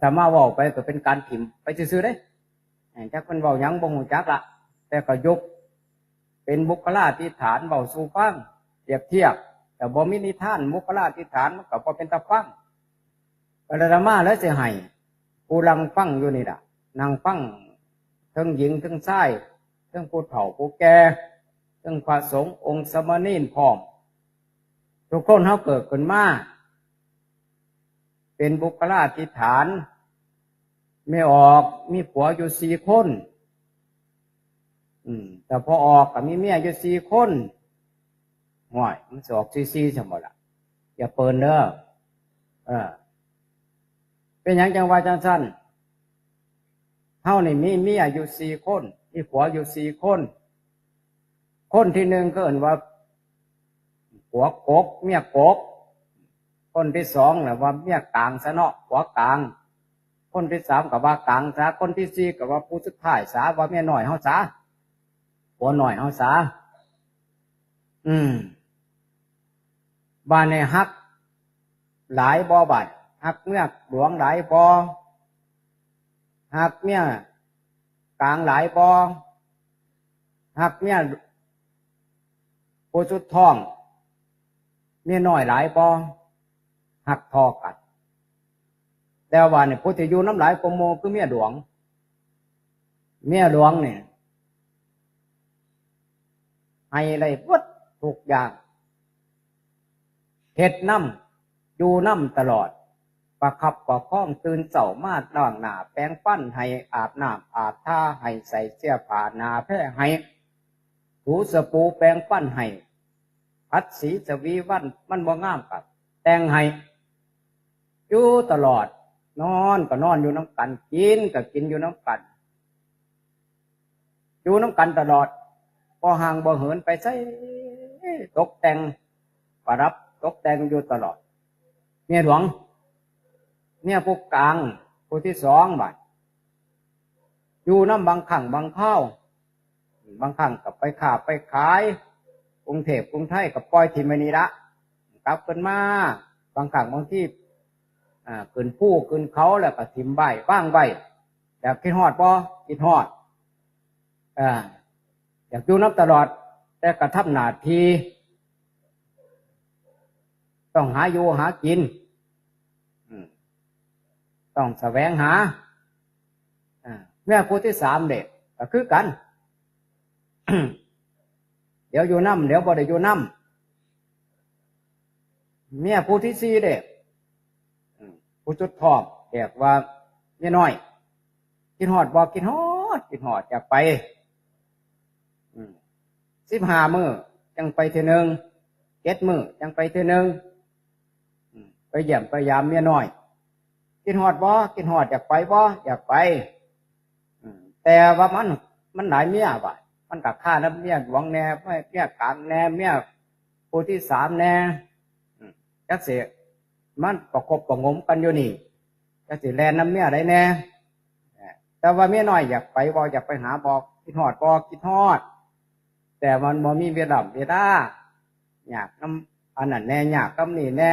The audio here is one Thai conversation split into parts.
ตมาเว้าไปก็เป็นการถิ่มไปซื่อๆเด้จักเพิ่นเว้าหยังบ่ฮู้จักละแต่ก็ยกเป็นบุคลาธิฐานเว้าสู่ฟังเปรียบเทียบแต่บ่มีนิทานบุคลาธิฐานมันก็บ่เป็นตาฟังอาตมาแล้วสิให้ผู้ลังฟังอยู่นี่ล่ะนั่งฟังทั้งหญิงทั้งชายทั้งผู้เฒ่าผู้แก่ทั้งพระสงฆ์องค์สมณีนพร้อมทุกคนเฮาเกิดขึ้นมาเป็นบุคลาธิฐานไม่ออกมีผัวอยู่4คนแต่พอออกก็มีเมียอยู่4คนห่วยมันสิออก4ซั่นบ่ล่ะอย่าเปิ้นเด้อเป็นหยังจังว่าจังซั่นเฮานี่มีเมียอยู่4คนมีผัวอยู่4คนคนที่1ก็เอิ้นว่าผัวกกเมียกกคนที่2น่ะว่าเมียกลางซะเนาะผัวกลางคนที่3ก็ว่ากลางซะคนที่4ก็ว่าผู้สุดท้ายซะว่าเมียน้อยเฮาซะผัวน้อยเฮาซะบ้านนี้ฮักหลายบ่บัดฮักเมียหลวงหลายบ่ฮักเมียกลางหลายบ่ฮักเมียผู้สุดท้องเมียน้อยหลายบ่ฮักพอกันแต่ว่าเนี่ยผู้ที่อยู่น้ำหลายกว่าหมู่คือเมียหลวงเนี่ยให้อะไรวัดทุกอย่างเฮ็ดน้ำอยู่น้ำตลอดประคับประคองตื่นเช้ามาล้างหน้าแปรงฟันให้อาบน้ำอาบท่าให้ใส่เสื้อผ้าหน้าแพร่ให้ถูสบู่แปรงฟันให้พัดสีสวีวันมันบ่งามกับแต่งให้อยู่ตลอดนอนก็นอนอยู่น้ำกันกินก็กินอยู่น้ำกันอยู่น้ำกันตลอดบ่ห่างบ่เหินไปใส่ตกแต่งประดับตกแต่งอยู่ตลอดเมียหลวงเนี่ยผู้กลางผู้ที่2บัดอยู่น้ำบางครั้งบางคราวบางครั้งก็ไปค้าไปขายกรุงเทพกรุงไทยก็ปล่อยที่มื้อนี้ละกลับขึ้นมาบางครั้งบางที่ขึ้นภูขึ้นเขาแล้วก็ทิ่มใบว่างใบอยากคิดฮอดบ่คิดฮอดอยากอยู่น้ำตลอดแต่กระทำหน้าที่ต้องหาอยู่หากินต้องแสวงหาแม่ผู้ที่3เด็กก็คือกัน เดี๋ยวอยู่น้ำเดี๋ยวบ่ได้อยู่น้ำแม่ผู้ที่4เด็กผู้จุดทองเรียกว่าเมียน้อยกินฮอดบ่กินฮอดอยากไป15 มื้อจังไปเทื่อนึง7 มื้อจังไปเทื่อนึงไปเยี่ยมไปยามเมียน้อยกินฮอดบ่กินฮอดอยากไปบ่อยากไปแต่ว่ามันหลายเมียว่ะมันก็ฆ่าน้ำเมียหลวงแน่เมียกลางแน่เมียผู้ที่3แน่จักสิมันประกบประงมกันอยู่นี่จักสิแลนน้ำเมียได้แน่แต่ว่าเมียน้อยอยากไปบ่อยากไปหาบ่กินฮอดบ่กินฮอดแต่มันบ่มีเวลาอยากน้ำอันนั้นแน่อยากกำนี่แน่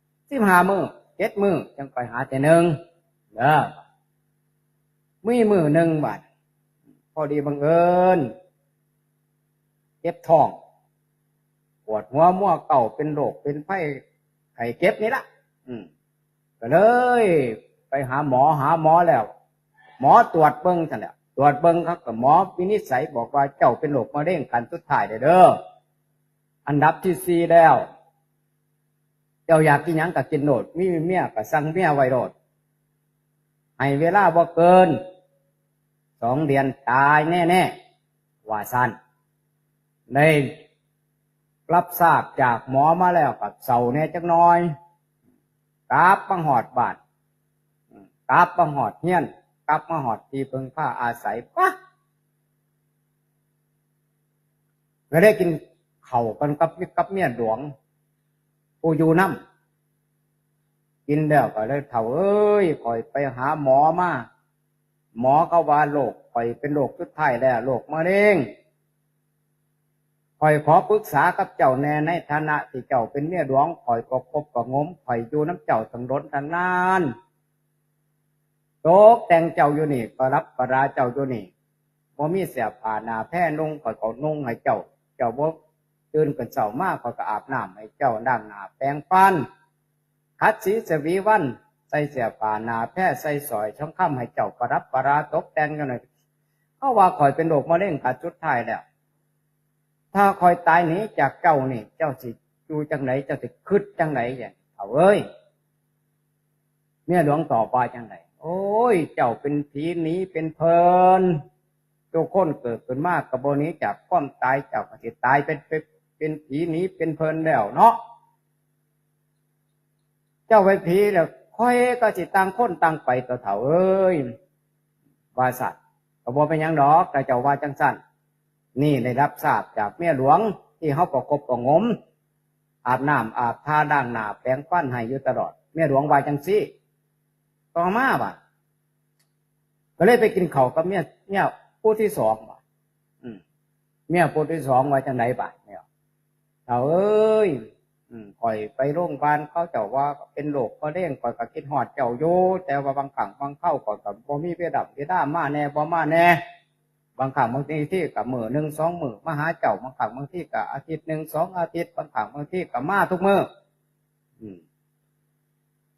15 มื้อ7 มื้อจังไปหาแต่นึงมีมื้อนึงบัดพอดีบังเอิญเจ็บท้องปวดหัวมั่วเก่าเป็นโรคเป็นไข้ไข้เจ็บนี่ล่ะก็เลยไปหาหมอแล้วหมอตรวจเบิ่งซั่นแหละตรวจเบิ่งครับก็หมอวินิจฉัยบอกว่าเจ้าเป็นโรคมะเร็งขั้นสุดท้ายเด้ออันดับที่4แล้วเจ้าอยากกินหยังก็กินโลดมีเมียก็สั่งเมียไว้โลดให้เวลาบ่เกิน2 เดือนตายแน่ๆว่าซั่นได้รับทราบจากหมอมาแล้วก็เศร้าแน่จักหน่อยกลับมาฮอดบ้านกลับมาฮอดเฮียนกลับมาฮอดที่พึ่งพาอาศัยปะก็ได้กินข้าวกันกับเมียหลวงผู้อยู่น้ำกินแล้วก็เลยเฒ่าเอ้ยข่อยไปหาหมอมาหมอเขาว่าโรคข่อยเป็นโรคสุดท้ายแล้วโรคมะเร็งข่อยขอปรึกษากับเจ้าแน่ในฐานะที่เจ้าเป็นเมียหลวงข่อยก็คบก็งมข่อยอยู่น้ำเจ้าตั้งร้นตั้งนาน ตกแต่งเจ้าอยู่นี่ประรับประราเจ้าอยู่นี่บ่มีเสียผ้าหน้าแพร่นุ่งข่อยก็นุ่งให้เจ้าบ่ตื่นกันเช้ามาข่อยก็อาบน้ำให้เจ้าล้างหน้าแปรงฟันขัดสีสวีวันใส่เสียผ้าหน้าแพร่ใส่สร้อยทองคำให้เจ้าประรับประราตกแต่งกันหน่อยเพราะว่าข่อยเป็นโรคมะเร็งขาดสุดท้ายแล้วถ้าข่อยตายหนีจากเจ้านี่เจ้าสิอยู่จังไหนเจ้าสิคิดจังไหนอย่างเอาเอ้ยเมียหลวงตอบว่าจังไหนโอ้ยเจ้าเป็นผีหนีเป็นเพลินทุกคนเกิดขึ้นมากกับโบนี้จากความตายเจ้าก็สิตายเป็นผีหนีเป็นเพลินแล้วเนาะเจ้าเป็นผีแล้วค่อยก็สิต่างคนต่างไปต่อเถ่าเอ้ยว่าสัตว์ก็บ่เป็นหยังดอกแต่เจ้าว่าจังสั้นนี่ได้รับทราบจากเมียหลวงที่เขาประกบประงมอาบน้ำอาบท่าด่างหน้าแปรงฟันให้อยู่ตลอดเมียหลวงว่าจังซี่ต่อมาบ่ะก็เลยไปกินข้าวกับเมียผู้ที่สองบ่ะเมียผู้ที่สองว่าจังไหนบ่ะเนี่ยเอาเอ้ยข่อยไปโรงพยาบาลเขาเจ้าว่าเป็นโรคมะเร็งข่อยก็คิดฮอดเจ้าอยู่แต่ว่าบางครั้งบางเข้าข่อยก็บ่มีเวลามาแน่บ่มาแน่บางครั้งบางทีที่กับมื้อหนึ่งสองมื้อมาหาเจ้าบางครั้งบางทีกับอาทิตย์หนึ่งสองอาทิตย์บางครั้งบางทีกับมาทุกมื้อ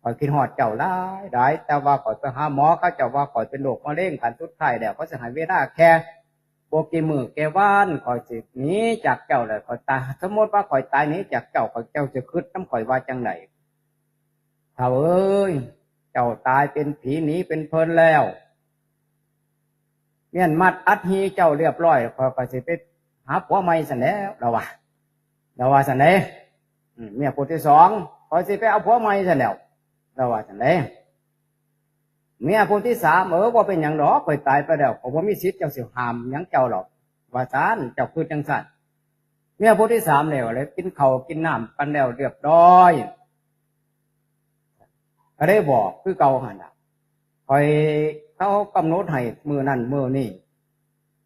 ข่อยคิดฮอดเจ้าหลายแต่ว่าข่อยไปหาหมอเขาเจ้าว่าข่อยเป็นโรคมะเร็งขั้นสุดท้ายแล้วเขาสิให้เวลาแค่บ่กี่มื้อแก่วันข่อยสิหนีจากเจ้าแล้วข่อยตายสมมติว่าข่อยตายหนีจากเจ้าเจ้าจะคิดนำข่อยว่าจังได๋เฒ่าเอ้ยเจ้าตายเป็นผีหนีเป็นเพลินแล้วเมียนมัดอัดหีเจ้าเรียบร้อยข่อยก็สิไปหาผัวใหม่ซั่นแล้วเราว่าซั่นเด้เมียผู้ที่สองข่อยสิไปเอาผัวใหม่ซั่นแล้วเราว่าซั่นเด้เมียผู้ที่สามบ่เป็นหยังดอกข่อยตายไปแล้วก็บ่มีสิทธิ์เจ้าสิห้ามหยังเจ้าหรอกว่าซั่นเจ้าคือจังซั่นเมียผู้ที่สามแล้วเลยกินข้าวกินน้ำกันแล้วเรียบร้อยก็ได้บอกคือเก่าหั่นน่ะข่อยเขากำหนดให้มื้อนั้นมื้อนี้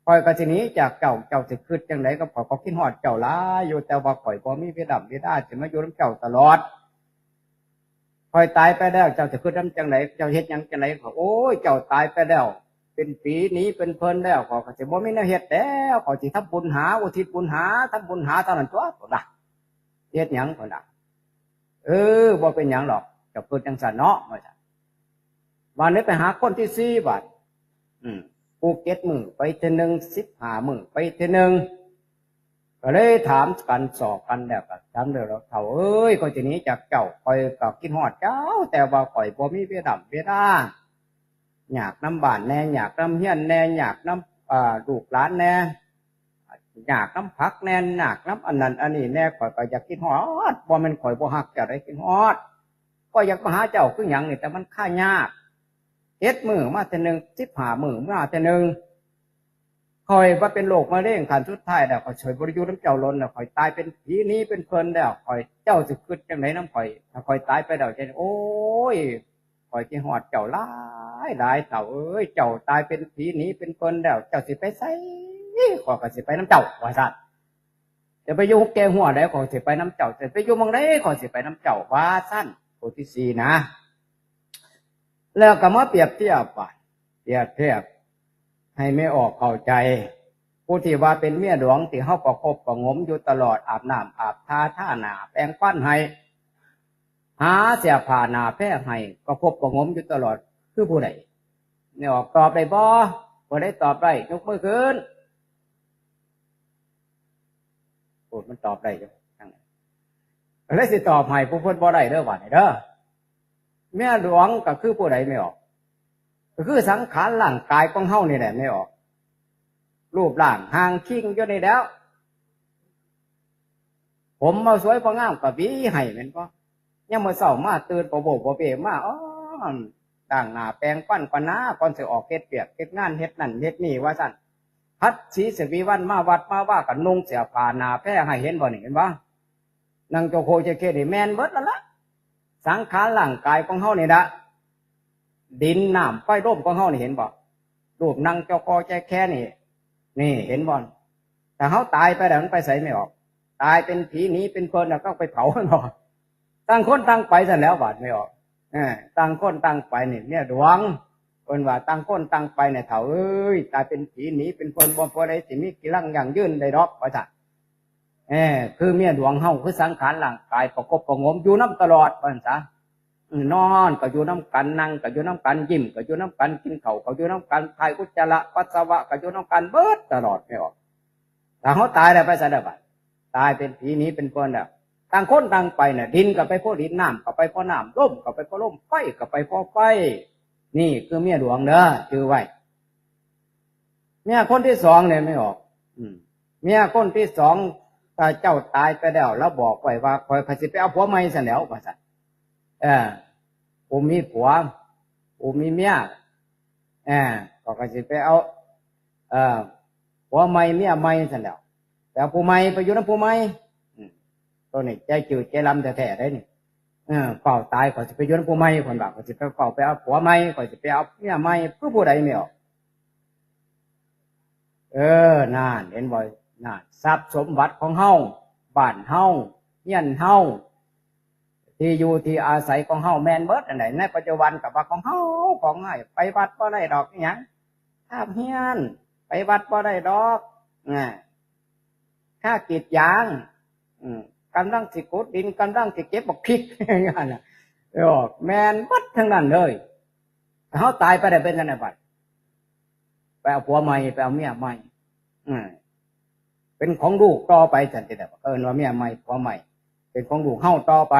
ข่อยก็สิหนีจากเจ้าสิคิดจังไดก็ข่อยก็คิดฮอดเจ้าหลายอยู่แต่ว่าข่อยบ่มีเวลาสิมาอยู่นำเจ้าตลอดข่อยตายไปแล้วเจ้าจะคิดนำจังไดเจ้าเฮ็ดหยังจังไดก็โอ้ยเจ้าตายไปแล้วเป็นผีหนีเป็นเพลินแล้วข่อยก็สิบ่มีแนวเฮ็ดแล้วข่อยสิทำบุญหาอุทิศบุญหาทำบุญหาเท่านั้นตัวพุ่นน่ะเฮ็ดหยังพุ่นน่ะบ่เป็นหยังหรอกเจ้าคิดจังซั่นเนาะว่าซั่นวันนี้ไปหาคนที่4บาทภูเก็ตมื้อไปเทื่อนึง15มื้อไปเทื่อนึงก็เลยถามกันสอบกันแล้วก็จำได้แล้วเฒ่าเอ้ยข่อยสิหนีจากเจ้าข่อยก็คิดฮอดเจ้าแต่ว่าข่อยบ่มีเวลาอยากนำบ้านแน่อยากนำเฮียนแน่อยากนำลูกหลานแน่อยากนำผักแน่อยากนำอันนั้นอันนี้แน่ข่อยก็อยากคิดฮอดบ่แม่นข่อยบ่ฮักเจ้าได้คิดฮอดก็อยากมาหาเจ้าคือหยังนี่แต่มันค่ายาก7มื้อมาเทื่อนึง15มื้อมาเทื่อนึงข่อยว่าเป็นโรคมะเร็งขั้นสุดท้ายแล้วข่อยช่วยบ่ได้อยู่นำเจ้าล้นแล้วข่อยตายเป็นผีหนีเป็นเพลินแล้วข่อยเจ้าสิคิดจังไดนำข่อยถ้าข่อยตายไปแล้วจะโอ้ยข่อยสิฮอดเจ้าหลายเฒ่าเอ้ยเจ้าตายเป็นผีหนีเป็นเพลินแล้วเจ้าสิไปไสข่อยก็สิไปนำเจ้าว่าซั่นจะไปอยู่แก่หัวได้ข่อยสิไปนำเจ้าจะไปอยู่หม้องใดข่อยสิไปนำเจ้าว่าซั่นผู้ที่4นะแล้วก็มาเปรียบเทียบให้ไม่ออกเข้าใจผู้ที่ว่าเป็นเมียหลวงที่เฮาประคบประงมอยู่ตลอดอาบน้ำอาบท่าหน้าแปรงฟันให้หาเสื้อผ้าหน้าแพร่ให้ประคบประงมอยู่ตลอดคือผู้ใดเนี่ยออกตอบได้บ่ได้ตอบได้ยกมือขึ้นพูดมันตอบได้จังแล้วสิตอบให้ผู้เพิ่นบ่ได้เด้อว่านี่เด้อเมียหลวงก็คือผู้ใดไม่ออกก็คือสังขารร่างกายของเฮานี่แหละไม่ออกรูปร่างห่างคิงอยู่นี่แล้วผมมาสวยพองามก็หวีให้แม่นบ่ยังมื้อเช้ามาตื่นบ่โบบ่เบ้มาต่างหน้าแปรงฟันก่อนนะก่อนสิออกเฮ็ดเปียกเฮ็ดงานเฮ็ดนั่นเฮ็ดนี่ว่าซั่นพัดสีสวีวันมาวัดมาว่าก็นุ่งเสื้อผ้าหน้าแพร่ให้เห็นบ่นี่เห็นบ่นั่งโจโคเจเคนี่แม่นเบิดแล้วล่ะสังขารร่างกายของเฮานี่ล่ะดินน้ำไฟลมของเฮานี่เห็นบ่รูปนั่งเจ้าคอใจแค่นี่เห็นบ่แต่เฮาตายไปแล้วมันไปไสไม่ออกตายเป็นผีหนีเป็นเพลินแล้วก็ไปเผามันบ่ต่างคนต่างไปซะแล้วบาดไม่ออกต่างคนต่างไปนี่เนี่ยหลวง พิ่นว่าตั้งคนตั้งไปเนี่ยเฒ่าเอ้ยตายเป็นผีหนีเป็นเพิ่นบ่พอได้สิมีกิรังยั่งยืนได้ดอกว่าซั่นคือเมียหลวงเฮาคือสังขารร่างกายประกบประงมอยู่นำตลอดว่าซั่นซะนอนก็อยู่นำกันนั่งก็อยู่นำกันยิ้มก็อยู่นำกันกินข้าวก็อยู่นำกันถ่ายอุจจาระปัสสาวะก็อยู่นำกันเบิดตลอดไม่ออกถ้าเฮาตายแล้วไปไสได้บัดตายเป็นผีหนีเป็นเพิ่นแล้วต่างคนต่างไปเนี่ยดินก็ไปพ้อดินน้ำก็ไปพ้อน้ำลมก็ไปพ้อลมไฟก็ไปพ้อไฟนี่คือเมียหลวงเด้อชื่อไว้เมียคนที่สองเนี่ยไม่ออกเมียคนที่สองถ้าเจ้าตายไปแล้วบอกไว้ว่าคอยพาสิไปเอาผัวใหม่ซะแล้วว่าซั่นผมมีผัวผมมีเมียก็สิไปเอาผัวใหม่เมียใหม่ซะแล้วแต่ผู้ใหม่ไปอยู่นำผู้ใหม่ตัวนี้ใจจืดใจลำแท้ๆได้นี่เฝ้าตายก็สิไปอยู่นำผู้ใหม่คนว่าก็สิไปเฝ้าไปเอาผัวใหม่ก็สิไปเอาเมียใหม่ผู้ใดไม่ออกนั่นเห็นบ่นั่นทรัพย์สมบัติของเฮาบ้านเฮาเฮียนเฮาที่อยู่ที่อาศัยของเฮาแม่นเบิดอันไหนในปัจจุบันกับว่าของเฮาของง่ายไปวัดบ่ได้ดอกหยังถ้าเฮียนไปวัดบ่ได้ดอกถ้ากรีดยางกำลังสิขุดดินกำลังสิเก็บบักพริกอย่างนั้นน่ะแม่นเบิดทั้งนั้นเลยเฮาตายไปได้เป็นจังได๋บัดไปเอาผัวใหม่ไปเอาเมียใหม่เป็นของลูกต่อไปจังซี่แหละว่าเมียใหม่ผัวใหม่เป็นของลูกเฮาต่อไป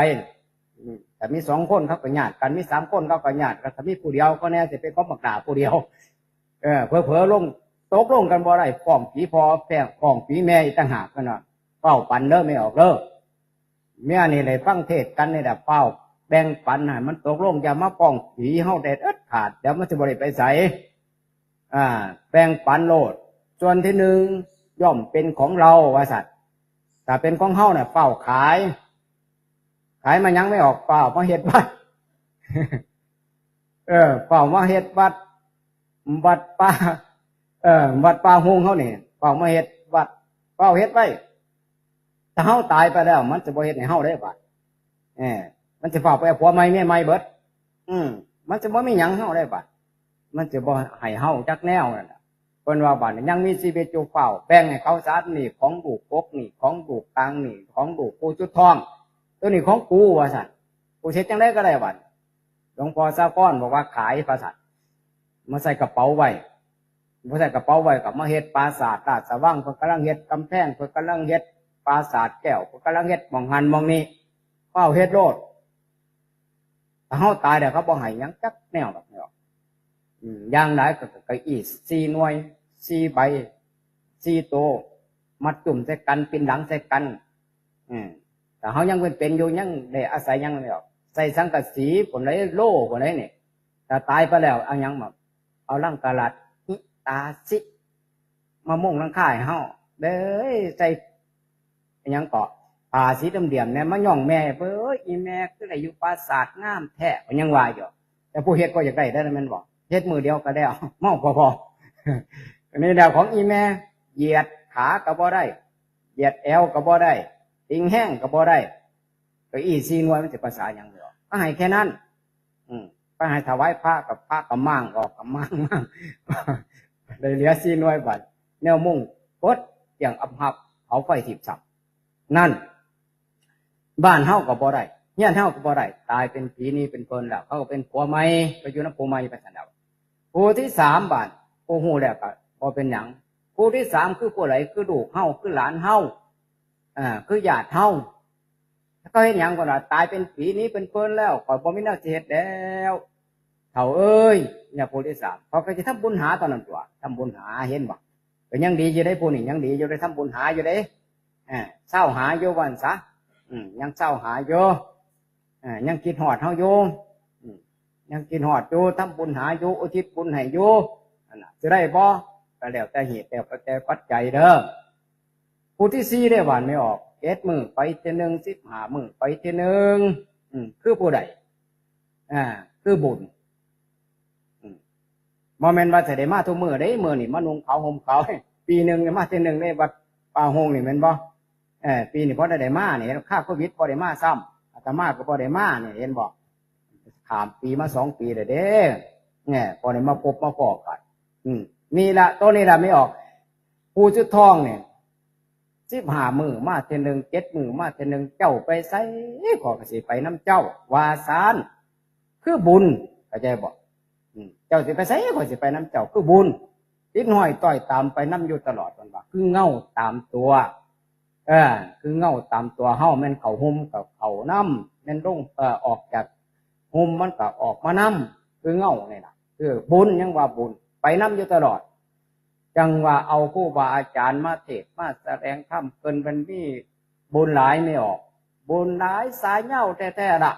แต่มี2คนเขาก็ญาติกันมี3คนเขาก็ญาติกันถ้ามีผู้เดียวก็แน่สิเป็นของบักดาผู้เดียวเผลอๆลงตกลงกันบ่ได้ฟ้องผีพ่อแป้งฟ้องผีแม่อีกต่างหากกันน่ะเฝ้าปันเด้อไม่ออกเด้อเมียนี่ได้ฟังเทศกันนี่แหละเฝ้าแบ่งปันให้มันตกลงอย่ามาฟ้องผีเฮาได้เด็ดขาดเดี๋ยวมันสิบ่ได้ไปไสแบ่งปันโลดส่วนที่1ย่อมเป็นของเราว่าซั่นถ้าเป็นของเฮาน่ะเฝ้าขายมันยังไม่ออกเฝ้ามาเฮ็ดวัดเฝ้ามาเฮ็ดวัดป่าวัดป่าฮงเฮานี่เฝ้ามาเฮ็ดวัดเฝ้าเฮ็ดไว้ถ้าเฮาตายไปแล้วมันจะบ่เฮ็ดให้เฮาได้บัดมันจะเฝ้าไปผัวใหม่เมียใหม่เบิดมันจะบ่มีหยังเฮาได้บัดมันจะบ่ให้เฮาจักแนวนั่นน่ะเพิ่นว่าบัดยังมีชีวิตอยู่เฝ้าแบ่งให้เขาซะนี่ของลูกกกนี่ของลูกกลางนี่ของลูกผู้จุดทองตัวนี้ของกูว่าซั่นกูเฮ็ดจังได๋ก็ได้บัดหลวงพ่อซาก้อนบอกว่าขายประสาทมาใส่กระเป๋าไว้บ่ใส่กระเป๋าไว้ก็มาเฮ็ดปราสาทราชวังเพิ่นกำลังเฮ็ดกำแพงเพิ่นกำลังเฮ็ดปราสาทแก้วเพิ่นกำลังเฮ็ดหม่องหันหม่องนี้เฝ้าเฮ็ดโลดถ้าเฮาตายแล้วเขาบ่ให้หยังจักแนวดอกอย่างหลายก็เก้าอี้4หน่วย4ใบ4โตมัดจุ่มใส่กันปินหลังใส่กันแต่เฮายังเป็นอยู่ยังได้อาศัยยังแล้วใส่สังกะสีผลไหนโล่ผลไหนนี่ถ้าตายไปแล้วเอาหยังมาเอาลังกะลัดหิตาสิมามุ่งลังค่ายเฮาเด้อใส่หยังเกาะผ้าสีดำเดี่ยมเนี่ยมาย่องแม่เบ้ออีแม่คือได้อยู่ปราสาทงามแท้ก็ยังว่าอยู่แต่ผู้เฮ็ดก็อยากได้แม่นบ่เฮ็ดมือเดียวก็ได้เมาพออันนี้แนวของอีแม่เหยียดขาก็บ่ได้เหยียดแอวก็บ่ได้ติงแห้งก็บ่ได้ก็อี4หน่วยมันสิภาษาหยังเหรอก็ให้แค่นั้นไปให้ถวายพระกับพระกับมั่งออกกับมั่งได้เหลือ4หน่วยบัดแนวมุ่งกดอย่างอำหับเอาไฟทิพย์สับนั่นบ้านเฮาก็บ่ได้เฮียนเฮาก็บ่ได้ตายเป็นผีนี่เป็นเพิ่นแล้วเขาก็เป็นผัวใหม่ไปอยู่นำผัวใหม่ไปซั่นดอกผู้ที่3บาดผู้ฮู้แล้วก็บ่เป็นหยังผู้ที่3คือผู้ใดคือลูกเฮาคือหลานเฮาคือญาติเฮาเขาเฮ็ดหยังก็ล่ะตายเป็นผีนี้เป็นเพิ่นแล้วก็บ่มีแนวสิเฮ็ดแล้วเฒ่าเอ้ยเนี่ยผู้ที่3เขาก็สิทำบุญหาตอนนั้นตัวทำบุญหาเห็นบ่ก็ยังดีอยู่ได้ผู้นี้ยังดีอยู่ได้ทำบุญหาอยู่เด้เศร้าหาอยู่วันซะยังเศร้าหาอยู่ยังคิดฮอดเฮาอยู่ยังคิดฮอดอยู่ทำบุญหาอยู่อุทิศบุญให้อยู่นั่นน่ะสิได้บ่ก็แล้วแต่เหตุแล้วแต่ปัจจัยเด้อผู้ที่4ได้หวานไม่ออก7มื้อไปเทื่อนึง15มื้อไปเทื่อนึงคือผู้ใดคือบุญบ่แม่นว่าสิได้มาทุกมื้อเด้มื้อนี่มานุ่งขาวห่มขาวปีนึงมาเทื่อนึงในวัดป่าโฮงนี่แม่นบ่ปีนี้บ่ได้มานี่ค่าโควิดบ่ได้มาซ้ำอาตมาก็บ่ได้มานี่เห็นบ่ข้ามปีมา2ปีแล้วเด้ เนี่ยพอได้มาพบมาพอกันนี่ละตัวนี้ละไม่ออกผู้จุดทองเนี่ย15 มื้อมาเทื่อนึง7 มื้อมาเทื่อนึงเจ้าไปไสขอก็สิไปน้ำเจ้าว่าซานคือบุญเข้าใจบ่เจ้าสิไปไสขอสิไปน้ำเจ้าคือบุญติดห้อยต่อยตามไปน้ำอยู่ตลอดวันว่าคือเงาตามตัวคือเงาตามตัวเฮาแม่นเข้าห่มกับเข้าน้ำแม่นลงออกจากห่มมันก็ออกมาน้ำคือเงานี่ล่ะคือบุญยังว่าบุญไปน้ำอยู่ตลอดจังว่าเอาครูบาอาจารย์มาเทศน์มาแสดงธรรมเกินเป็นที่บุญหลายไม่ออกบุญหลายสายเหย้าแท้ๆล่ะ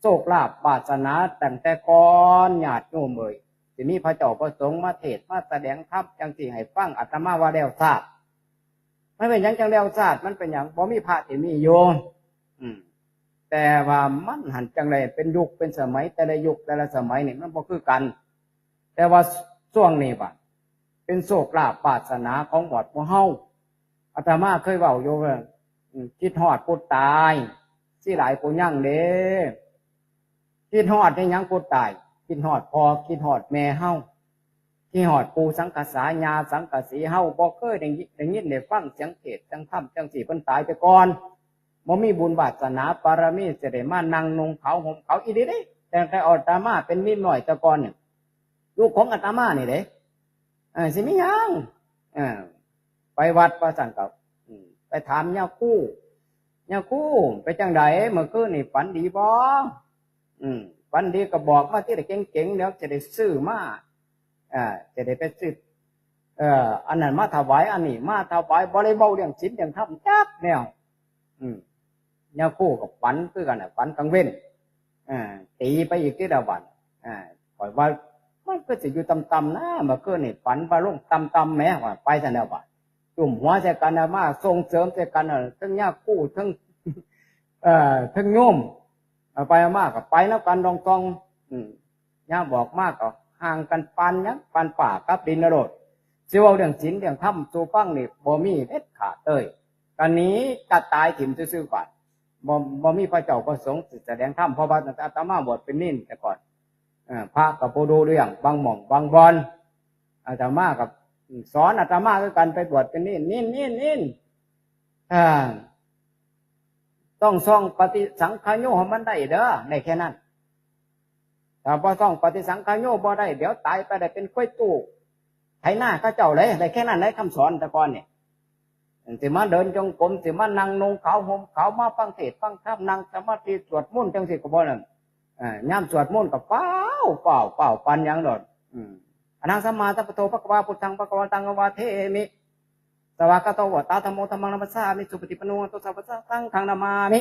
โชคลาภวาสนาตั้งแต่ก่อนญาติโยมเอ่ยสิมีพระเจ้าประสงค์มาเทศน์มาแสดงธรรมจังสิให้ฟังอาตมาว่าแล้วทราบไม่เป็นหยังจังแล้วทราบมันเป็นหยังบ่มีพระที่มีโยมแต่ว่ามันหันจังไรเป็นยุคเป็นสมัยแต่ละยุคแต่ละสมัยนี่มันบ่คือกันแต่ว่าช่วงนี้บ่เป็นโชคลาภวาสนาของบอดพวกเฮาอาตมาเคยเว้าอยู่ว่าคิดฮอดผู้ตายสิหลายผู้ยังเด้คิดฮอดให้หยังผู้ตายคิดฮอดพ่อคิดฮอดแม่เฮาคิดฮอดปู่สังกษาญาสังกสีเฮาบ่เคยได้ยินได้ฟังเสียงเทศน์จังธรรมจังสิเพิ่นตายไปก่อนบ่มีบุญวาสนาบารมีสิได้มานั่งนุ่งขาวห่มขาวอีหลีเด้แต่อาตมาเป็นนิดหน่อยแต่ก่อนเนี่ยลูกของอาตมานี่เด้สิมีหยังไปวัดประสันกับไปถามย่าคู่ไปจังไดเมื่อคืนนี่ฝันดีบ่ฝันดีก็บอกมาที่ได้เก่งๆเดี๋ยวจะได้ซื้อมาจะได้ไปซื้ออันนั้นมาถวายอันนี้มาถวายบ่ได้เว้าเรื่องศีลเรื่องธรรมจักแนวย่าคู่กับฝันคือกันน่ะฝันกลางเว้นตีไปอีกทีละวันปล่อยว่ามันก็จะอยู่ต่ำๆนะเมื่อคืนนี่ฝันว่าลงต่ำๆแม้ว่าไปซะแล้วว่าจุ่มหัวใส่กันมาส่งเสริมใส่กันทั้งยาคู่ทั้งโยมไปมากกับไปแล้วกันดองตองย่าบอกมากก็ห่างกันปานยังปานป่ากับดินนรกสิว่าเรื่องศีลเรื่องธรรมสู่ฟังนี่บ่มีเด็ดขาดเลยกันนี้จะตายถิ่มซื่อๆก่อนบ่มีพระเจ้าประสงค์แสดงธรรมเพราะว่าอาตมาบวชเป็นนิ่นแต่ก่อนพระกับโปดูเรื่องบางหม่องบางบอนอาตมากับสอนอาตมาคือกันไปบวชเป็นนิ่นต้องซ่องปฏิสังขารโยให้มันได้เด้อได้แค่นั้นถ้าพอซ่องปฏิสังขารโยบ่ได้เดี๋ยวตายไปได้เป็นกล้วยตู้ไถหน้าก็เจ้าเลยได้แค่นั้นได้คำสอนแต่ก่อนเนี่ยสิมาเดินจงกรมสิมานั่งนุ่งขาวห่มขาวมาฟังเทศน์ฟังธรรมนั่งสมาธิสวดมนต์จังสิก็บ่นั่นย่ำสวดมนต์กับเป้าปันยังโดดอนังสัมมาสัมพุทโธภควาพุทธังภควตังอวาเทมิสวากาโตวตาธรรมโมธัมมังนัมสสามิสุปฏิปันโนตุสัพพะสังฆังนามามิ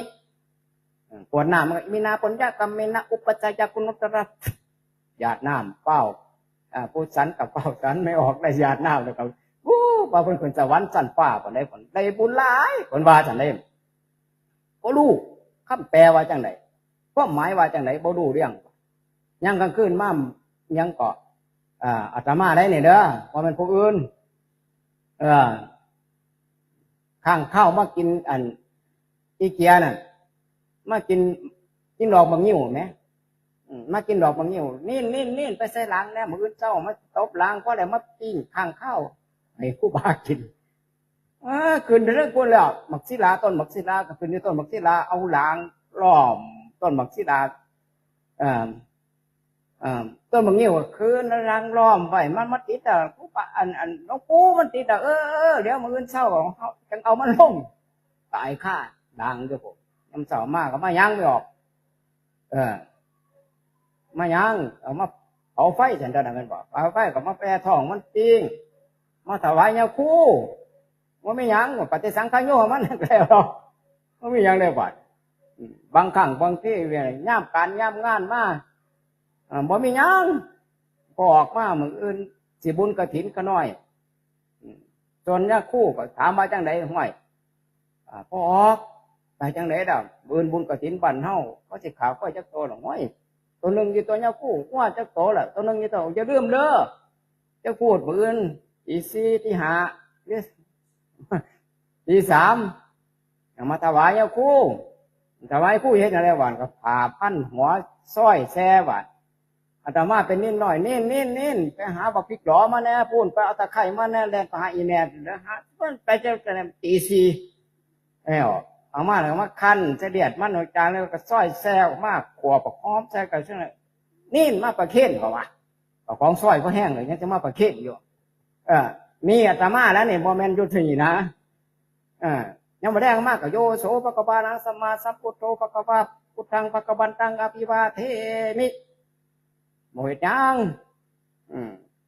ปวดน้ำมีนาปุญญากรรมเมนะอุปจายกุณุตระหยาดน้ำเป้าผู้สันกับเป้าสันไม่ออกได้หยาดน้ำเลยครับว่าเพิ่นคนสวรรค์สันฟ้าคนใดคนได้บุญหลายคนว่าจังได๋บ่รู้คำแปลว่าจังได๋ความหมายว่าจังได๋บ่รู้เรื่องยังกลางคืนมายังก็อาตมาได้นี่เด้อว่ามันผู้อื่นข้างเข้ามากินอันอีเกียน่ะมากินดอกบางนิ้วไหมมากินดอกบางนิ้วนี่ไปใส่ล้างแล้วมื้ออื่นเช้ามาตบล้างเพราะอะไรมาปิ้งข้างเข้าให้ผู้บากินขึ้นเรื่องกูแล้วมักศิลาต้นมักศิลาก็ขึ้นในต้นมักศิลาเอาล้างล้อมต้นมักศิลาต้นบางนิ้วคืนรังล้อมไว้มันติดผู้ปะอันน้องปูมันติดเดี๋ยวมื้ออื่นเช้าของเขาจังเอามันลงตายค่าดังด้วยผมยามเช้ามากก็มายังไม่ออกมายังเอามาเผาไฟฉันจะนั่นบอกเผาไฟก็มาแปรทองมันปิ้งมาถวายยาคู่ว่าไม่ยังปฏิสังขารโยมันแล้วว่าไม่ยังเลยบ่บางครั้งบางที่ย่ามการย่ามงานมาบ่มีหยังพอออกมามื้ออื่นสิบุญกฐินก็น้อยจนยาคู่ก็ถามมาจังได๋ห้วยพอออกไปจังได๋ดอกบุญกฐินบ้านเฮาเขาสิขาค่อยจักโตหรอกห้วยตัวนึงอยู่ตัวยาคู่ว่าจักโตล่ะตัวนึงอยู่ตัวอย่าลืมเด้อจะพูดมื้ออื่นตี4ตี5ตี3มาถวายยาคู่ถวายคู่เฮ็ดจังได๋หวานก็ผ่าพันหัวซ้อยแซ่หวาน อาตมาเป็นนิดหน่อยเน้นไปหาบักพริกหลอมาแน่พูนไปเอาตะไคร่มาแน่แลนไปหาอีแน่แล้วหาไปเจอกันตีสี่เอามาแล้วมาคั้นเสียดมันหน่อยจางแล้วก็ซอยแซวมากขวบประคอมแซวกันเช่นไรนี่มาประเคนเขาวะของซอยก็แห้งเลยยังจะมาประเคนอยู่มีอาตมาแล้วเนี่ยโมเมนต์ยุทธีนะยังมาแดงมากกับโยโสภควานังสัมมาสัมพุทโธภควาพุทธังภควันตังอภิวาเทมิโมเหตุยัง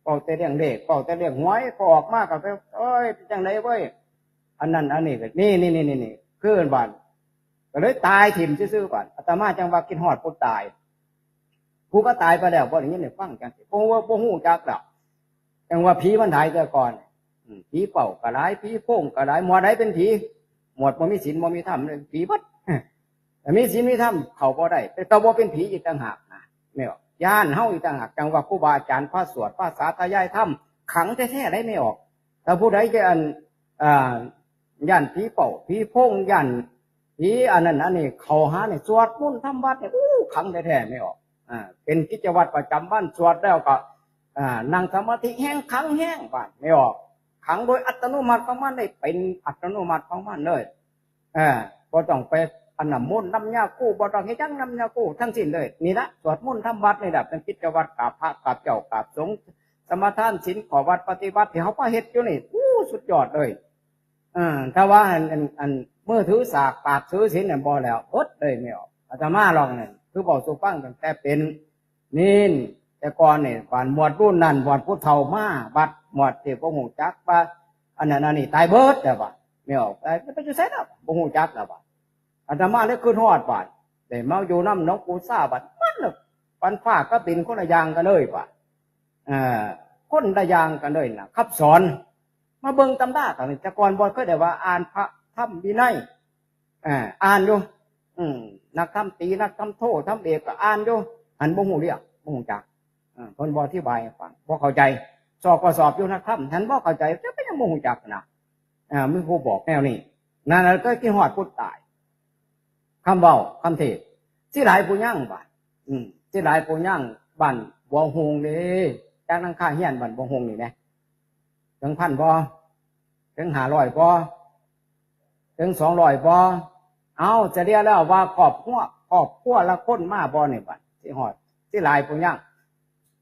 เป่าแต่เรื่องเด็กเป่าแต่เรื่องหวยพอออกมากกับเอ้ยจังไรเว้ยอันนั้นอันนี้ก็นี่คือบ้านก็เลยตายถิ่มซื่อๆก่อนอาตมาจังว่ากินหอดผู้ตายผู้ก็ตายไปแล้วพออย่างนี้เนี่ยฟังจังพวกว่าพวกหูจักแล้วจังว่าผีมันถ่ายแต่ก่อนผีเป่ากระไรผีโป่งกระไรหมวดไหนเป็นผีหมวดบ่มีศีลบ่มีธรรมเลยผีบัดแต่มีศีลมีธรรมเขาบ่ได้แต่ตัวบ่เป็นผีอีกต่างหากนะไม่ออกย่านเฮาอีกต่างหากจังว่าครูบาอาจารย์พระสวดพระสาธยายธรรมขังแท้ๆได้ไม่ออกแต่ผู้ใดจะย่านผีเป่าผีโป่งย่านผีอันนั้นอันนี้เขาหาเนี่ยสวดมนต์ทำวัดเนี่ยขังแท้ๆไม่ออกเป็นกิจวัตรประจำวันสวดแล้วก็นั่งสมาธิแห้งขังแห้งบ้านไม่ออกขังโดยอัตโนมัติของมันได้เป็นอัตโนมัติของมันเลยบ่ต้องไปอันน้ำมนต์น้ำยากู้บ่ต้องให้จังน้ำยากู้ทั้งสิ้นเลยนี่ละสวดมนต์ทำวัดในดับเป็นกิจวัตรกราบพระกราบเจ้ากราบสงฆ์สมทานศีลขอวัดปฏิบัติที่เขาพาเฮ็ดอยู่นี่สุดยอดเลยถ้าว่าอันเมื่อถือสากปากถือศีลเนี่ยบ่แล้วอดเลยไม่ออกอาตมาลองเนี่ยคือบอกสุฟังตั้งแต่เป็นนี่แต่ก่อนเนี่ยก่อนหมวดรุ่นนั่นหมวดผู้เฒ่ามาบัดหมวดที่บ่ฮู้จักว่าอันนั้นอันนี้ตายเบิดแต่ว่าไม่ออกตายไปอยู่ไสแล้วบ่ฮู้จักแล้วว่าอาตมาเลยขึ้นฮอดบาดได้มาอยู่นำนกปูซ่าบัดมันน่ะปันฟ้าก็เป็นคนละอย่างกันเลยว่าคนละอย่างกันเลยน่ะครับสอนมาเบิ่งตำราตอนนี้แต่ก่อนบ่เคยได้ว่าอ่านพระธรรมวินัยอ่านอยู่นักธรรมตีนักธรรมโทธรรมเอกก็อ่านอยู่อันบ่ฮู้เรื่องบ่ฮู้จักคนบ่อธิบายฟังบ่เข้าใจสอบก็สอบอยู่นะครับฉันบ่เข้าใจจะไปยังบ่ฮู้จักนะมีผู้บอกแนวนี้นั่นก็ที่ฮอดผู้ตายคำเว้าคำเทศสิหลายผู้ยั่งบาดสิหลายผู้ยั่งบ้านบ่ฮงเด้จากนังค่าเฮียนบ้านบ่ฮงนี่แหละถึง1,000บ่ถึง500บ่ถึง200บ่เอาจะเรียกแล้วว่าครอบครัวละคนมาบ่นี่บัดสิฮอดสิหลายผู้ยั่ง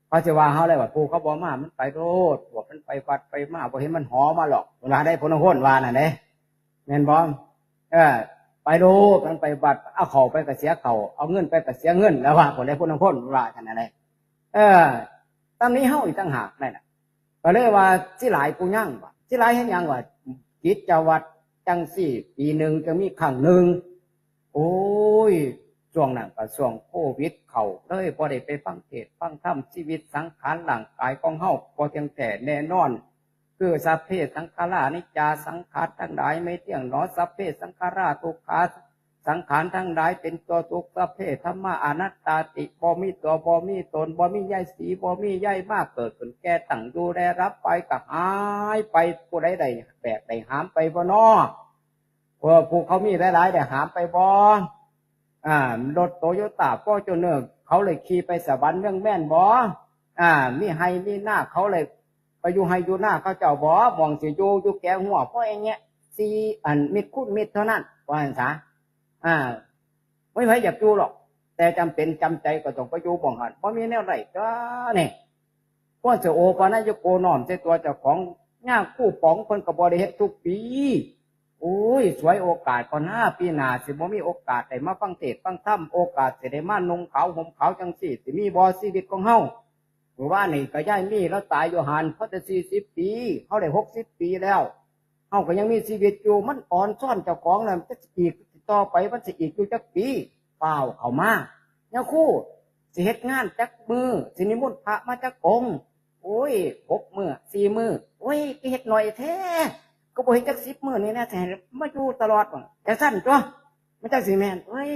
เขาจะว่าเขาเลยว่าปูเขาบอกมามันไปโทษบอกมันไปวัดไปมาบอกเห็นมันหอมาหรอกเวลาได้ผลโหนวาน่ะเนี่ยแม่นบอมไปโทษมันไปวัดเอาเข่าไปกระเสียเข่าเอาเงินไปกระเสียเงินแล้วว่าผลได้ผลโหนวาท่านอะไรตอนนี้เฮาอีกต่างหากนั่นแหละก็เลยว่าสิหลายปูยั่งว่าสิหลายเห็นยังว่ากิจวัตรจังสี่ปีหนึ่งจะมีครั้งหนึ่งโอ้ยช่วงนั้นก็ช่วงโควิดเข้าเลยพอได้ไปฟังเทศน์ฟังธรรมชีวิตสังขารร่างกายของเฮาบ่เที่ยงแท้แน่นอนคือสัพเพสังขารานิจจาสังขารทั้งหลายไม่เที่ยงหนอสัพเพสังขาราทุกขาสังขารทั้งหลายเป็นตัวทุกข์สัพเพธัมมาอนัตตาติบ่มีตัวบ่มีตนบ่มีใยสีบ่มีใยมากเกิดขึ้นแก่ตั้งอยู่แลรับไปก็หายไปผู้ใดได้แบกได้หามไปบ่น้อผู้เขามีหลายๆได้หามไปบ่รถโตโยต้าฟอร์จูเนอร์เขาเลยขี่ไปสวรรค์เมืองแม่นบ่มีไฮมีหน้าเขาเลยไปอยู่ไฮอยู่หน้าเขาเจ้าบ่มองสิอยู่แก่หัวเพราะอย่างเงี้ยสี่มิดคูณมิดเท่านั้นว่าหั่นซะไม่ใช่อยากอยู่หรอกแต่จำเป็นจำใจก็ต้องไปอยู่บ่หันบ่มีแนวใดก็นี่พวกเจ้าโอปานายโกน้อมใส่ตัวเจ้าของย่างคู่ป๋องเพิ่นก็บ่ได้เฮ็ดทุกปีโอ้ยสวยโอกาสก่อน5 ปีหน้าสิบ่มีโอกาสได้มาฟังเทศน์ฟังธรรมโอกาสสิได้มานุ่งขาวห่มขาวจังซี่สิมีบ่ชีวิตของเฮาหรือว่านี่ก็ย้ายมีแล้วตายอยู่หันเพราะแต่40 ปีเฮาได้60 ปีแล้วเฮาก็ยังมีชีวิตอยู่มันอ่อนซ่อนเจ้าของน่ะมันจะอีกต่อไปมันสิอีกอยู่จักปีเปล่าเข้ามาเนี่ยคู่สิเฮ็ดงานจักมือสินิมนต์พระมาจักองค์โอ้ย6 มื้อ4 มื้อโอ้ยเฮ็ดหน่อยแท้ก็บ่เห็นจัก10 มื้อนี่นะแต่มาอยู่ตลอดบ่แต่สั้นตัวมันจังสิแม่นเอ้ย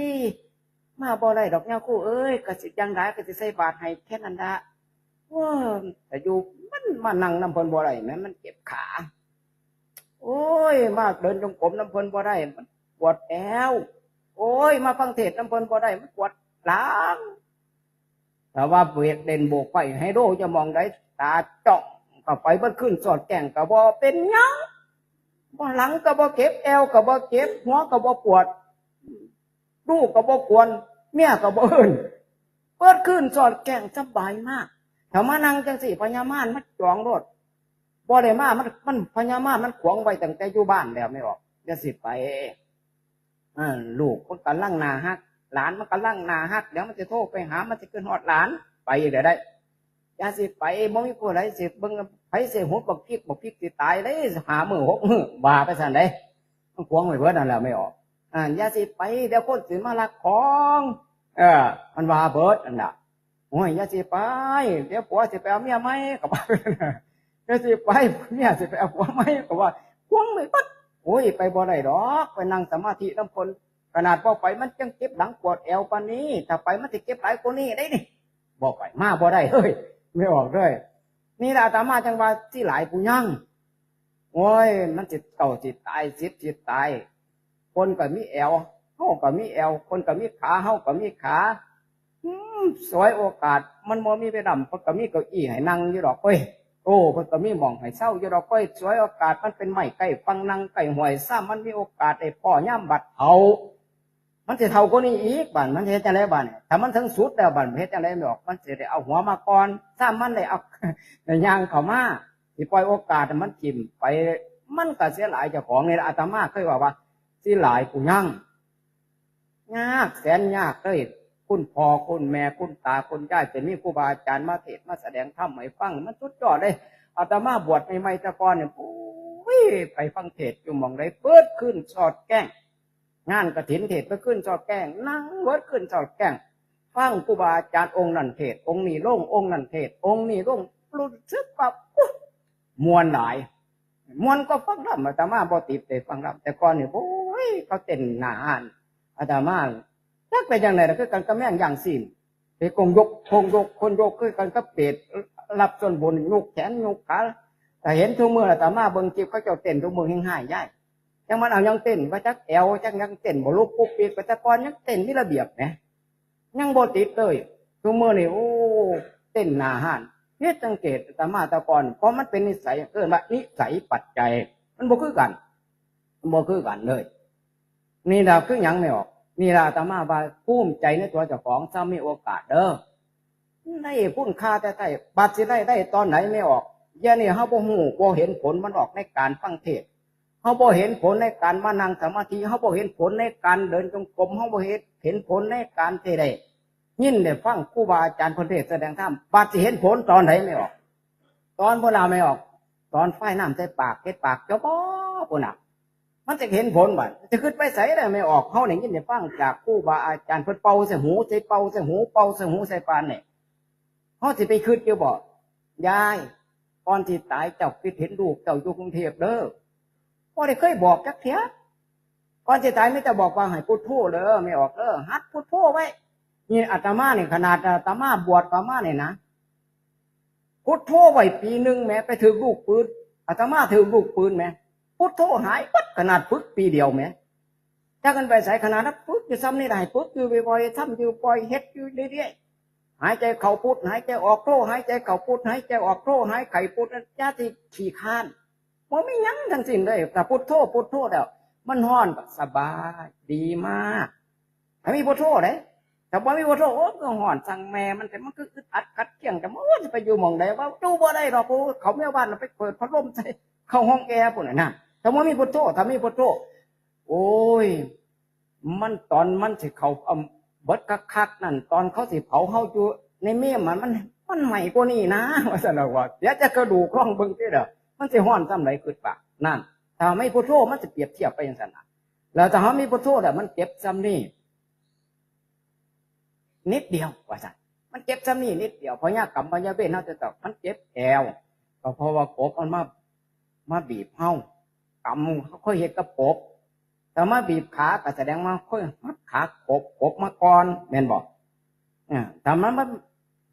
มาบ่ได้ดอกแนวคู่เอ้ยก็สิจังได๋ก็สิใส่บาตรให้แค่นั้นล่ะว้าแต่อยู่มันมานั่งนำเพิ่นบ่ได้แม่มันเจ็บขาโอ้ยมาเดินจงกรมนำเพิ่นบ่ได้มันปวดแอวโอ้ยมาฟังเทศน์นำเพิ่นบ่ได้มันปวดหลัง แต่ว่าเบรกเด่นโบกไปให้โดจะมองได้ตาจ้องก็ไปเบิ้ขึ้นสอดแก่งก็บ่เป็นหยังบ่หลังก็บ่เก็บแอวก็บ่เก็บหัวก็บ่ปวดลูกก็บ่กวนเมียก็บ่เอิ้นเปิดขึ้นสอดแก่งสบายมากถ้ามานั่งจังสี่พญามารมันจองรถบ่ได้มามันพญามารมันขวางไว้ตั้งแต่อยู่บ้านแล้วไม่ออกจะสิไปลูกมันกำลังนาฮักหลานมันกำลังนาฮักเดี๋ยวมันจะโทรไปหามันจะขึ้นฮอดหลานไปเดี๋ยวได้อย่าสิไปบ่มีผู้ใดสิเบิ่งไผสิหุบบักพริกสิตายได้หามื้อ6 มื้อว่าไปซั่นได้มันขวางไว้เบิดนั่นแล้วไม่ออกอย่าสิไปเดี๋ยวคนสิมาลักของมันว่าเบิดนั่นน่ะโอ้ยอย่าสิไปเดี๋ยวผัวสิไปเอาเมียใหม่ก็ว่าอย่าสิไปเมียสิไปเอาผัวใหม่ก็ว่าขวางไม่ปัดโอ้ยไปบ่ได้ดอกไปนั่งสมาธินำคนขนาดพอไปมันจังเก็บหลังปวดแอวปานนี้ถ้าไปมันสิเก็บหลายกว่านี้ได้นี่บ่ไปมาบ่ได้เฮ้ยไม่ออกเลยนี่ล่ะอาตมาจังว่าที่หลายผู้ยังโอ้ยมันจิตเก่าจิตตายจิตตายคนก็มีแอวเฮาก็มีแอวคนก็มีขาเฮาก็มีขาสวยโอกาสมันบ่มีไปดำเพิ่นก็มีเก้าอี้ให้นั่งอยู่ดอกเอ้ยโอ้เพิ่นก็มีหม่องให้เช่าอยู่ดอกเอ้ยสวยโอกาสมันเป็นไม้ใกล้ฟังนั่งใกล้ห้วยซ้ำมันมีโอกาสได้พ่อย่ำบัดเฒ่ามันสิเท่าคนนี้อีกบ้านมันเฮ็ดจังได๋บ้านถ้ามันถึงสุดแล้วบ้านเฮ็ดจังได๋ไม่ออกมันสิได้เอาหัวมาก่อนซ้ำมันได้เอาย่างเข้ามาสิปล่อยโอกาสมันจิ้มไปมันก็เสียหลายเจ้าของนี่อาตมาเคยว่าสิหลายผู้ยังยากแสนยากเลยคุณพ่อคุณแม่คุณตาคุณยายจะมีครูบาอาจารย์มาเทศน์มาแสดงธรรมให้ฟังมันสุดยอดเลยอาตมาบวชใหม่ๆแต่ก่อนเนี่ยโอ้ยไปฟังเทศน์อยู่หม่องใดเปิดขึ้นสอดแก้งงานกฐินเทศน์ไปขึ้นสอดแก้งนั่งเปิดขึ้นสอดแก้งฟังครูบาอาจารย์องค์นั้นเทศน์องค์นี้ลงองค์นั้นเทศน์องค์นี้ลงรู้สึกว่ามวนหลายมวนก็ฟังรำอาตมาบ่ติดแต่ฟังรำแต่ก่อนเนี่ยโอ้ยเขาเต้นหน้าอ่านอาตมาจักไปจังไหนล่ะคือกันกับแม่งอย่างสิ้นไปกงยกคนยกคือกันกับเป็ดรับส่วนบนยกแขนยกขาแต่เห็นทุกมืออาตมาเบิ่งจิบเขาเจ้าเต้นทุกมือหิ้งหายใหญ่จังมันเอายังเต้นว่าจักแอวจักยังเต้นบ่ลุกปุ๊บปีกแต่ก่อนยังเต้นมีระเบียบแหมยังบ่ติดเลยทุกมือนี่โอ้เต้นหน้าห้านเฮ็ดสังเกตอาตมาแต่ก่อนเพราะมันเป็นนิสัยเอิ้นว่านิสัยปัจจัยมันบ่คือกันเลยนี่ล่ะคือหยังไม่ออกนี่ล่ะอาตมาว่าภูมิใจในตัวเจ้าของถ้ามีโอกาสเด้อได้พุ่นค่าแต่บัดสิได้ตอนไหนไม่ออกอย่านี่เฮาบ่ฮู้บ่เห็นผลมันออกในการฟังเทศน์เฮาบ่เห็นผลในการมานั่งสมาธิเฮาบ่เห็นผลในการเดินจงกรมเฮาบ่เห็นผลในการที่ได้ยินได้ฟังครูบาอาจารย์เพิ่นเทศน์แสดงธรรมบัดสิเห็นผลตอนไหนไม่ออกตอนเวลาไม่ออกตอนไฟน้ำใส่ปากเฮ็ดปากเจ้าบ่พุ่นน่ะมันจะเห็นผลบัดจะขึ้นไปใส่ได้ไม่ออกเฮาได้ยินได้ฟังจากครูบาอาจารย์เพิ่นเป่าใส่หูใส่เป่าใส่หูเป่าใส่หูใส่ปานนี่เฮาสิไปคิดอยู่บ่ยายก่อนที่ตายเจ้าคิดเห็นลูกเจ้าอยู่กรุงเทพเด้อบ่ได้เคยบอกจักเที่ยก่อนสิตายไม่แต่บอกว่าให้พุทโธเด้อไม่ออกเด้อหัดพุทโธไว้นี่อาตมานี่ขนาดอาตมาบวชประมาณนี่นะพุทโธไว้ปีนึงแม้ไปถึงลูกปืนอาตมาถึงลูกปืนแม้พุทโธหายปัดขนาดฝึกปีเดียวแม้ถ้ากันไปใส่ขนาดนั้นฝึกอยู่ซ้ำนี่ได้ฝึกอยู่บ่อยๆทำอยู่บ่อยเฮ็ดอยู่เรื่อยๆหายใจเข้าพุทหายใจออกโธหายใจเข้าพุทหายใจออกโธหายไข่พุทญาติขี้คร้านบ่มีหยังทั้งสิ้นเลยแต่พุทโธแล้วมันฮ้อนสบายดีมากถ้ามีพุทโธเด้แต่บ่มีพุทโธโอ้ก็ฮ้อนสั่งแม่มันแต่มันคืออึดอัดขัดเคียงแต่มันจะไปอยู่หม่องใดว่าดูบ่ได้ดอกเขาแม่บ้านไปเปิดพัดลมใส่เข้าห้องแอร์พุ่นน่ะถ้าบ่มีพุทโธถ้ามีพุทโธโอ้ยมันตอนมันสิเขาเบิดคักๆนั่นตอนเขาสิเผาเฮาอยู่ในเมียมันใหม่กว่านี้นะว่าซั่นว่าเดี๋ยวจะกระดูกร่องเบิ่งติเด้อมันสิฮ้อนซำใดคิดว่านั่นถ้าไม่พุทโธมันสิเปรียบเทียบไปจังซั่นน่ะแล้วถ้าเฮามีพุทโธแล้วมันเจ็บซำนี้นิดเดียวว่าซั่นมันเจ็บซำนี้นิดเดียวเพราะยากรรมพยาเวทเฮาจะต้องมันเจ็บแอวก็เพราะว่ากบมันมาบีบเฮากำเขาค่อยเฮ็ดกับกบแต่มาบีบขาก็แสดงมาค่อยมัดขากบมาก่อนแม่นบ่แต่มันมา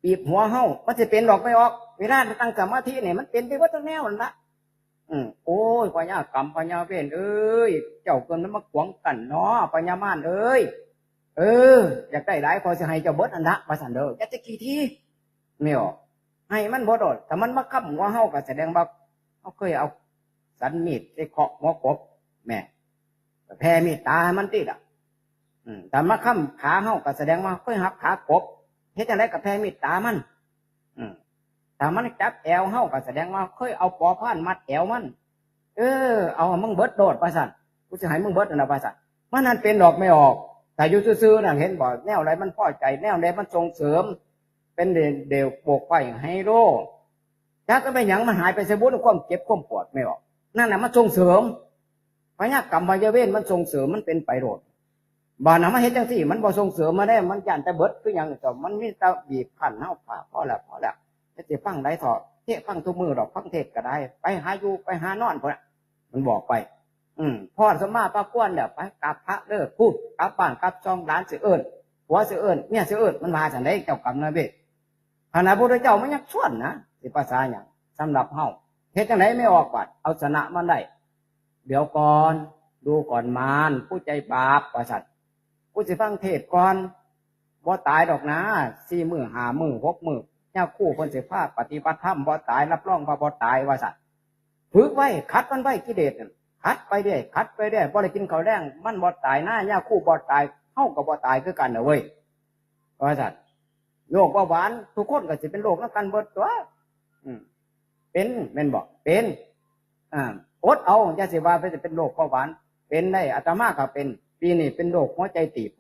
บีบหัวเฮามันสิเป็นดอกไม่ออกเวลาตั้งสมาธินี่มันเป็นไปว่าทั้งแนวนั่นล่ะโอ้ยพญากรรมพญาเวทเอ้ยเจ้าเกินมันมาขวางกันเนาะพญามารเอ้ย เอออยากได้หลายพอจะให้เจ้าเบิดอันละว่าซั่นเด้ออยากจะกี่ทีไม่ออกให้มันบ่โดดถ้ามันมาค้ำหัวเฮาก็แสดงว่าเฮาเคยเอาสันมีดไปเคาะหัวกบแม่แผ่มีดตามันติดแต่มาค้ำขาเฮาก็แสดงว่าเคยหักขากบเฮ็ดจังได๋ก็แผ่มีดตามันถ้ามันจับแอวเฮาก็แสดงว่าเคยเอาปอพานมัดแอวมันเอามึงเบิดโดดว่าซั่นกูสิให้มึงเบิดนั่นน่ะว่าซั่นมันนั่นเป็นดอกไม่ออกแต่อยู่ซื่อๆน่ะเห็นบ่แนวใดมันพอใจแนวใดมันส่งเสริมเป็นเดี่ยวโปกไฟให้โรจักก็ไปหยังมันหายไปเสียบุญความเจ็บความปวดไม่ออกนั่นน่ะมันส่งเสริมพยากรรมพยาเวทมันส่งเสริมมันเป็นไปโรดบ่น่ะมาเฮ็ดจังซี่มันบ่ส่งเสริมมาได้มันย่านแต่เบิดคือหยังแต่มันมีแต่บีบคั้นเฮาผ่าพอแล้วจะสิฟังได้เถาะเทศฟังทุกมื้อดอกฟังเทศก็ได้ไปหาอยู่ไปหานอนพุ่นน่ะมันบอกไปพ่อสมมาปากวนแล้วไปกราบพระเลิกพูดกลับบ้านกลับช่องร้านสิเอิ้นผัวสิเอิ้นเมียสิเอิ้นมันว่าจังได๋เจ้ากรรมนายเวรขณะพระพุทธเจ้ามันยังชวนนะสิภาษาหยังสำหรับเฮาเฮ็ดจังได๋ไม่ออกบัดเอาชนะมันได้เดี๋ยวก่อนดูก่อนมารผู้ใจบาปว่าซั่นกูสิฟังเทศก่อนบ่ตายดอกนะ4มื้อ5มื้อ6มื้อยามคู่เพิ่นสิพาปฏิบัติธรรมบ่ตายรับรองว่าบ่ตายว่าซั่นฝึกไว้ขัดมันไว้กิเลสนั่นคัดไปเรื่อยคัดไปเรื่อยบ่ได้กินข้าวแดงมันบ่ตายหน้าย่าคู่บ่ตายเฮาก็บ่ตายคือกันน่ะเว้ยว่าซั่นโรคเบาหวานทุกคนก็สิเป็นโรคนำกันเบิดตัวเป็นแม่นบ่เป็นอดเอาอย่าสิว่าไปจะเป็นโรคเบาหวานเป็นได้อาตมาก็เป็นปีนี้เป็นโรคหัวใจตีบ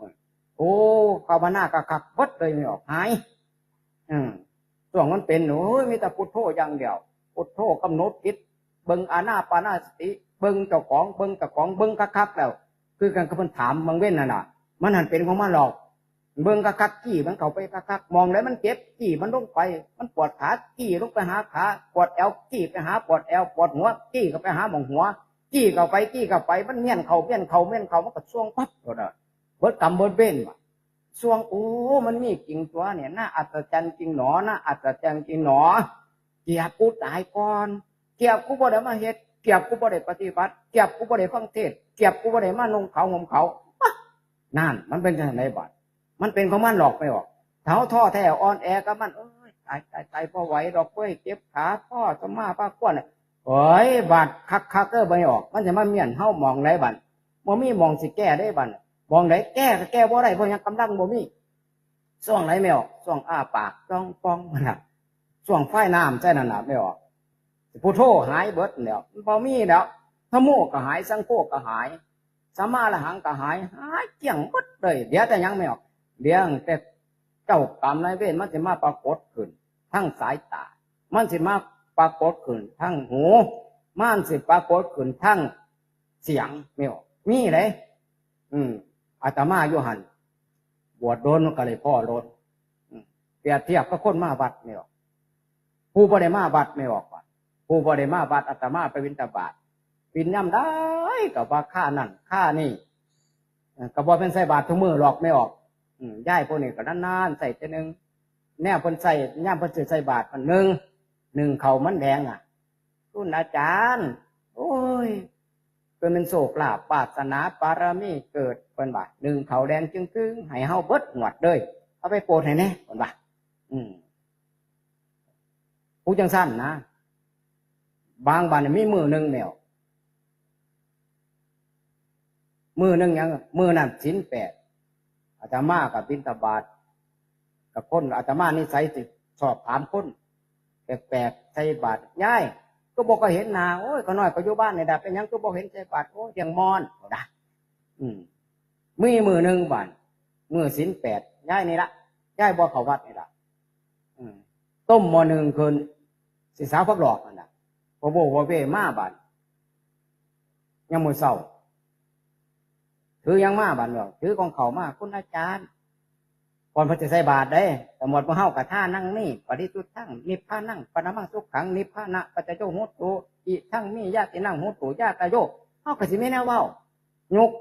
โอ้ภาวนาคักๆเบิดเลยไม่ออกหายช่วงมันเป็นโอ้ยมีแต่พุทโธอย่างเดียวพุทโธกำหนดจิตเบิ่งอานาปานสติเบิ่งเจ้าของเบิ่งคักๆแล้วคือกันกับเพิ่นถามบางเว้นนั่นน่ะมันหันเป็นของมันหรอกเบิ่งคักๆจี้มันเข้าไปคักๆมองแล้วมันเจ็บจี้มันลงไปมันปวดขาจี้ลงไปหาขาปวดแอวจี้ไปหาปวดแอวปวดหัวจี้ก็ไปหาหม่องหัวจี้เข้าไปมันเมี่ยนเข้ามันก็ช่วงปั๊บโดดเบิดกรรมเบิดเว้นว่ะช่วงโอ้มันมีจริงตัวเนี่ยน่าอัศจรรย์จริงหนอน่าอัศจรรย์จริงหนอเกียบกูตายก่อนเกียบกูบ่ได้มาเฮ็ดเกียบกูบ่ได้ปฏิบัติเกียบกูบ่ได้ฟังเทศเกียบกูบ่ได้มานุ่งขาวห่มขาวนั่นมันเป็นจังได๋บัดมันเป็นของมันหลอกไม่ออกเท้าท้อแท้อ่อนแอกับมันตายบ่ไหวดอกเว้ยเจ็บขาพ่อสมมาปากวนโอ้ยบัดคักๆบ่ออกมันจะมาเมียนเฮามองไหนบัดบ่มีมองสิแก้ได้บัดมองไหนแก้ก็แก้บ่ได้เพราะยังกำลังบ่มีช่วงไหนไม่ออกช่วงอ้าปากช่วงปองมันน่ะช่วงไฟน้ำใช่นั่นน่ะไม่ออกพุทโธหายเบิดแล้วพอมีแล้วธโมก็หายสังโฆก็หายสัมมาอรหังก็หายเกลี้ยงหมดเลยเดี๋ยวแต่ยังไม่ออกเดี๋ยวแต่เจ้ากรรมนายเวรมันจะมาปรากฏขึ้นทั้งสายตามันจะมาปรากฏขึ้นทั้งหูมันสิปรากฏขึ้นทั้งเสียงไม่ออกมีเลยอาตมาอยู่หันบวชโดนก็เลยพ่อโดนเปรียบเทียบกับคนมาวัดไม่ออกผู้บ่ได้มาวัดไม่ออกผู้บ่ได้มาวัดอาตมาไปบิณฑบาตบินย่ำได้กับว่าข้านั่นข้านี่กับว่าเป็นใส่บาตรทุกมือหรอกไม่ออกย่ายพวกนี้ก็นานๆใส่เจนึงแน่เพิ่นใส่ย่ำเพิ่นใส่บาตรมันหนึ่งเขามันแดงคุณอาจารย์โอ้ยเป็นโศกลาภปรารถนาปารมีเกิดเพิ่นว่าหนึ่งเขาแดงจึงให้เฮาเบิดหนวดเลยเอาไปโปรดให้แน่เพิ่นว่าผู้จังสั้นนะบางบ้านมีมือหนึ่งแนวมือหนึ่งยังมือนั่นศีล8อาตมากับบิณฑบาตกับคนอาตมานิสัยสิสอบถามคนแปลกๆใส่บาตรย้ายก็บอกก็เห็นนาโอ้ยก็น้อยก็อยู่บ้านนี่ดะเป็นยังก็บอกเห็นใส่บาตรโอ้ยยังมอนนะมีมือหนึ่งบ้านมือศีล8ย้ายนี่ละย้ายบ่เข้าวัดนี่ละต้มหม้อหนึ่งคืนสิสาวพักหลอกนั่นน่ะพอโบว่าเวมาบ้านยังมื้อเช้าถือยังมาบ้านเนาะถือของเขามาคุณอาจารย์ก่อนพระจะใส่บาตรได้แต่หมดพระเฮากับท่านั่งนี่ปฏิทุทั้งนิพพานังปนมังสุขขังนิพพานะปัจจโยโหตุอิทั้งมีญาตินั่งโหตุญาตโยเฮาก็สิไม่แน่เว้ายก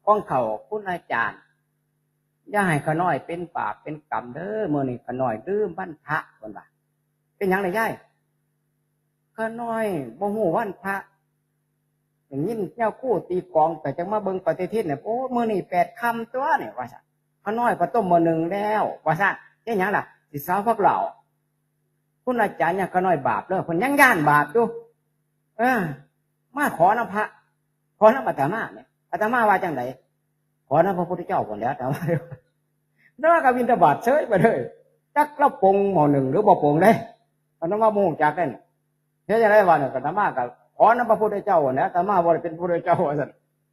ของเขาคุณอาจารย์อย่าให้ขน้อยเป็นปากเป็นกรรมเด้อมื้อนี้ขน้อยลืมวันพระเพิ่นว่าเป็นหยังไดยายขน้อยบ่ฮู้วันพระอย่างนี้เจ้าคู่ตีกองแต่จังมาเบิ่งปฏิทินเนี่ยโอ้มื้อนี้8 ค่ำตัวเนี่ยว่าซั่น ข้าน้อยปต้มมื้อหนึ่งแล้วว่าซั่นแค่หยังล่ะสิสาวพักเหล่าคุณอาจารย์ยังข้าน้อยบาปเด้อเพิ่นยังย่านบาปอยู่มาขอน้ำพระขอน้ำอาตมาเนี่ยอาตมาว่าจังไดขอน้ำพระพุทธเจ้าคนแล้วอาตมาแล้วก็บิณฑบาตเฉยไปเลยจักเราปงหม้อหนึ่งหรือบ่ปงได้อาตมาโมงจากนั่นเฮ็ดจังได๋ว่าเนี่ยอาตมาก็ขอน้ำพระพุทธเจ้าคนแล้วอาตมาบ่ได้เป็นพระพุทธเจ้าว่าซั่น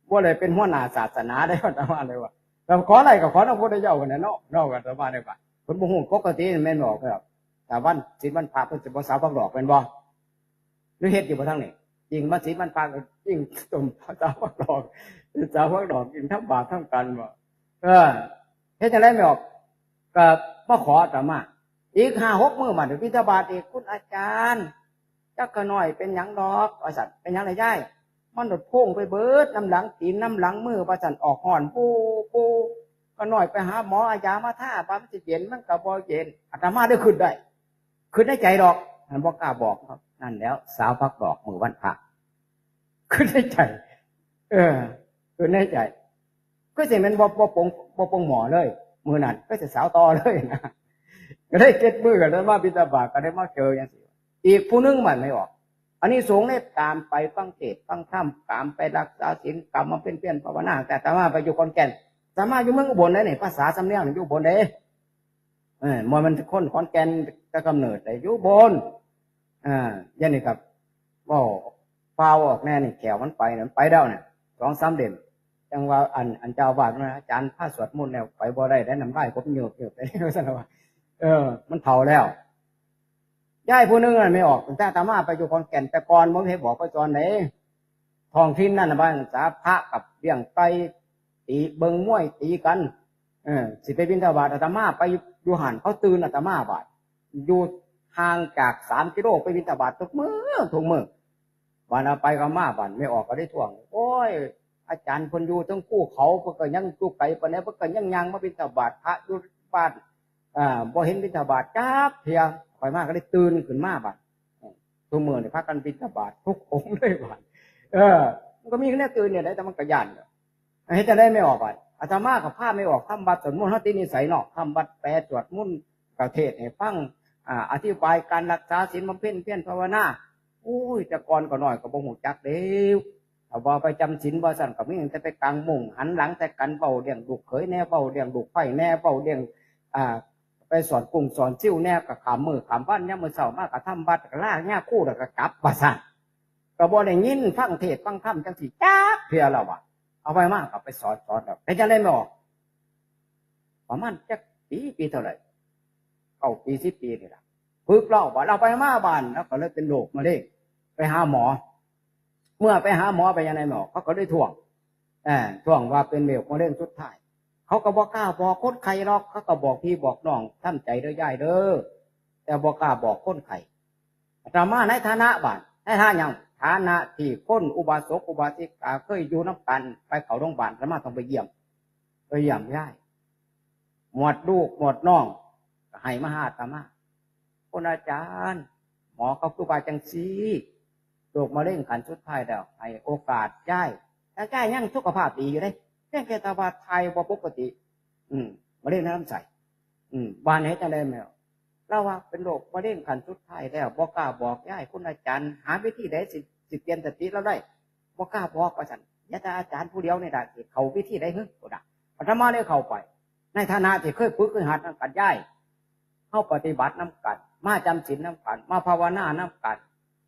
บ่ได้เป็นหัวหน้าศาสนาได้อาตมาเลยว่าแต่ขออะไรก็ขอน้ำพระพุทธเจ้าคนนั้นเนาะอาตมาได้ว่าเพิ่นบ่ฮู้ปกติแม่นบอกครับแต่วันศีลวันพระเพิ่นสิบ่สาวพักดอกแม่นบ่หรือเฮ็ดอยู่บ่ทางนี้จริงมาศีลมันพระจริงต้มสาวพักดอกสาวพักดอกกินทั้งบาปทั้งกันบ่เฮ็ดจังได๋ไม่ออกก็มาขออาตมาอีก 5-6 มื้อมาบิณฑบาตอีกคุณอาจารย์จักก็น้อยเป็นหยังดอกว่าซั่นเป็นหยังล่ะยายมันโดดโพ่งไปเบิดน้ำหลังตีนน้ำหลังมือว่าซั่นออกฮ้อนปูก็น้อยไปหาหมออาญามาท่าบามันสิเย็นมันก็บ่เย็นอาตมาได้ขึ้นได้ใจดอกมันบ่กล้าบอกครับนั่นแล้วสาวพักดอกมื้อวันพระขึ้นได้ใจขึ้นได้ใจก็สิแม่นบ่ปงหมอเลยมื้อนั้นก็สิสาวต่อเลยนะก็ได้เก็ดมือกันแล้วมาบิณฑบาตก็ได้มาเจอจังซี่อีกผู้นึงมันไม่ออกอันนี้สงฆ์เนี่ยตามไปฟังเทศน์ฟังธรรมตามไปรักษาศีลกรรมมาเป็นเพี้ยนภาวนาแต่อาตมาไปอยู่ขอนแก่นอาตมาอยู่เมืองอุบลได้นี่ภาษาสำเนียงอยู่อุบลเด้มันคนขอนแก่นแต่กำเนิดแต่อยู่อุบลยันนี่ครับว่าฟ้าวออกแน่นี่แขวมันไปแล้วเนี่ย2-3 เดือนจังว่าอันเจ้าบาทนะอาจารย์พาสวดมนต์แล้วไปบ่ได้ได้นำได้ผมเหยียบไปว่าซั่นว่ามันเฒ่าแล้วยายผู้นึงไม่ออกแต่อาตมาไปอยู่ขอนแก่นแต่ก่อนบ่ให้บอกไปตอนไหนท้องถิ่นนั่นน่ะบ้านสาพระกับเลี้ยงไก่ตีเบิ่งมวยตีกันสิไปบิณฑบาตอาตมาไปอยู่หันเขาตื่นอาตมาบาดอยู่ห่างจาก3 กิโลไปบิณฑบาตทุกมื้อวันไปก็มาบ้านไม่ออกก็ได้ท่วงโอ้ยอาจารย์เพิ่นอยู่ทั้งคู่เขาเพิ่นก็ยังอยู่ไกลปานใดเพิ่นก็ยังมาบิณฑบาตพระอยู่บ้านบ่เห็นบิณฑบาตจักเที่ยข่อยมาก็ได้ตื่นขึ้นมาบัดทุกมื้อนี่พากันบิณฑบาตทุกองค์เลยบัดมันก็มีแค่ตื่นเนี่ยได้แต่มันก็ย่านเฮ็ดจังได๋ไม่ออกบัดอาตมาก็พาไม่ออกทำบัดสวดมนต์เฮาตินิสัยเนาะทำบัดแปลสวดมนต์ก็เทศน์ให้ฟังอธิบายการรักษาศีลบำเพ็ญเพียรภาวนาอุ้ยแต่ก่อนก็น้อยก็บ่ฮู้จักเด้อถ้าว่าไปจำศีลบ่ซั่นก็มีแต่ไปกลางมุ้งหันหลังแต่กันเว้าเรื่องลูกเขยแน่เว้าเรื่องลูกไผแน่เว้าเรื่องไปสอนกุ้งสอนซิ่วแน่ก็ขามมือขามบ้านยามมื้อเช้ามาก็ทำบัดก็ลาหญ้าคู่แล้วก็กลับว่าซั่นก็บ่ได้ยินฟังเทศน์ฟังธรรมจังซี่จักเทื่อแล้วว่ะเอาไปมาก็ไปสอนแบบแต่จังได๋ไม่ออกประมาณจักปีเท่าไหร่9 ปี10 ปีนี่ล่ะฝึกเล่าว่าเราไปมาบ้านแล้วก็เลยเป็นโรคมะเร็งไปหาหมอเมื่อไปหาหมอไปยังไงหมอเขาก็ได้ท่วงว่าเป็นโรคมะเร็งสุดท้ายเขาก็บอกกล้าบอกคนไข้หรอกเขาก็บอกพี่บอกน้องทำใจเด้อยายเด้อแต่บอกกล้าบอกคนไข้อาตมาในฐานะบ้านในฐานะอย่างฐานะที่คนอุบาสกอุบาสิกาเคยอยู่น้ำกันไปเข้าโรงพยาบาลอาตมาต้องไปเยี่ยมยายหมวดลูกหมวดน้องให้มาหาอาตมาคนอาจารย์หมอเขาคือว่าจังซี่โรคมะเร็งขั้นสุดท้ายแล้วให้โอกาสยายแต่ยายยังสุขภาพดีอยู่เด้เพียงแค่ตาบาดไทยบ่ปกติมะเร็งในลำไส้บ้านไหนจังได๋แมวเราว่าเป็นโรคมะเร็งขั้นสุดท้ายแล้วบ่กล้าบอกยายคุณอาจารย์หาวิธีใดสิเปลี่ยนสติเราได้บ่กล้าบอกว่าซั่นอย่าแต่อาจารย์ผู้เดียวนี่ล่ะสิเข้าวิธีใดบ่ได้อาตมาได้เข้าไปในฐานะที่เคยฝึกเคยหัดนำกันยายเฮาปฏิบัตินำกันมาจำศีลนำกันมาภาวนานำกัน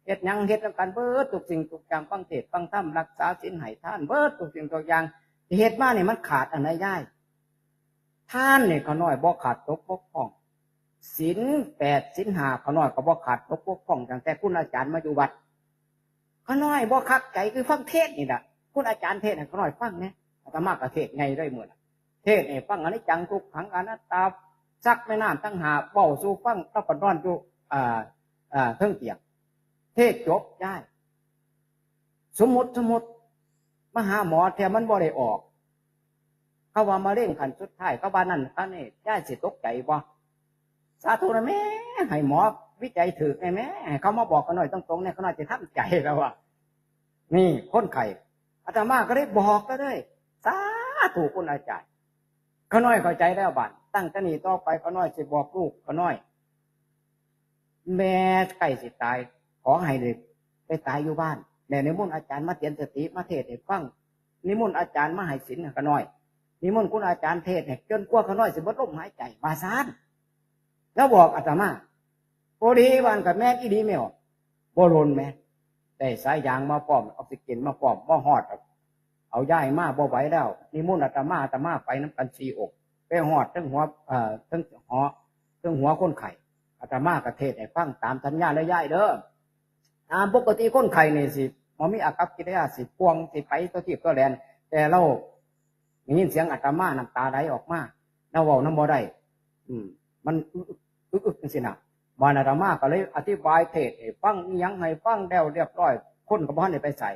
เฮ็ดหยังเฮ็ดนำกันเบิดทุกสิ่งทุกอย่างฟังเทศน์ฟังธรรมรักษาศีลให้ทานเบิดทุกสิ่งทุกอย่างที่เฮ็ดมานี่มันขาดอันใดยายท่านนี่เขาน้อยบ่ขาดตกบกพร่องศีล8ศีล5เขาน้อยก็บ่ขาดตกบกพร่องตั้งแต่คุณอาจารย์มาอยู่วัดเขาน้อยบ่คักใจคือฟังเทศน์นี่ล่ะคุณอาจารย์เทศน์ให้เขาน้อยฟังแหน่อาตมาก็เทศน์ไงได้มื้อน่ะเทศน์ให้ฟังอนิจจังทุกขังอนัตตาซักแม่น้ำตั้งหาเว้าสู่ฟังตะปะนอนอยู่เทิงเตียงเทศจบยายสมมุติมาหาหมอแท้มันบ่ได้ออกเขาว่ามะเร็งขั้นสุดท้ายเขาว่านั่นอันนี้ยายสิตกใจบ่สาธุนะแม่ให้หมอวิจัยถูกแม่เขามาบอกกันหน่อยตรงๆเนี่ยเขาน่าจะทำใจแล้วว่านี่คนไข้อาตมาก็ได้บอกก็ได้สาธุคุณอาจารย์ ขาน้อยเข้าใจแล้วบัดตั้งแต่นี้ต่อไปขาน้อยสิบอกลูกขาน้อยแม่ใกล้สิตายขอให้เด็กไปตายอยู่บ้านแต่นิมนต์อาจารย์มาเตียนสติมาเทศให้ฟังนิมนต์อาจารย์มาให้ศีลขาน้อยนิมนต์คุณอาจารย์เทศเนี่ยจนกว่าขาน้อยสิบ่ลมหายใจบาซานแล้วบอกอาตมาพอดีวันกับแม่อีดีไม่ออกบ่รนแม่แต่สายยางมาป้อมออกซิเจนมาป้อมบ่ฮอดเอาย้ายมาบ่ไหวแล้วนิมนต์อาตมาไปน้ำกัน4 อกไปฮอดทั้งหัวทั้งหัวคนไข้อาตมากระเทศให้ฟังตามสัญญาและย้ายเด้อตามปกติคนไข้นี่สิมันมีอากัปกิริยาสิพวงสิไปตัวที่ตัวแลนแต่เราได้ยินเสียงอาตมาน้ำตาไหลออกมาเราเว้าน้ำบ่ได้มันอึกจังซี่นะบานอาตมาก็เลยอธิบายเทศให้ฟังอิหยังให้ฟังแล้วเรียบร้อยคนก็บ่ทันได้ไปใส่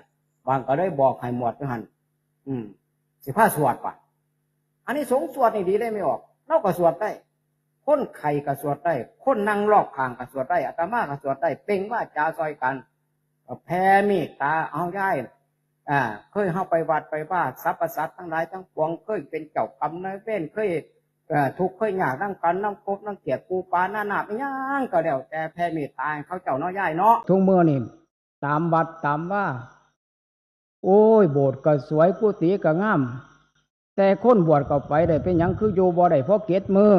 บางก็เลยบอกให้หมวดอยู่หั่นสิพาสวดป่ะอันนี้สงสวดนี่ดีได้ไม่ออกเราก็สวดได้คนไข่ก็สวดได้คนนั่งรอบข้างก็สวดได้อาตมาก็สวดได้เป่งว่าจาซอยกันแผ่เมตตาเอาได้เคยเข้าไปวัดไปบ้านสรรพสัตว์ทั้งหลายทั้งปวงเคยเป็นเจ้ากรรมนายเวรเคยทุกข์เคยยากนั่งกันนั่งกบนั่งเกียดปูปลาหน้าหนาไม่ย่างก็แล้วแต่แผ่เมตตาเขาเจ้าน้อยใหญ่เนาะทุกเมื่อนี่ตามวัดตามว่าโอ้ยโบสถ์ก็สวยกุฏิก็งามแต่คนบวชก็ไปได้เป็นหยังคืออยู่บ่ได้เพราะเกียรติมือ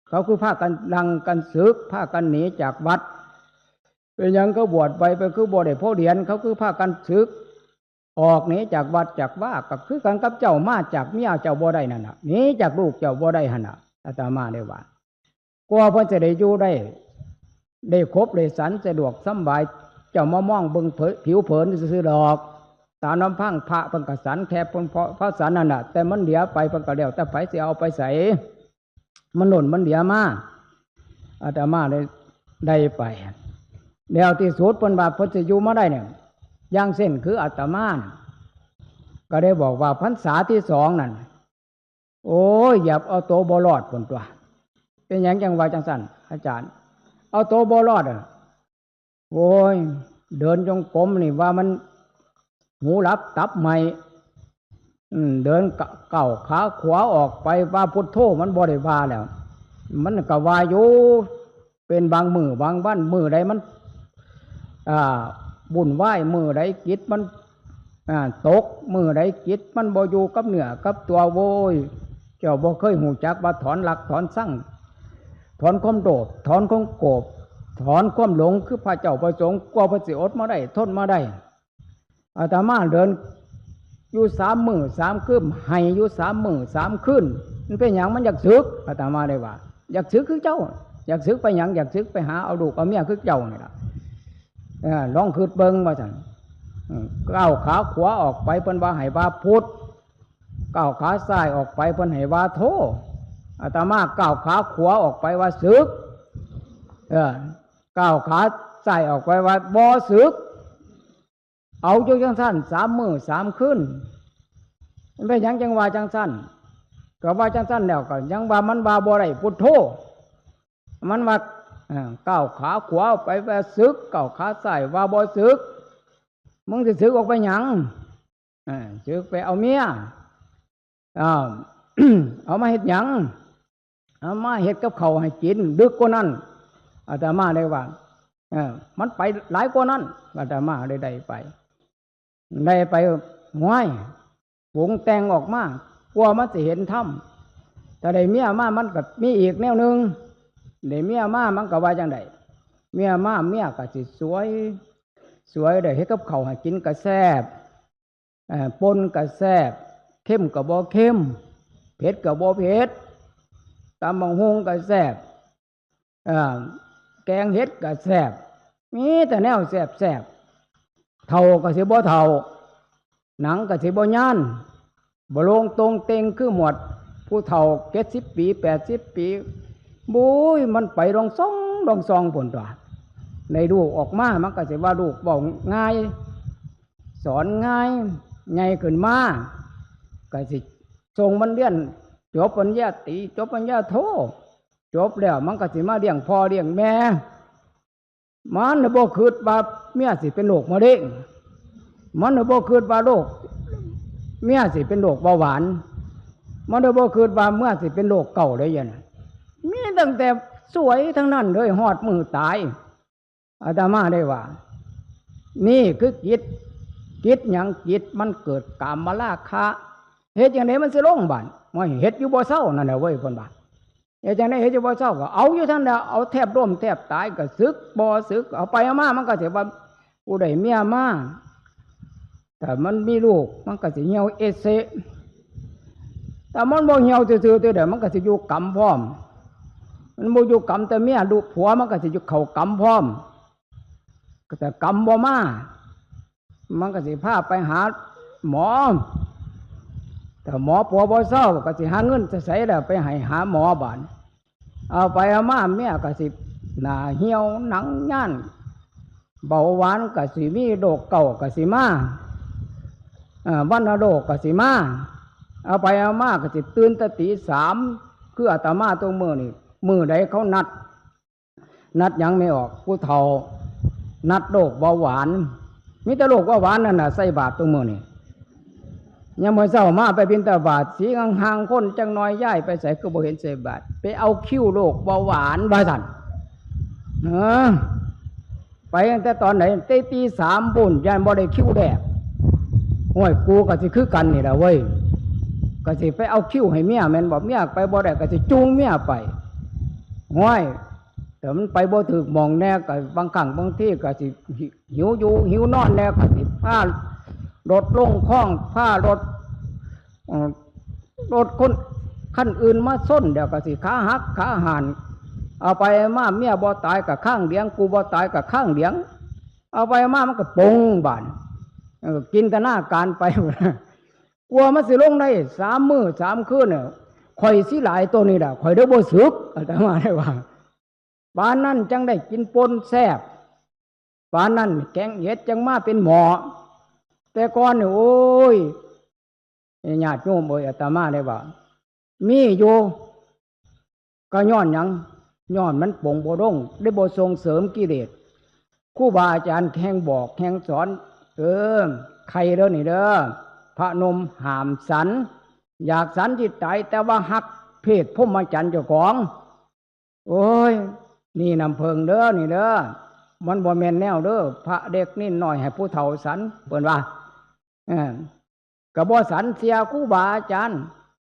เขาคือพากันดังกันศึกพากันหนีจากวัดเป็นหยังก็บวชไปคือบ่ได้เพราะเรียนเขาคือพากันศึกออกหนีจากวัดจากว่าก็คือกันกับเจ้ามาจากเมียเจ้าบ่ได้นั่นน่ะหนีจากลูกเจ้าบ่ได้หั่นน่ะอาตมาได้ว่ากว่าเพิ่นจะได้อยู่ได้ครบได้สันสะดวกสบายเจ้ามามองเบิ่งผิวเผินซื่อๆดอกตามน้ำพังพระเพิ่นก็สันแค่เพิ่นพระสันนั่นน่ะแต่มันเดียไปเพิ่นก็แล้วแต่ไผสิเอาไปใส่มันหล่นมันเดียมาอาตมาได้ไปแล้วที่สุดเพิ่นว่าเพิ่นจะอยู่มาได้เนี่ยอย่างเช่นคืออาตมาก็ได้บอกว่าพรรษาที่2นั่นโอ้ยอย่าเอาโตบ่รอดพุ่นตัวเป็นหยังจังว่าจังซั่นอาจารย์เอาโตบ่รอดโอ้ยเดินจงกรมนี่ว่ามันหูหลับตับใหม่เดินเก่าขาขวาออกไปว่าพุทโธมันบ่ได้ว่าแล้วมันก็ว่าอยู่เป็นบางมือบางวันมือใดมันบุญไหวมือใดจิตมันตกมือใดจิตมันบ่อยู่กับเนื้อกับตัวโว้ยเจ้าบ่เคยหูจักว่าถอนหลักถอนสั่งถอนความโดดถอนความโกรธถอนความหลงคือพระเจ้าประสงค์กว่าพระสิอดมาได้ทนมาได้อาตมาเดินอยู่3 มื้อ3 คืนให้อยู่3 มื้อ3 คืนมันเป็นหยังมันอยากศึกอาตมาได้ว่าอยากศึกคือเจ้าอยากศึกไปหยังอยากศึกไปหาเอาลูกเอาเมียคือเจ้านี่ล่ะลองคืดเบิ่งว่าซั่นก้าวขาขวาออกไปเพิ่นว่าให้ว่าพุทธก้าวขาซ้ายออกไปเพิ่นให้ว่าโธอาตมาก้าวขาขวาออกไปว่าศึกก้าวขาซ้ายออกไปว่าบ่ศึกเอาอยู่จังซั่น3 มื้อ3 คืนมันเป็นหยังจังว่าจังซั่นก็ว่าจังซั่นแล้วก็ยังว่ามันว่าบ่ได้พุทโธมันว่าก้าวขาขวาไปว่าศึกก้าวขาซ้ายว่าบ่ศึกมึงสิศึกออกไปหยังศึกไปเอาเมียเอามาเฮ็ดหยังเอามาเฮ็ดกับข้าวให้กินดึกกว่านั้นอาตมาได้ว่ามันไปหลายกว่านั้นอาตมาได้ไปห้วยปรุงแต่งออกมากลัวมันสิเห็นธรรมแต่ได้เมียมามันก็มีอีกแนวนึงได้เมียมามันก็ว่าจังได๋เมียมาเมียก็สิสวยได้เฮ็ดกับข้าวให้กินก็แซ่บปนก็แซ่บเข้มก็บ่เข้มเผ็ดก็บ่เผ็ดตำบักหุ่งก็แซ่บแกงเห็ดก็แซ่บมีแต่แนวแซ่บเท่าก็สิบ่เท่าหนังก็สิบ่ย่านบ่ลงตรงเต็งคือหมวดผู้เฒ่า70 ปี80 ปีบุ้ยมันไปรองซองผลตัวในลูกออกมามันก็สิว่าลูกเว้าง่ายสอนง่ายใหญ่ขึ้นมาก็สิส่งมันเรียนจบปริญญาตรีจบปริญญาโทจบแล้วมันก็สิมาเลี้ยงพ่อเลี้ยงแม่มันบ่คิดว่าเมียสิเป็นโรคมะเร็งมันบ่คิดว่าโรคเมียสิเป็นโรคเบาหวาน มันได้บ่คืนว่าเมื่อสิเป็นโรคเก่าได้ยังมีตั้งแต่สวยทั้งนั้นเลยหอดมือตายอาตมาได้ว่านี่คือจิตอย่างจิตมันเกิดกามราคะเฮ็ดอย่างไหนมันสิลงบ้านว่าเฮ็ดอยู่บ่เศร้านั่นแหละเว้ยคนบ้านเฮ็ดอย่างไหนเฮ็ดอยู่บ่เศร้าก็เอาอยู่ท่านแล้วเอาแทบร่มแทบตายก็ซึกบ่ซึกเอาไปเอามามันก็สิว่าผู้ใดเมียมาแต่มันมีลูกมันก็สิเหี่ยวเอเซแต่มันบ่เหี่ยวซื่อๆเดี๋ยวมันก็สิอยู่กรรมพร้อมมันบ่อยู่กรรมแต่เมียลูกผัวมันก็สิอยู่เข้ากรรมพร้อมก็แต่กรรมบ่มามันก็สิพาไปหาหมอแต่หมอปัวบ่เศร้าก็สิหาเงินจะใส่แล้วไปให้หาหมอบานเอาไปเอามาเมียก็สิหน้าเหี่ยวหนังย่านเบาหวานก็สิมีโรคเก่าก็สิมาวัณโรคก็สิมาเอาไปเอามาก็สิตื่นแต่ตี 3คืออาตมาตรงมือนี่มือใดเขานัดยังไม่ออกผู้เฒ่านัดโรคเบาหวานมีแต่โรคเบาหวานนั่นน่ะใส่บาตรตรงมือนี่ยังมื้อเช้ามาไปบิณฑบาตสีห่างๆคนจังน้อยย้ายไปใส่ก็บ่เห็นใส่บาตรไปเอาคิ้วโรคเบาหวานว่าซั่นไปตั้งแต่ตอนไหนตี 3บุญยันบ่ได้คิ้วแดกโอ้ยกูก็สิคือกันนี่ล่ะเว้ยก็สิไปเอาคิ้วให้เมียแม่นบ่เมียไปบ่ได้ก็สิจูงเมียไปห้วยแต่มันไปบ่ถึกมองแน่ก็บางครั้งบางทีก็สิหิวอยู่หิวนอนแน่ก็สิพารถลงคลองพารถคนขั้นอื่นมาส้นเดี๋ยวก็สิขาหักขาหันเอาไปมาเมียบ่ตายกับข้างเลี้ยงกูบ่ตายกับข้างเลี้ยงเอาไปมามันก็ปงบานกินแต่หน้าการไปกลัวมันสิลงได้3 มื้อ 3 คืนเนี่ยข่อยสิหลายตัวนี้แหละข่อยได้บ่สึกอาตมาได้ว่าบ้านนั้นจังได้กินปนแซ่บบ้านนั้นแกงเห็ดจังมาเป็นหมอแต่ก่อนเนี่ยโอ้ยญาติโยมเอ้ยอาตมาได้ว่ามีอยู่ก็ย้อนหยังย้อนมันปงบ่ลงได้บ่ส่งเสริมกิเลสครูบาอาจารย์แห่งบอกแห่งสอนใครเด้อนี่เด้อพระนมหามสันอยากสันจิตใจแต่ว่าหักเพศพรหมจรรย์เจ้าของโอ้ยนี่นำเพิงเด้อนี่เด้อมันบ่แม่นแนวเด้อพระเด็กนิดหน่อยให้ผู้เฒ่าสันเพิ่นว่าก็บ่สันเสียครูบาอาจารย์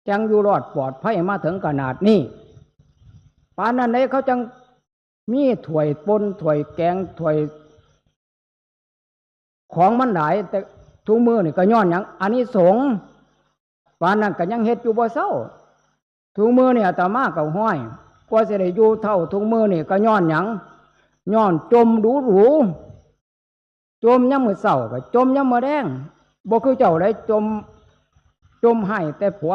จังอยู่รอดปลอดภัยมาถึงขนาดนี้ปานนั้นเขาจังมีถ้วยปนถ้วยแกงถ้วยของมันหลายแต่ทุกมือนี่ก็ย้อนหยังอานิสงส์ปานนั้นก็ยังเฮ็ดอยู่บ่เศร้าทุกมือนี่อาตมาก็ห้อยกว่าสิได้อยู่เท่าทุกมือนี่ก็ย้อนหยังย้อนจมดูจมยามมื้อเช้าก็จมยามมื้อแลงบ่คือเจ้าได้จมให้แต่ผัว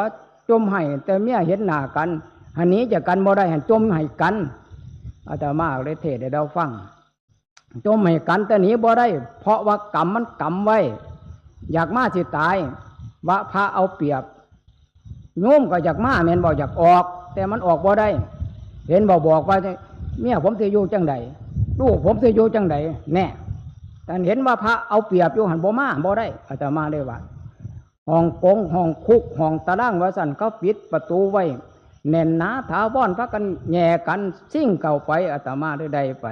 จมให้แต่เมียเห็นหน้ากันอันนี้จะกันบ่ได้หันจมให้กันอาตมาเลยเทศให้เราฟังจมให้กันแต่หนีบ่ได้เพราะว่ากรรมมันกำไว้อยากมาสิตายว่าพระเอาเปรียบโยมก็อยากมาแม่นบอกอยากออกแต่มันออกบ่ได้เห็นบอกว่าเมียผมจะอยู่จังใดลูกผมจะอยู่จังใดแน่แต่เห็นว่าพระเอาเปรียบอยู่หันบ่มาบ่ได้อาตมาเลยว่าห้องกงห้องคุกห้องตารางว่าสั่นเขาปิดประตูไว้แน่นหนาถาวรพักกันแย่กันซิ่งเก่าไปอาตมาได้ไป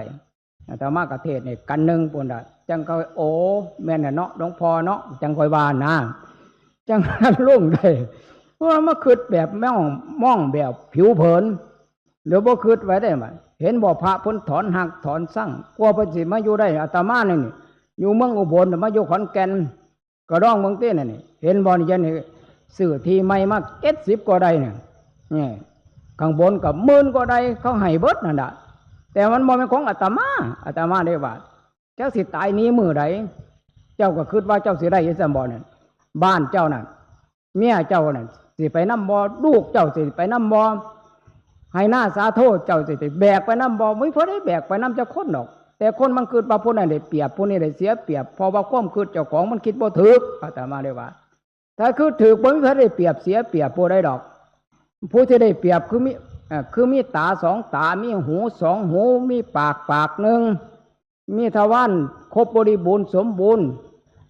อาตมากระเทศนี่กันหนึ่งปุ่นละจังก็โอ้แม่นเนาะหลวงพ่อเนาะจังคอยบานนะจังลุ่งได้ว่ามาคืดแบบมองแบบผิวเผินหรือบ่คืดไว้ได้ไหมเห็นบ่พระพ้นถอนหักถอนสั่งกลัวพระสิมาอยู่ได้อาตมาเนี่ยอยู่เมืองอุบลมาอยู่ขอนแก่นก็ร้องเมืองเต้นนี่เห็นบ่นี่ยันสื่อทีไม่มาก70ก็ได้เนี่ยข้างบนกับ10,000ก็ได้เขาให้เบิดนั่นแหละแต่มันบ่เป็นของอาตมาได้ว่าเจ้าสิตายนี้มือใดเจ้าก็คิดว่าเจ้าสิได้ยังบ่นั่นบ้านเจ้านั่นเมียเจ้านั่นสิไปน้ำบ่ลูกเจ้าสิไปน้ำบ่ให้หน้าสาโทษเจ้าสิแบกไปน้ำบ่ไม่พอได้แบกไปน้ำเจ้าคนดอกแต่คนมันคิดว่าผู้นั้นได้เปรียบผู้นี้ได้เสียเปรียบเพราะว่าความคิดเจ้าของมันคิดบ่ถูกอาตมาได้ว่าถ้าคือถูกบ่มีพอได้เปรียบเสียเปรียบผู้ใดดอกผู้ที่ได้เปรียบคือมีตา2 ตามีหู2 หูมีปาก1มีทวารครบบริบูรณ์สมบูรณ์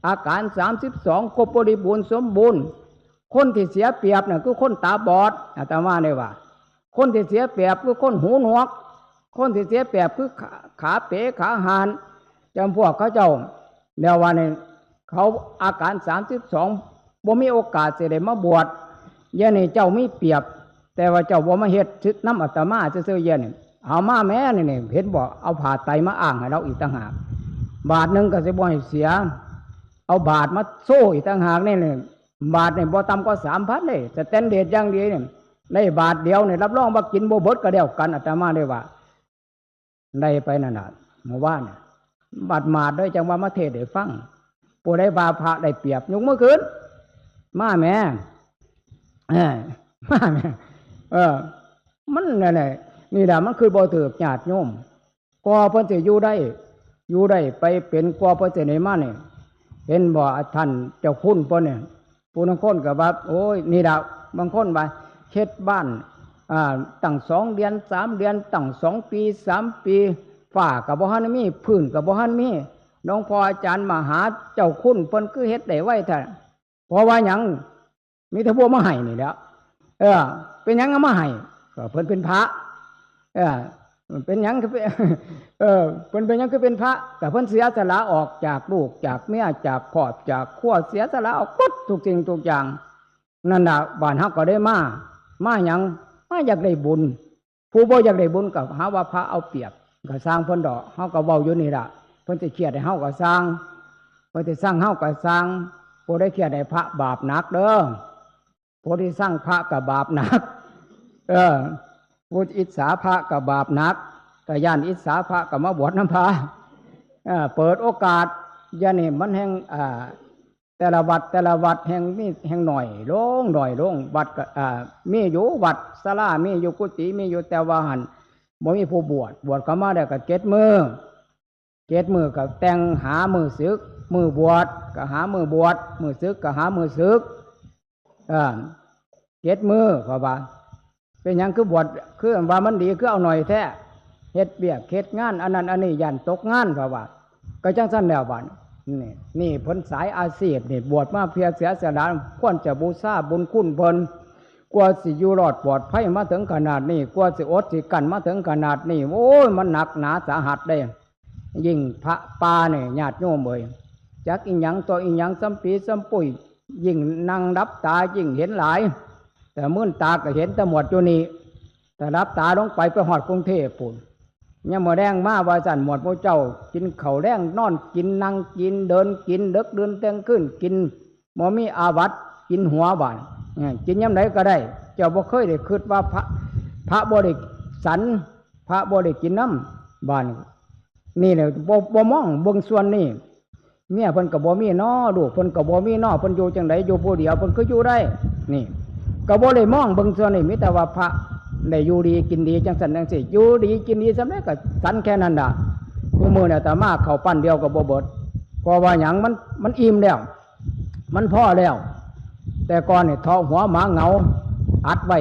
อาการ32ครบบริบูรณ์สมบูรณ์ คนที่เสียเปรียบเนี่ยคือคนตาบอดอาตมาเนี่ยว่า คนที่เสียเปรียบคือคนหูหนวก คนที่เสียเปรียบคือขาเป๋ขาหานจำพวกเขาเจ้าเดี๋ยววันนี้เขาอาการ32บ่มีโอกาสจะได้มาบวชเย็นนี่เจ้ามีเปรียบแต่ว่าเจ้าบ่มาเฮ็ดชุดน้ำอาตมาซื่อๆเย็นนี่เอามาแม่นี่เห็นบอกเอาผ่าไตมาอ้างให้เราอีกต่างหากบาทหนึ่งก็สิบ่ให้เสียเอาบาทมาโซ่อีกต่างหากนี่บาทนี่บ่ต่ำกว่า3,000เลยสแตนเดร์ดอย่างดีนี่ได้บาทเดียวนี่รับรองว่ากินบ่เบิดก็เดียวกันอาตมาได้ว่าได้ไปนั่นน่ะเมื่อวานบาทมาดด้วยจังว่ามาเทศได้ฟังผู้ใดบาพระได้เปรียบยกมือขึ้นมาแม่มาแม่มันนั่นแหละนี่แหละมันคือบ่ถือญาติโยมกว่าเพิ่นสิอยู่ได้ไปเป็นกว่าเพิ่นสิได้มานี่เห็นบ่ท่านเจ้าคุณเพิ่นเนี่ยผู้บางคนก็ว่าโอ้ยนี่ล่ะบางคนว่าเฮ็ดบ้านตั้ง2 เดือน3 เดือนตั้ง2 ปี3 ปีฝ้าก็บ่ทันมีพื้นก็บ่ทันมีน้องพ่ออาจารย์มหาเจ้าคุณเพิ่นคือเฮ็ดได้ไว้แท้เพราะว่าหยังมีแต่พวกมาให้นี่แหละเป็นหยังเอามาให้ก็เพิ่นเป็นพระเป็นหยังคือเพิ่นเป็นหยังคือเป็นพระแต่เพิ่นเสียสละออกจากลูกจากเมียจากครอบจากครัวเสียสละออกหมดทุกสิ่งทุกอย่างนั่นน่ะบ้านเฮาก็ได้มาหยังมาอยากได้บุญผู้บ่อยากได้บุญก็หาว่าพระเอาเปรียบก็สร้างเพิ่นดอกเฮาก็เว้าอยู่นี่ล่ะเพิ่นสิเครียดให้เฮาก็สร้างเพิ่นสิสร้างเฮาก็สร้างผู้ได้เครียดให้พระบาปหนักเด้อผู้ที่สร้างพระก็บาปหนักผู้อิจฉาพระกับบาปหนักแต่ย่านอิจฉาพระกับมาบวชน้ำพระเปิดโอกาสย่านนี่มันแห่งแต่ละวัดแห่งมีแห่งหน่อยลงวัดมีอยู่วัดศาลามีอยู่กุฏิมีอยู่แต่ว่าหันบ่มีผู้บวชเข้ามาได้ก็เจ็ดมือก็แต่งหามือศึกมือบวชก็หามือบวชมือศึกก็หามือศึกเจ็ดมือเพราะว่าเป็นหยังคือบวชคือว่ามันดีคือเอาหน่อยแท้เฮ็ดเบียกเฮ็ดงานอันนั้นอันนี้ยันตกงานเพราะว่าก็จังซั่นแล้วบัดนี่ผลสายอาชีพนี่บวชมาเพียรเสียสละควรจะบูชาบุญคุณเพิ่นกว่าสิอยู่รอดปลอดภัยมาถึงขนาดนี้กว่าสิอดสิกันมาถึงขนาดนี้โอ้ยมันหนักหนาสาหัสได้ยิ่งพระป่าเนี่ยญาติโยมเอ้ยจักอีหยังต่ออีหยังซ้ำปีซ้ำปุ๋ยยิ่งนั่งรับตายิ่งเห็นหลายแต่มื่นตาก็เห็นแต่หมดอยู่นี่แต่รับตาลงไปหอดกรุงเทพปุ่นเนี่ยมาแรงมาว่าสั่นหมดพระเจ้ากินเข่าแรงนอนกินนั่งกินเดินกินเด็กเดินเต้งขึ้นกินมมีอาวัตกินหัวบานกินยำไหนก็ได้เจ้าบ่เคยได้คิดว่าพระบ่ได้สันพระบ่ได้กินน้ำบานนี่เลยบ่มองเบิ่งส่วนนี้เมียเพิ่นก็บ่มีน้อลูกเพิ่นก็บ่มีน้อเพิ่นอยู่จังไดอยู่ผู้เดียวเพิ่นก็อยู่ได้นี่ก็บ่ได้มองเบิ่งส่วนนี้มีแต่ว่าพระได้อยู่ดีกินดีจังสันจังสิอยู่ดีกินดีสำเร็จก็สันแค่นั้นด่ะผู้มือเนี่ยแต่มาเข้าปั้นเดียวกับบ่เบิดเพราะว่าหยังมันอิ่มแล้วมันพอแล้วแต่ก่อนเนี่ยท้อหัวหมาเหงาอัดไว้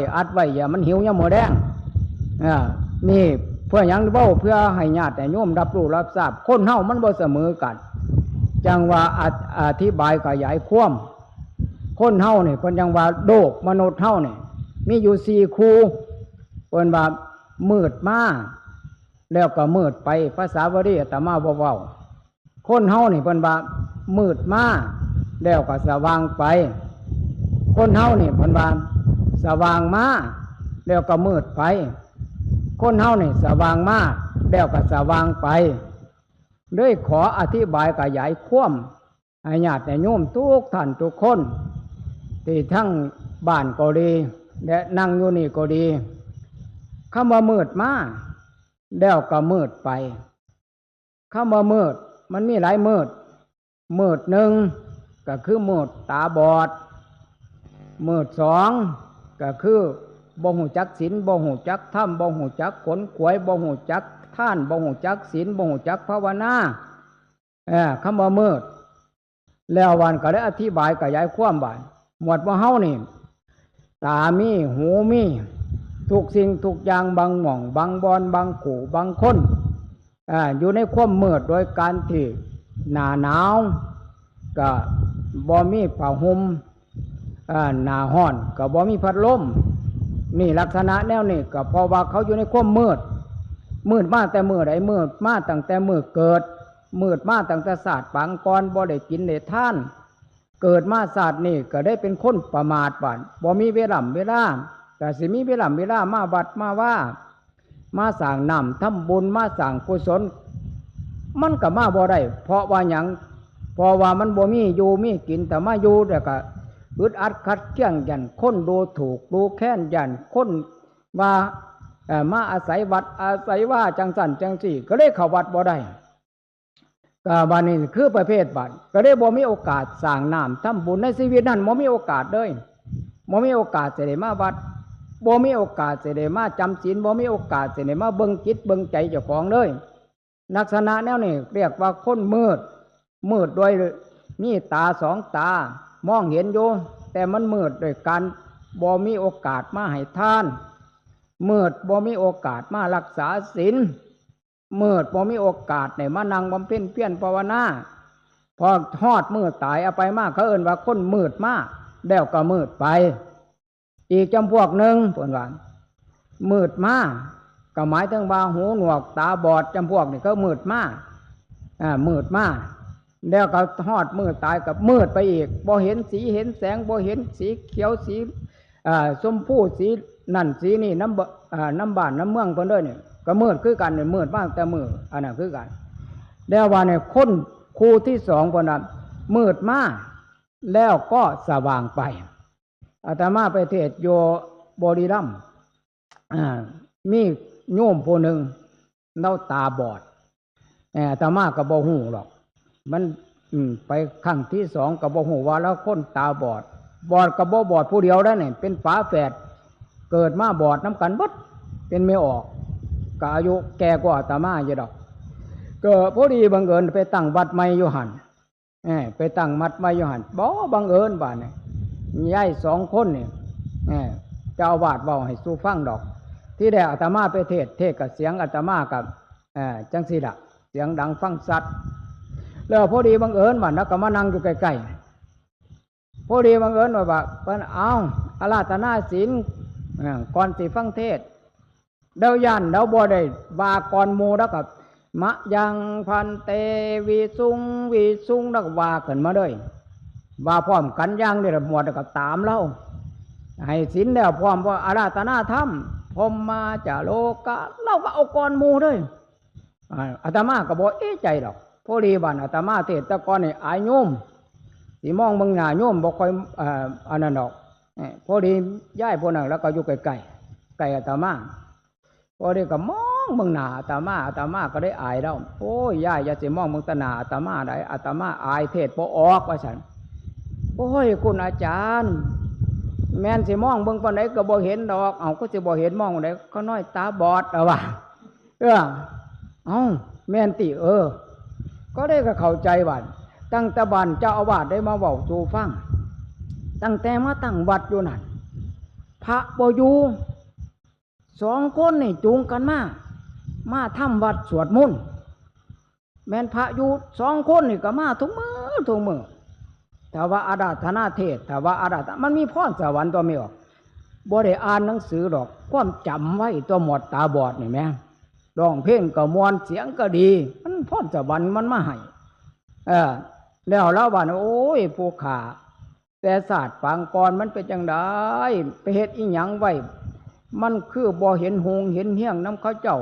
อย่ามันหิวยามมื้อแดงนี่เพื่อหยังเว้าเพื่อให้ญาติโยมรับรู้รับทราบคนเฮามันบ่เสมอกันจังว่าอธิบายขยายความคนเฮานี่เพิ่นจังว่าโลกมนุษย์เฮานี่มีอยู่4คู่เพิ่นว่ามืดมาแล้วก็มืดไปภาษาบาลีอาตมาบ่เว้าคนเฮานี่เพิ่นว่ามืดมาแล้วก็สว่างไปคนเฮานี่เพิ่นว่าสว่างมาแล้วก็มืดไปคนเฮานี่สว่างมาแล้วก็สว่างไปด้วยขออธิบายขยายความให้ญาติโยมทุกท่านทุกคนที่ทั้งบ้านก็ดีและนั่งอยู่นี่ก็ดีคำว่ามืดมาแล้วก็มืดไปคำว่ามืดมันมีหลายมืดหนึ่งก็คือมืดตาบอดมืดสองก็คือบ่หูจักศีลบ่หูจักธรรมบ่หูจักขนขวยบ่หูจักท่านบ่หูจักศีลบ่หูจักภาวนาคำว่ามืดแล้ววันก็ได้อธิบายขยายความบานหมวดว่าเฮานี่ตามีหูมีทุกสิ่งทุกอย่างบางหม่องบางบอนบางขู่บางคนอยู่ในความมืดโดยการที่หน้าหนาวก็บ่มีผ้าห่ม หน้าห้อนก็บ่มีพัดลมนี่ลักษณะแนวนี้ก็เพราะว่าเขาอยู่ในความมืดมาแต่มือใดมืดมาตั้งแต่มือเกิดมืดมาตั้งแต่ศาสตร์ปางก่อนบ่ได้กินได้ทานเกิดมาศาสตร์นี่ก็ได้เป็นคนประมาทบ้านบ่มีเวลาแต่สิมีเวลามาวัดมาว่ามาสร้างน้ำทำบุญมาสร้างกุศลมันก็มาบ่ได้เพราะว่าหยังเพราะว่ามันบ่มีอยู่มีกินแต่มาอยู่เดี๋ยวก็อึดอัดขัดเคียงยันคนดูถูกดูแค้นยันคนมาอาศัยวัดอาศัยว่าจังสันจังสี่ก็เลยเข้าวัดบ่ได้ก็บานี้คือประเภทบัดก็ได้บ่มีโอกาสสร้างน้ำทำบุญในชีวิตนั้นบ่มีโอกาสเลยบ่มีโอกาสจะได้มาวัดบ่มีโอกาสจะได้มาจำศีลบ่มีโอกาสจะได้มาเบิ่งจิตเบิ่งใจเจ้าของเลยลักษณะแนวนี้เรียกว่าคนมืดโดยมีตาสองตามองเห็นอยู่แต่มันมืดโดยการบ่มีโอกาสมาให้ทานมืดบ่มีโอกาสมารักษาศีลมืดบ่มีโอกาสในมานั่งบำเพ็ญเพียรภาวนาพอทอดมืดตายเอาไปมากเขาเอิ้นว่าคนมืดมากแล้วก็มืดไปอีกจำพวกหนึ่งเพิ่นว่ามืดมากก็หมายถึงว่าหูหนวกตาบอดจำพวกนี่ก็มืดมากมืดมากแล้วก็ทอดมืดตายกับมืดไปอีกบ่เห็นสีเห็นแสงบ่เห็นสีเขียวสีชมพูสีนั่นสีนี่น้ำบ้านน้ำเมืองเพิ่นเด้อนี่ก็มืดคือกันเนี่ยมืดบ้างแต่มืดอันนั้นคือกันแล้วว่าเนี่ยคนคู่ที่สองเพิ่นนั้นมืดมากแล้วก็สว่างไปอาตมาไปเทศน์โยบุรีรัมย์มีโยมผู้หนึ่งเราตาบอดอาตมาก็บ่ฮู้หรอกมันไปครั้งที่สองก็บ่ฮู้ว่าแล้วคนตาบอดก็บ่บอดผู้เดียวได้เนี่ยเป็นฝาแฝดเกิดมาบอดน้ำกันเบิดเป็นไม่ออกก็อายุแก่กว่าอาตมาอยู่ดอกก็พอดีบังเอิญไปตั้งวัดใหม่อยู่หั่นไปตั้งวัดใหม่อยู่หั่นบ่บังเอิญบ้านนี่ยายสองคนนี่เจ้าอาวาสเว้าให้สู่ฟังดอกที่ได้อาตมาไปเทศกับเสียงอาตมากับจังซี่ล่ะเสียงดังฟังชัดแล้วพอดีบังเอิญว่านักก็มานั่งอยู่ใกล้ๆพอดีบังเอิญว่าเพิ่นเอาอาราธนาศีลก่อนสิฟังเทศเดาย่านเดาบ่ได้ว่าก่อนหมู่แล้วก็มะยังพันเตวิสุงแล้วก็ว่าขึ้นมาเลยว่าพร้อมกันอย่างนี้ละหมวดแล้วก็ตามเล่าให้ศีลแล้วพร้อมว่าอาราธนาธรรมพรหมาจาโลกะเราก็เอาก่อนหมู่เลยอาตมาก็บ่เอ๊ะใจหรอกพอดีบ้านอาตมาเทศน์แต่ก่อนนี่อายโยมสิมองเบิ่งหน้าโยมบ่ค่อยอันนั้นดอกพอดีย้ายพวกนั้นแล้วก็อยู่ใกล้อาตมาพอดีก็มองเบิ่งหน้าอาตมาก็ได้อายแล้วโอ้ยย้ายอย่าสิมองเบิ่งตาหน้าอาตมาได้อาตมาอายเทศน์บ่ออกว่าซั่นโอ้ยคุณอาจารย์แม่นสิมองเบิ่งปานใดก็บ่เห็นดอกเอาก็สิบ่เห็นมองปานใดก็น้อยตาบอดเอาว่าแม่นติก็ได้ก็เข้าใจว่าตั้งแต่บ้านเจ้าอาวาสได้มาเว้าสู่ฟังตั้งแต่มาตั้งวัดอยู่นั่นพระบ่อยู่สองคนนี่จูงกันมาทำวัดสวดมนต์แม่นพระอยู่สองคนนี่ก็มาทุกมื้อแต่ว่าอาราธนาเทศแต่ว่าอาราธนามันมีพรสวรรค์ตัวไม่ออกบ่ได้อ่านหนังสือดอกความจำไว้ตัวหมดตาบอดนี่แม่ร้องเพลงก็ม่วนเสียงก็ดีมันพรสวรรค์มันมาให้แล้วว่าโอ้ยผู้ขาแต่ศาสตร์ปางก่อนมันเป็นจังไดไปเฮ็ดอีหยังไว้มันคือบ่เห็นหงเห็นเหี้ยงน้ำเขาเจ้า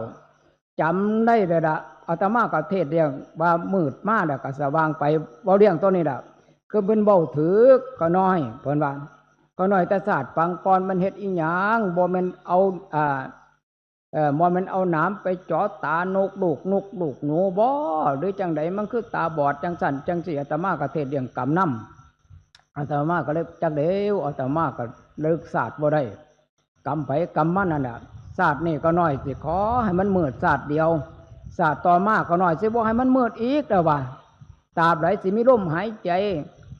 จำได้เลยละอาตมาก็เทศเรื่องว่ามืดมาแล้วก็สว่างไปเว้าเรื่องตัวนี้ล่ะคือเป็นเบาถือก็น้อยเพิ่นว่าก็น้อยแต่ศาสตร์ปางก่อนมันเฮ็ดอีหยังบ่แม่นเอาบ่แม่นเอาหนามไปเจาะตานกลูกหนูบ่หรือจังไดมันคือตาบอดจังสั่นจังสิอาตมาก็เทศเรื่องกรรมนำอาตมาก็เลยจักเดียวอาตมาก็เลิกศาสตร์บ่ได้กรรมไผกรรมมันนั่นน่ะศาสตร์นี่ก็น้อยสิขอให้มันมืดศาสตร์เดียวศาสตร์ต่อมาก็น้อยสิบ่ให้มันมืดอีกแล้วว่าตราบใดสิมีลมหายใจ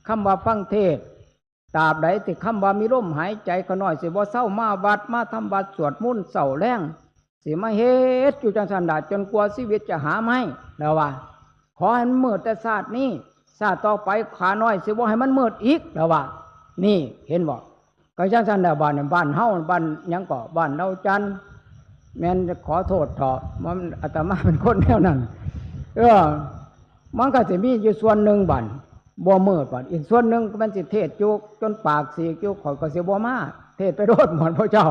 คำว่าฟังเทศตราบใดที่คำว่ามีลมหายใจก็น้อยสิบ่เศร้ามาวัดมาทำวัดสวดมนต์เศร้าแรงสิมาเฮ็ดอยู่จังซั่นดาจนกว่าชีวิตจะหาไม่แล้วว่าขอให้มันมืดแต่ศาสตร์นี้ศาสตร์ต่อไปขาน้อยสิบ่ให้มันมืดอีกแล้วว่า นี่เห็นบอกก็จังซั่นแล้วบ้านบ้านเฮาบ้านหยังก็บ้านเราจันแม่นขอโทษเถาะมันอาตมาเป็นคนแนวนั้นมันก็สิมีอยู่ส่วนหนึ่งบ้านบ่มืดบ้านอีกส่วนหนึ่งมันสิเทศอยู่จนปากสีกอยู่ข่อยก็สิบ่มาเทศไปโดดหมอนพระเจ้า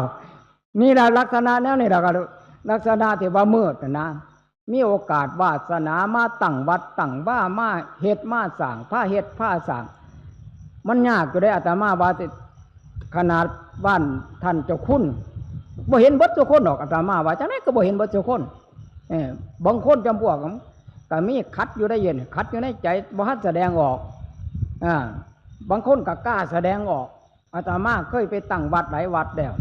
นี่ล่ะลักษณะแนวนี้ล่ะก็ลักษณะที่ว่ามืดนะมีโอกาสวาสนามาตั้งวัดตั้งบ้ามาเฮ็ดมาสร้างผ้าเฮ็ดผ้าสร้างมันยากอยู่ได้อาตมาว่าขนาดบ้านท่านเจ้าคุณบ่เห็นเบิดเจ้าคนหรอกอาตมาว่าจังได๋ก็บ่เห็นเบิดเจ้าคนบางคนจำพวกก็มีขัดอยู่ได้เย็นขัดอยู่ในใจบ่ทันแสดงออกบางคนก็กล้าแสดงออกอาตมาเคยไปตั้งวัดหลายวัดแล้ว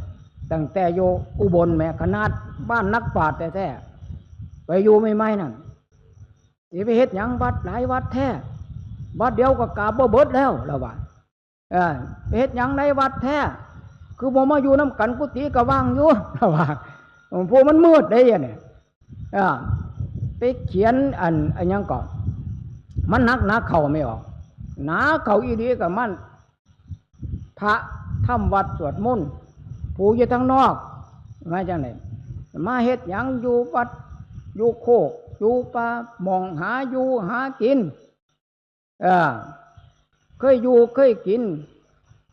ตั้งแต่อยู่อุบลแม้ขนาดบ้านนักปราชญ์แท้ๆไปอยู่ใหม่ๆนั่นสิไปเฮ็ดหยังวัดหลายวัดแท้วัดเดียวก็กราบบ่เบิดแล้วล่ะว่าไปเฮ็ดหยังในวัดแท้คือบ่มาอยู่นำกันกุฏิก็ว่างอยู่ล่ะว่าพวกมันมืดได้ยังเนี่ยไปเขียนอันหยังก่อนมันนักเข้าไม่ออกหนาเข้าอีดีก็มันพระทำวัดสวดมนต์ผู้อยู่ทางนอกมาจังได๋มาเฮ็ดหยังอยู่วัดอยู่โคกอยู่ป่ามองหาอยู่หากินเคยอยู่เคยกิน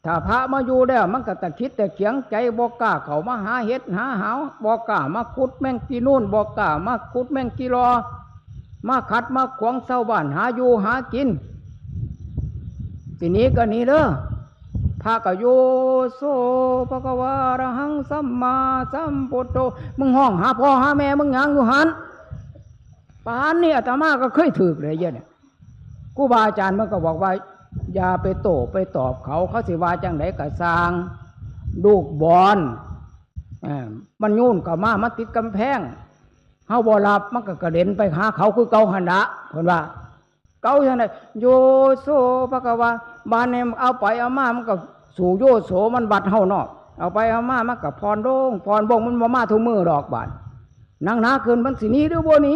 ถ้าพระมาอยู่แล้วมันก็แต่คิดแต่เขียงใจบ่กล้าเข้ามาหาเฮ็ดหาหาวบ่กล้ามาขุดแมงกีนู่นบ่กล้ามาขุดแมงกีรอมาขัดมาขวางเศร้าบ้านหาอยู่หากินทีนี้ก็นี่เด้อพระก็โยโสภะคะวะอะระหังสัมมาสัมพุทโธมึงห้องหาพ่อหาแม่มึงหยังอยู่หันปานนี้อาตมาก็เคยถูกเลยเนี่ยครูบาอาจารย์มันก็บอกว่าอย่าไปโต้ไปตอบเขาสิว่าจังไดก็สร้างลูกบอลมันยุ่นก็มาติดกำแพงเฮาบ่รับมันก็กระเด็นไปหาเขาคือเก่าหั่นละเพิ่นว่าเก่าจังได๋โยโสภะคะวะบ้านนี้เอาไปเอามามันก็สู่โยโสมันบัดเฮาเนาะเอาไปเอามามันก็พรโด่งพรบ่งมันบ่มาทุกมื้อดอกบาดนั่งหนาขึ้นมันสิหนีหรือบ่หนี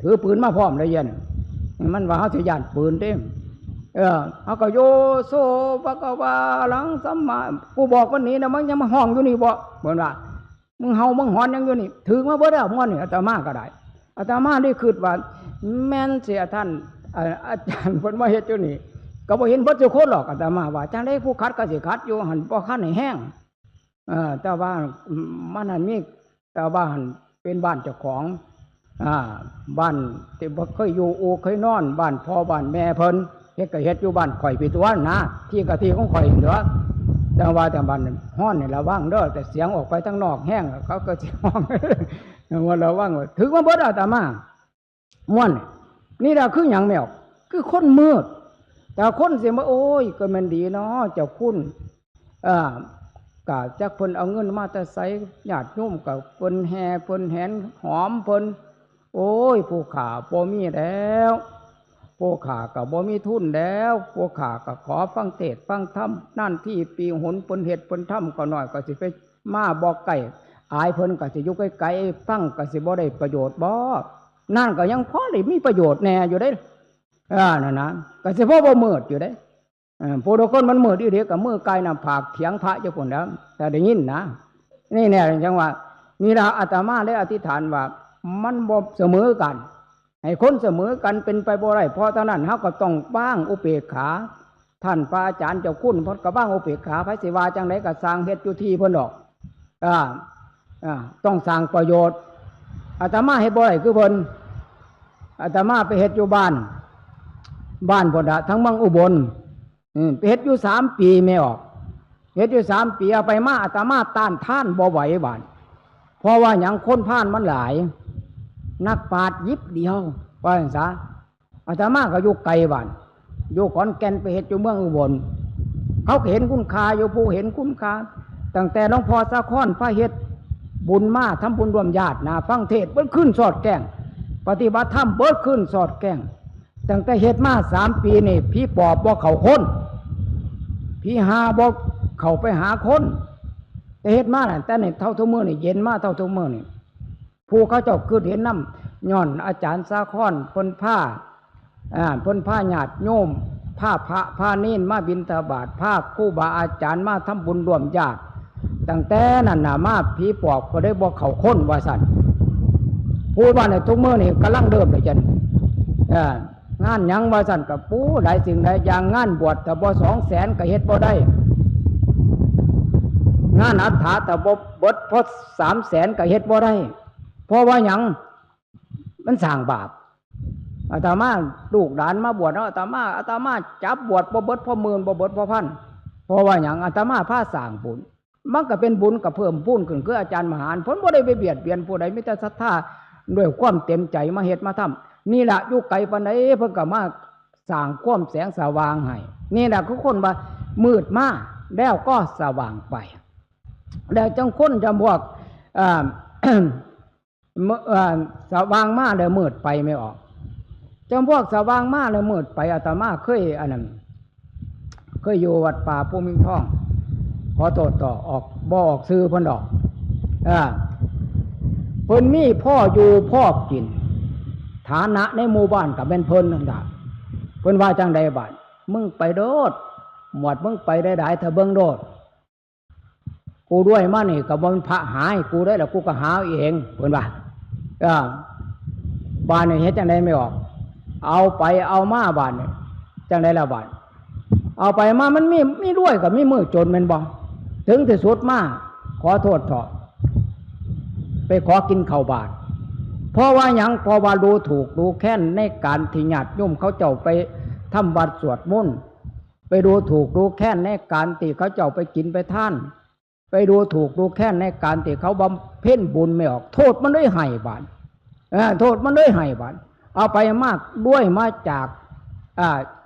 ถือปืนมาพร้อมเลยเย็นมันว่าเฮาสิย่านปืนเด้เอาก็โยโสภะคะวะอะระหังสัมมากูบอกวันนี้นะมึงยังมาห้องอยู่นี่บ่เหมือนว่ามึงเฮามึงหอนยังอยู่นี่ถือมาเบิดแล้วม่วนนี่อาตมาก็ได้อาตมาได้คิดว่าแม่นเสียท่านอาจารย์เพิ่นมาเฮ็ดอยู่นี่ก็บ่เห็นเบิดทุกคนหรอกอาตมาว่าจังได๋ผู้คัดก็สิคัดอยู่หั่นบ่คัดให้แห้งแต่ว่ามันนั่นมีแต่ว่าหั่นเป็นบ้านเจ้าของบ้านที่บ่เคยอยู่อูเคยนอนบ้านพ่อบ้านแม่เพิ่นเฮ็ดก็เฮ็ดอยู่บ้านข่อยพี่ตัวนะที่กะที่ของข่อยเด้อแต่ว่าแต่บ้านฮ้อนนี่ระวังเด้อแต่เสียงออกไปทางนอกแห้งเขาก็สิฮ้องว่าระวังถึงว่าบ่ได้อาตมาม่วนนี่ล่ะคือหยังแมวคือคนมืดแต่คนสิมาโอ้ยก็มันดีเนาะเจ้าคุณกะจักเพิ่นเอาเงินมาแต่ไสญาติโยมก็เพิ่นแห่เพิ่นแหนหอมเพิ่นโอ้ยผู้ข้าบ่มีแล้วผู้ข้าก็บ่มีทุนแล้วผู้ข้าก็ขอฟังเทศน์ฟังธรรมนั่นที่ปีหนเพิ่นเฮ็ดเพิ่นทำก็น้อยก็สิไปมาบ่ใกล้อายเพิ่นก็สิอยู่ไกลๆฟังก็สิบ่ได้ประโยชน์บ่นั่นก็ยังพอได้มีประโยชน์แน่อยู่เด้นั่นนะก็สิพอบ่มืดอยู่เด้ผู้ทุกคนมันมืดอีเด้ก็มือไกลน้ำผากเถียงพระเจ้าพุ่นแล้วแต่ได้ยินนะนี่แน่จังว่านี่ล่ะอาตมาได้อธิษฐานว่ามันบ่เสมอกันให้คนเสมอกันเป็นไปบ่ได้เพราะฉะนั้นเฮาก็ต้องบ้างอุเบกขาท่านพระอาจารย์เจ้าคุณเพิ่นก็บ้างอุเบกขาไผสิว่าจังไดก็สร้างเฮ็ดอยู่ที่เพิ่นดอกต้องสร้างประโยชน์อาตมาเฮ็ดบ่ได้คือเพิ่นอาตมาไปเฮ็ดอยู่บ้านพุ่นน่ะทั้งเมืองอุบลไปเฮ็ดอยู่3 ปีไม่ออกเฮ็ดอยู่3 ปีเอาไปมาอาตมาต้านทานบ่ไหวบ้านเพราะว่าหยังคนผ่านมันหลายนักปราชญ์ยิบเดียวว่าอย่างซะอาตมาก็อยู่ไกลบ้านอยู่ขอนแก่นไปเฮ็ดอยู่เมืองอุบลเขาเห็นคุณค่าอยู่ผู้เห็นคุณค่าตั้งแต่หลวงพ่อสะค้อนพระเฮ็ดบุญมาทำบุญรวมญาตินะฟังเทศน์เบิ้ลขึ้นสอดแกงปฏิบัติธรรมเบิ้ลขึ้นสอดแกงตั้งแต่เฮ็ดมา3 ปีนี่ผีปอบบ่เข้าคนผีหาบ่เข้าไปหาคนแต่เฮ็ดมาแต่นี่เท่าทุกมื้อนี่เย็นมาเท่าทุกมื้อนี่ผู้เขาเจ้าคือเห็นน้ำย้อนอาจารย์สาค้อนเพิ่นผ้าญาติโยมพ ผ้าพระผ้านิ่นมาบิณฑบาตผ้าครูบาอาจารย์มาทำบุญร่วมญาติตั้งแต่นั้นน่ะมาผีปอบก็ได้บอกเขาค้นว่าสั่นพูดว่าในทุกเมื่อนี่กำลังเดิมเลยจันงานยังว่าสั่นกับปูหลายสิ่งหลายอย่างงานบวชแต่บ่200,000ก็เฮ็ดบ่ได้งานอัฐาแต่บ่เบิดพอ300,000ก็เฮ็ดบ่ได้เพราะว่าหยังมันสร้างบาปอาตมาลูกหลานมาบวชเนาะอาตมาจับบวชบ่เบิดพอหมื่นบ่เบิดพอพันเพราะว่าหยังอาตมาพาสร้างบุญมันก็เป็นบุญกับเพิ่มพูนขึ้นคืออาจารย์มหาผลบ่ได้ไปเบียดเบียนผู้ใดมีแต่ศรัทธาด้วยความเต็มใจมาเฮ็ดมาทำนี่แหละอยู่ไกลปานใดเพิ่นก็มาสร้างความแสงสว่างให้นี่แหละคือคนว่ามืดมาแล้วก็สว่างไปแล้วจังคนจะบอกสว่างมาแล้วมืดไปไม่ออกจังพวกสว่างมาแล้วมืดไปอาตมาเคยอันนั้นเคยอยู่วัดป่าภูมิทองขอโทษต่อออกบ่ออกซื้อเพิ่นดอกเพิ่นมีพ่ออยู่พ่อกินฐานะในหมู่บ้านกับเป็นเพิ่นนั่นล่ะเพิ่นว่าจังใดบาดมึงไปโดดหมวดมึงไปได้ถ้าเบิ่งโดดกูด้วยมานี่ก็บ่เป็นพระหายกูได้แล้วกูก็หาเองเพิ่นว่าบ้านนี่เฮ็ดจังไดไม่ออกเอาไปเอามาบ้านนี่จังไดล่ะบ้านเอาไปมามันมีรวยกับมีมือจนแม่นบ่ถึงที่สุดมาขอโทษเถาะไปขอกินข้าวบาทเพราะว่าหยังเพราะว่าดูถูกดูแค้นในการที่ญาติโยมเขาเจ้าไปทำวัดสวดมนต์ไปดูถูกดูแค้นในการที่เขาเจ้าไปกินไปท่านไปดูถูกดูแค้นในการที่เขาบำเพ็ญบุญไม่ออกโทษมันด้วยให้บาทโทษมันด้วยให้บาทเอาไปมากด้วยมาจาก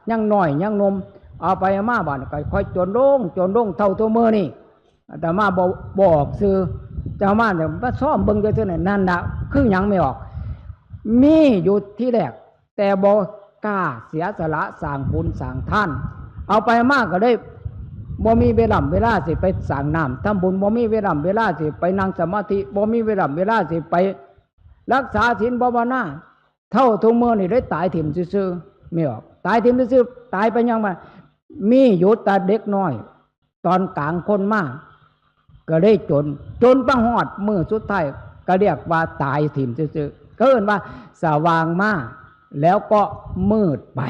ยังน้อยยังนมเอาไปมาบาทก็ค่อยจนลงเท่าตัวมือนี่แต่มาบอกซื้อจะมาแต่ว่าซ่อมเบิ่งก็เท่านั้นนั่นนะคือยังไม่ออกมีอยู่ที่แรกแต่บอกกล้าเสียสละสร้างบุญสร้างท่านเอาไปมากก็ได้บ่มีเวลาสิไปสร้างน้ำทำบุญบ่มีเวลาสิไปนั่งสมาธิบ่มีเวลาสิไปรักษาศีลภาวนาเท่าทุกมื้อนี่ได้ตายถิ่มซื่อๆไม่ออกตายถิ่มซื่อๆตายไปยังมามีอยู่แต่เด็กน้อยตอนกลางคนมากก็ได้จนปังหอดมือสุดท้ายก็เรียกว่าตายถิ่มซื่อๆก็เอิ้นว่าสว่างมาแล้วก็มืดไป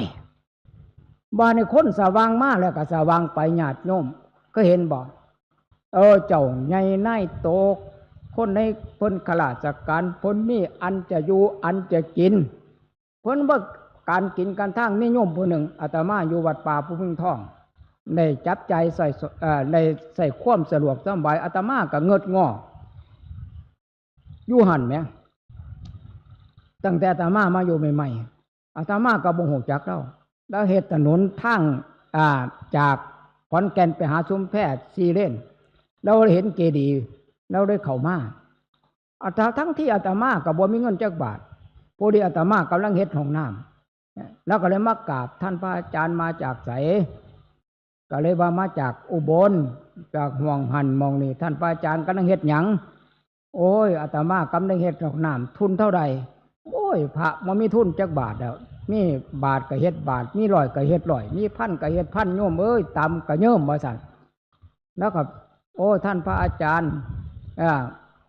บ้านในคนสว่างมาแล้วก็สว่างไปญาติโยมก็เห็นบ่เจ้าใหญ่นายโตคนในเพิ่นข้าราชการเพิ่นมีอันจะอยู่อันจะกินเพิ่นว่าการกินการทางมีโยมผู้หนึ่งอาตมาอยู่วัดป่าภูมิทองในจับใจในใส่ความสะดวกสบายอาตมาก็เงิดงออยู่หันแหมตั้งแต่อาตมามาอยู่ใหม่ๆอาตมาก็บ่ฮู้จักแล้วเฮ็ดถนนทางจากขอนแก่นไปหาชุมแพ4 เลนเราเห็นเจดีย์เราได้เข้ามาทั้งที่อาตมาก็บ่มีเงินจักบาทพอดีอาตมากำลังเฮ็ดห้องน้ำแล้วก็เลยมากราบท่านพระอาจารย์มาจากไสก็เลยว่ามาจากอุบลจากห่วงหันมองนี่ท่านพระอาจารย์กำลังเฮ็ดหยังโอ้ยอาตมากำลังเฮ็ดห้องน้ำทุนเท่าใดโอ้ยพระบ่มีทุนจักบาทแล้วมีบาทก็เฮ็ดบาทมีร้อยก็เฮ็ดร้อยมีพันก็เฮ็ดพันโยมเอ้ยตำก็เยิ่มว่าซั่นแล้วก็โอ้ท่านพระอาจารย์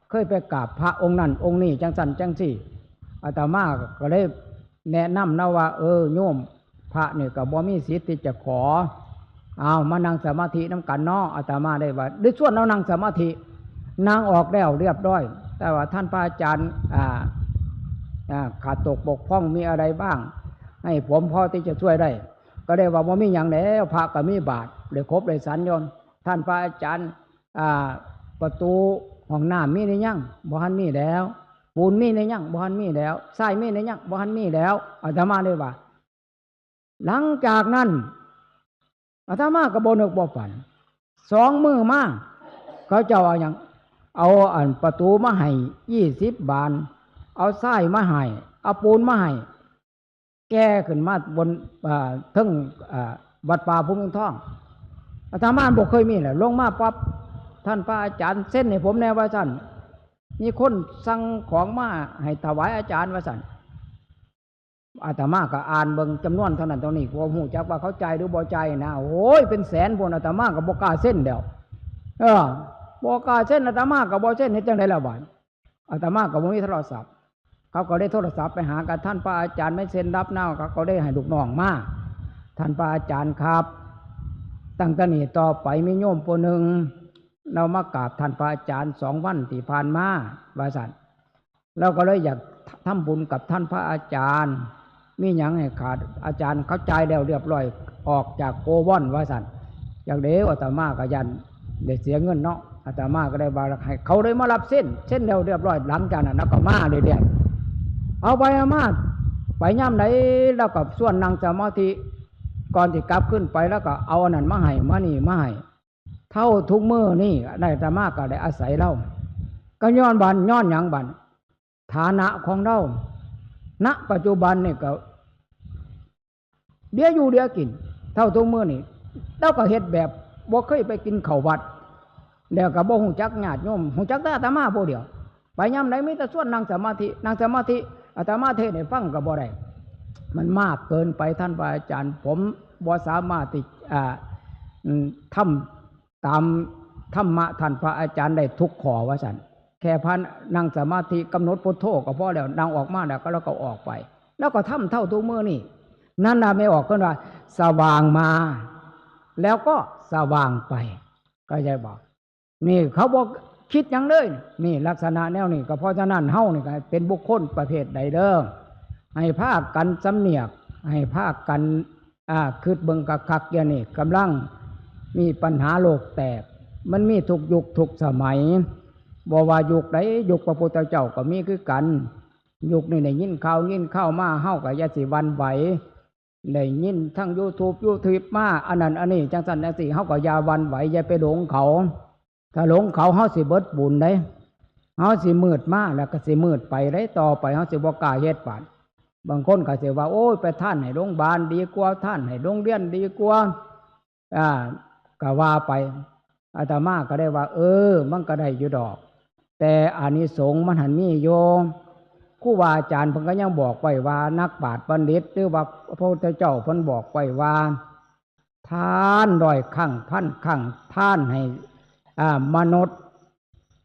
เคยไปกราบพระองค์นั้นองค์นี้จังซั่นจังซี่อาตมาก็เลยแนะนำนะว่าโยมพระเนี่ยก็บ่มีสิทธิ์ที่จะขอเอามานั่งสมาธิน้ำกันเนาะอาตมาได้ว่าด้วยส่วนเรานั่งสมาธินั่งออกแล้วเรียบร้อยแต่ว่าท่านพระอาจารย์ขาดตกบกพร่องมีอะไรบ้างให้ผมพอที่จะช่วยได้ก็ได้ว่าบ่มีอย่างแล้วพระก็มีบาทเลยครบเลยสัญญนท่านพระอาจารย์ประตูห้องน้ำมีหรือยังบ่ทันมีแล้วปูนมีหรือยังบ่ทันมีแล้วทรายมีหรือยังบ่ทันมีแล้วอาตมาเลยว่าหลังจากนั้นอาตมาก็บ่นึกบ่ฝัน2 มื้อมาเขาเจ้าเอาหยังเอาประตูมาให้20 บานเอาทรายมาให้เอาปูนมาให้แก้ขึ้นมาบนทึ่งวัดป่าภูมิทองอาตมาบ่เคยมีแหละลงมาปั๊บท่านพระอาจารย์เส้นให้ผมแน่ว่าซั่นมีคนสั่งของมาให้ถวายอาจารย์ว่าซั่น อาตมาก็อ่านเบิ่งจำนวนเท่านั้นเท่านี้พอหูจักว่าเขาใจหรือบ่ใจนะโอ้ยเป็นแสนพวกอาตมาก็บ่กล้าเส้นเดียวบ่กล้าเส้นอาตมาก็บ่เส้นเฮ็ดจังได๋ล่ะบัดอาตมาก็บ่มีโทรศัพท์เขาก็ได้โทรศัพท์ไปหากับท่านพระอาจารย์ไม่เซ็นรับหน้าเขาก็ได้ให้ลูกน้องมาท่านพระอาจารย์ครับตั้งแต่นี้ต่อไปมีโยมผู้หนึ่งเรามากราบท่านพระอาจารย์2 วันที่ผ่านมาว่าซั่นเราก็เลยอยากทำบุญกับท่านพระอาจารย์มีหยังให้ขาดอาจารย์เข้าใจแล้วเรียบร้อยออกจากโกวอนว่าซั่นอย่างเดียวอาตมาก็ยันได้เสียเงินเนาะอาตมาก็ได้บาให้เขาได้มารับเส้นแล้วเรียบร้อยหลังจากนั้นแล้วก็มาเรื่อยๆเอาไปเอามาไปย่ำไหนแล้วก็ส่วนนั่งสมาธิก่อนที่กลับขึ้นไปแล้วก็เอาอันนั้นมาให้มานี่มาให้เท่าทุกมื้อนี่ได้อาตมาก็ได้อาศัยเราก็ย้อนบันย้อนหยังบันฐานะของเราณปัจจุบันนี่ก็เดี๋ยวอยู่เดี๋ยวกินเท่าทุกมื้อนี่เราก็เฮ็ดแบบบ่เคยไปกินข้าววัดแล้วก็บ่ฮู้จักญาติโยมฮู้จักแต่อาตมาผู้เดียวไปยามใดมีแต่ส่วนนั่งสมาธิอาตมาเทศน์ให้ฟังก็บ่ได้มันมากเกินไปท่านพระอาจารย์ผมบ่สามารถที่ทำตามธรรมะท่านพระอาจารย์ได้ทุกข้อว่าซั่นแค่พันนั่งสมาธิกำหนดพุทโธก็พอแล้วนั่งออกมาแล้วก็แล้วก็ออกไปแล้วก็ทำเท่าทุกมื้อนี่นั่นน่ะไม่ออกกันว่าสว่างมาแล้วก็สว่างไปก็จะบอกนี่เขาบอกคิดอย่างเลยนี่ลักษณะแนวนี้ก็เพราะฉะนั้นเฮานี่ก็เป็นบุคคลประเภทใดเด้อให้ภาคกันสำเนียกให้ภาคกันคืดเบิ่งคักๆอย่างนี้กำลังมีปัญหาโลกแตกมันมีทุกยุคทุกสมัยบ่ว่ายุคใดยุคพระพุทธเจ้าก็มีคือกันยุคนี้ได้ยินข่าวมาเฮาก็อย่าสิหวั่นไหวได้ยินทั้ง YouTube มาอันนั้นอันนี้จังซั่นจังซี่เฮาก็อย่าหวั่นไหวอย่าไปหลงเขาถ้าหลงเขาเฮาสิเบิดบุญได้เฮาสิมืดมาแล้วก็สิมืดไปได้ต่อไปเฮาสิบ่กล้าเฮ็ดบาดบางคนก็สิว่าโอ้ยไปท่านให้โรงพยาบาลดีกว่าท่านให้โรงเรียนดีกว่าก็ว่าไปอาตมาก็ได้ว่ามันก็ได้อยู่ดอกแต่อานิสงส์มันหันมีโยมครูบาอาจารย์เพิ่นก็ยังบอกไว้ว่านักปราชญ์บัณฑิตหรือว่าพระพุทธเจ้าเพิ่นบอกไว้ว่าทาน100 ครั้งพันครั้งทานให้มนุษย์